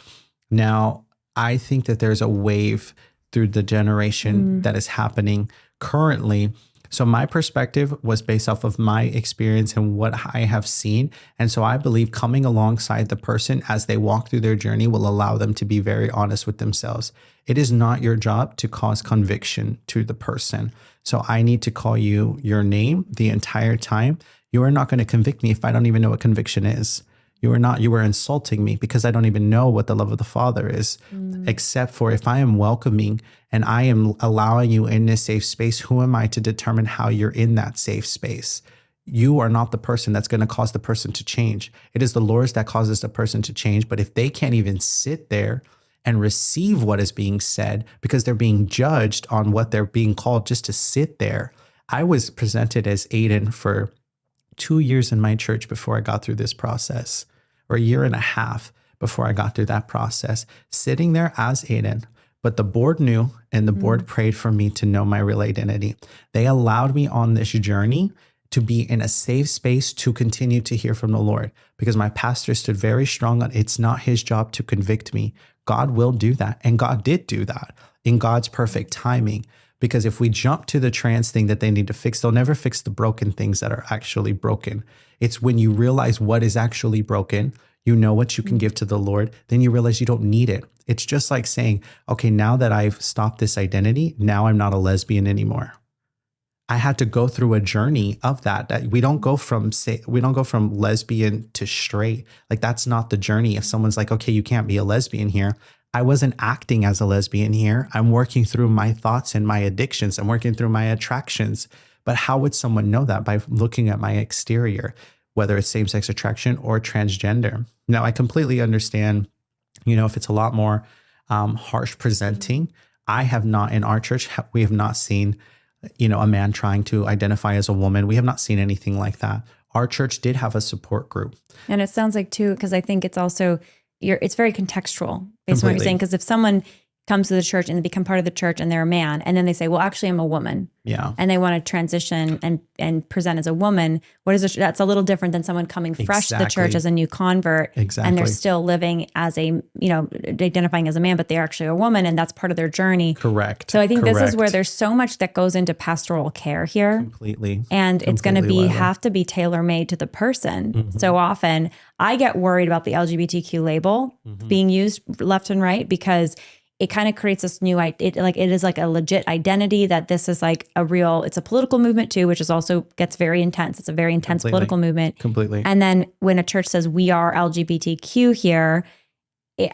S4: Now, I think that there's a wave through the generation that is happening currently. So my perspective was based off of my experience and what I have seen. And so I believe coming alongside the person as they walk through their journey will allow them to be very honest with themselves. It is not your job to cause conviction to the person. So I need to call you your name the entire time. You are not going to convict me if I don't even know what conviction is. You were insulting me because I don't even know what the love of the Father is, except for if I am welcoming and I am allowing you in this safe space, who am I to determine how you're in that safe space? You are not the person that's going to cause the person to change. It is the Lord that causes the person to change. But if they can't even sit there and receive what is being said because they're being judged on what they're being called just to sit there. I was presented as Aiden for 2 years in my church before I got through this process, or a year and a half, before I got through that process, sitting there as Aiden. But the board knew, and the board prayed for me to know my real identity. They allowed me on this journey to be in a safe space to continue to hear from the Lord, because my pastor stood very strong on it's not his job to convict me. God will do that. And God did do that in God's perfect timing. Because if we jump to the trans thing that they need to fix, they'll never fix the broken things that are actually broken. It's when you realize what is actually broken, you know what you can give to the Lord, then you realize you don't need it. It's just like saying, okay, now that I've stopped this identity, now I'm not a lesbian anymore. I had to go through a journey of that we don't go from lesbian to straight. Like, that's not the journey. If someone's like, okay, you can't be a lesbian here. I wasn't acting as a lesbian here. I'm working through my thoughts and my addictions. I'm working through my attractions. But how would someone know that? By looking at my exterior, whether it's same-sex attraction or transgender. Now, I completely understand, if it's a lot more harsh presenting. I have not, in our church, we have not seen a man trying to identify as a woman. We have not seen anything like that. Our church did have a support group.
S3: And it sounds like too, because I think it's also, it's very contextual based on what you're saying. Because if someone comes to the church and they become part of the church and they're a man, and then they say, well, actually I'm a woman.
S4: Yeah.
S3: And they want to transition and present as a woman. That's a little different than someone coming fresh to the church as a new convert.
S4: Exactly.
S3: And they're still living as identifying as a man, but they're actually a woman, and that's part of their journey.
S4: Correct.
S3: So I think this is where there's so much that goes into pastoral care here.
S4: Completely.
S3: And it's going to have to be tailor-made to the person. Mm-hmm. So often I get worried about the LGBTQ label being used left and right, because it kind of creates this new, it is like a legit identity that this is like it's a political movement too, which is also gets very intense. It's a very intense political movement.
S4: Completely.
S3: And then when a church says we are LGBTQ here,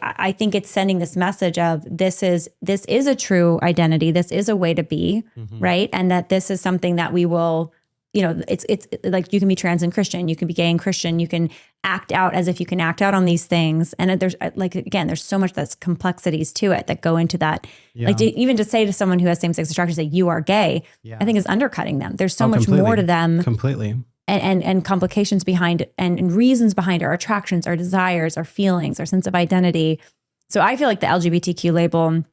S3: I think it's sending this message of this is a true identity. This is a way to be, right? And that this is something that we will, it's like you can be trans and Christian, you can be gay and Christian, you can act out as if you can act out on these things. And there's there's so much that's complexities to it that go into that. Yeah. Like even to say to someone who has same-sex attraction, say you are gay, I think is undercutting them. There's so much more to them.
S4: Completely.
S3: And complications behind it, and reasons behind our attractions, our desires, our feelings, our sense of identity. So I feel like the LGBTQ label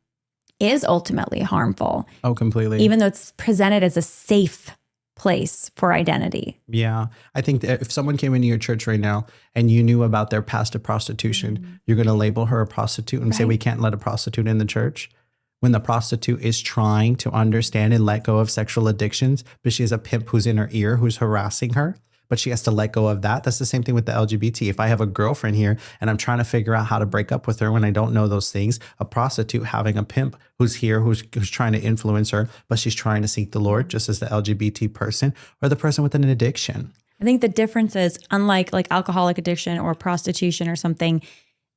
S3: is ultimately harmful.
S4: Oh, completely.
S3: Even though it's presented as a safe place for identity.
S4: Yeah. I think that if someone came into your church right now and you knew about their past of prostitution, you're going to label her a prostitute and say, we can't let a prostitute in the church. When the prostitute is trying to understand and let go of sexual addictions, but she has a pimp who's in her ear, who's harassing her, but she has to let go of that. That's the same thing with the LGBT. If I have a girlfriend here and I'm trying to figure out how to break up with her when I don't know those things, a prostitute having a pimp who's here, who's trying to influence her, but she's trying to seek the Lord, just as the LGBT person or the person with an addiction.
S3: I think the difference is, unlike like alcoholic addiction or prostitution or something,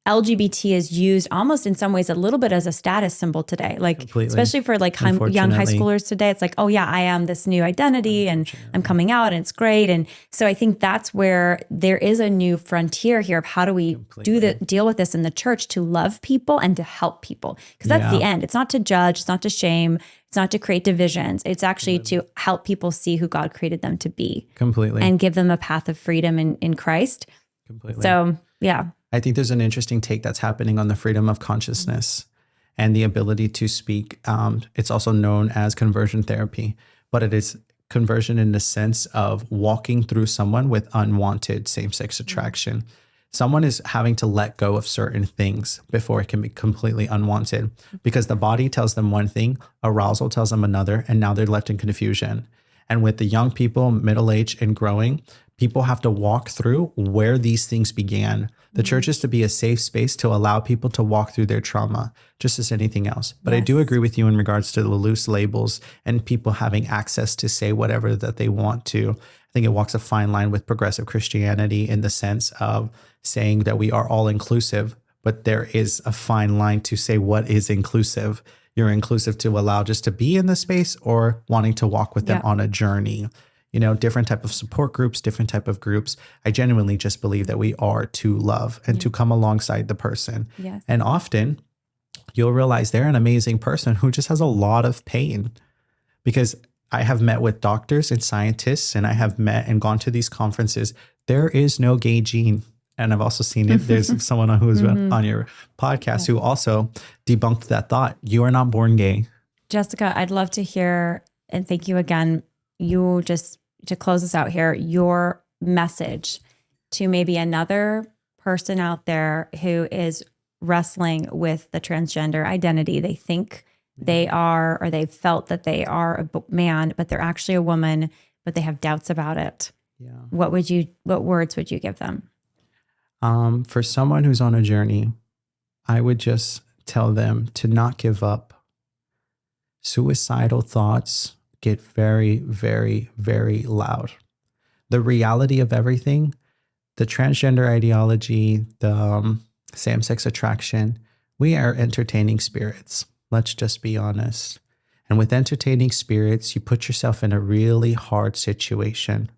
S3: LGBT is used almost in some ways a little bit as a status symbol today. Like,
S4: completely.
S3: Especially for like young high schoolers today, it's like, oh yeah, I am this new identity and I'm coming out and it's great. And so I think that's where there is a new frontier here of how do we deal with this in the church to love people and to help people? Because that's the end. It's not to judge, it's not to shame, it's not to create divisions. It's actually to help people see who God created them to be.
S4: Completely.
S3: And give them a path of freedom in Christ.
S4: Completely.
S3: So yeah.
S4: I think there's an interesting take that's happening on the freedom of consciousness and the ability to speak. It's also known as conversion therapy, but it is conversion in the sense of walking through someone with unwanted same-sex attraction. Someone is having to let go of certain things before it can be completely unwanted, because the body tells them one thing, arousal tells them another, and now they're left in confusion. And with the young people, middle-aged and growing, people have to walk through where these things began. The church is to be a safe space to allow people to walk through their trauma, just as anything else. But I do agree with you in regards to the loose labels and people having access to say whatever that they want to. I think it walks a fine line with progressive Christianity in the sense of saying that we are all inclusive, but there is a fine line to say what is inclusive. You're inclusive to allow just to be in the space or wanting to walk with them on a journey. Different type of support groups, different type of groups. I genuinely just believe that we are to love and to come alongside the person.
S3: Yes.
S4: And often you'll realize they're an amazing person who just has a lot of pain, because I have met with doctors and scientists, and I have met and gone to these conferences. There is no gay gene. And I've also seen it. There's someone who's on your podcast who also debunked that thought. You are not born gay.
S3: Jessica, I'd love to hear, and thank you again, you just to close us out here, your message to maybe another person out there who is wrestling with the transgender identity. They think they are, or they've felt that they are a man, but they're actually a woman, but they have doubts about it.
S4: Yeah.
S3: What words would you give them?
S4: For someone who's on a journey, I would just tell them to not give up. Suicidal thoughts get very, very, very loud. The reality of everything, the transgender ideology, the same-sex attraction, we are entertaining spirits. Let's just be honest. And with entertaining spirits, you put yourself in a really hard situation.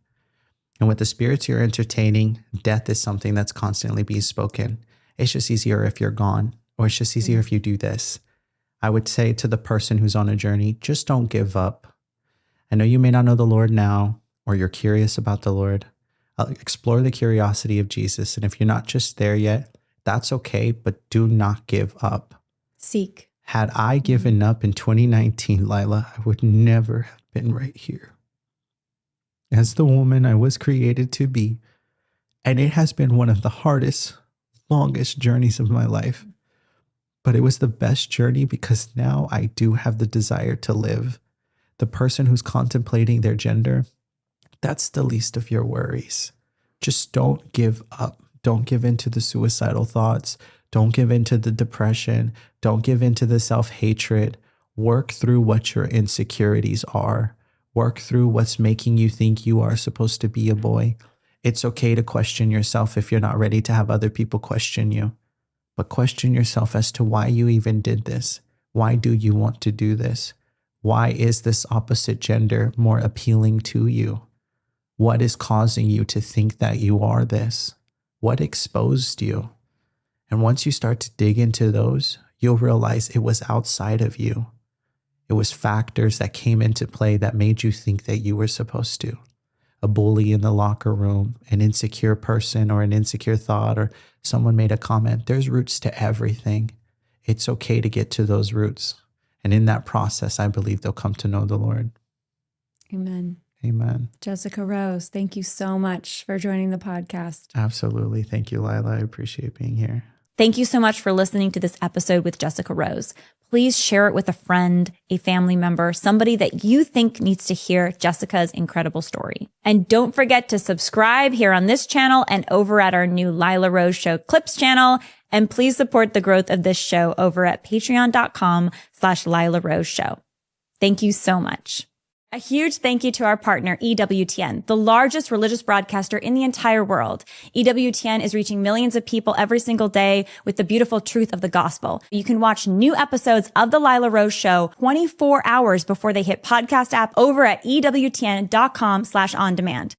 S4: And with the spirits you're entertaining, death is something that's constantly being spoken. It's just easier if you're gone, or it's just easier if you do this. I would say to the person who's on a journey, just don't give up. I know you may not know the Lord now, or you're curious about the Lord. Explore the curiosity of Jesus. And if you're not just there yet, that's okay, but do not give up.
S3: Seek.
S4: Had I given up in 2019, Lila, I would never have been right here as the woman I was created to be. And it has been one of the hardest, longest journeys of my life. But it was the best journey because now I do have the desire to live. The person who's contemplating their gender, that's the least of your worries. Just don't give up. Don't give in to the suicidal thoughts. Don't give in to the depression. Don't give in to the self-hatred. Work through what your insecurities are. Work through what's making you think you are supposed to be a boy. It's okay to question yourself if you're not ready to have other people question you. But question yourself as to why you even did this. Why do you want to do this? Why is this opposite gender more appealing to you? What is causing you to think that you are this? What exposed you? And once you start to dig into those, you'll realize it was outside of you. It was factors that came into play that made you think that you were supposed to. A bully in the locker room, an insecure person or an insecure thought, or someone made a comment. There's roots to everything. It's okay to get to those roots. And in that process, I believe they'll come to know the Lord.
S3: Amen.
S4: Amen.
S3: Jessica Rose, thank you so much for joining the podcast.
S4: Absolutely. Thank you, Lila. I appreciate being here.
S3: Thank you so much for listening to this episode with Jessica Rose. Please share it with a friend, a family member, somebody that you think needs to hear Jessica's incredible story. And don't forget to subscribe here on this channel and over at our new Lila Rose Show Clips channel. And please support the growth of this show over at patreon.com/Lila Rose Show. Thank you so much. A huge thank you to our partner, EWTN, the largest religious broadcaster in the entire world. EWTN is reaching millions of people every single day with the beautiful truth of the gospel. You can watch new episodes of The Lila Rose Show 24 hours before they hit podcast app over at EWTN.com/on-demand.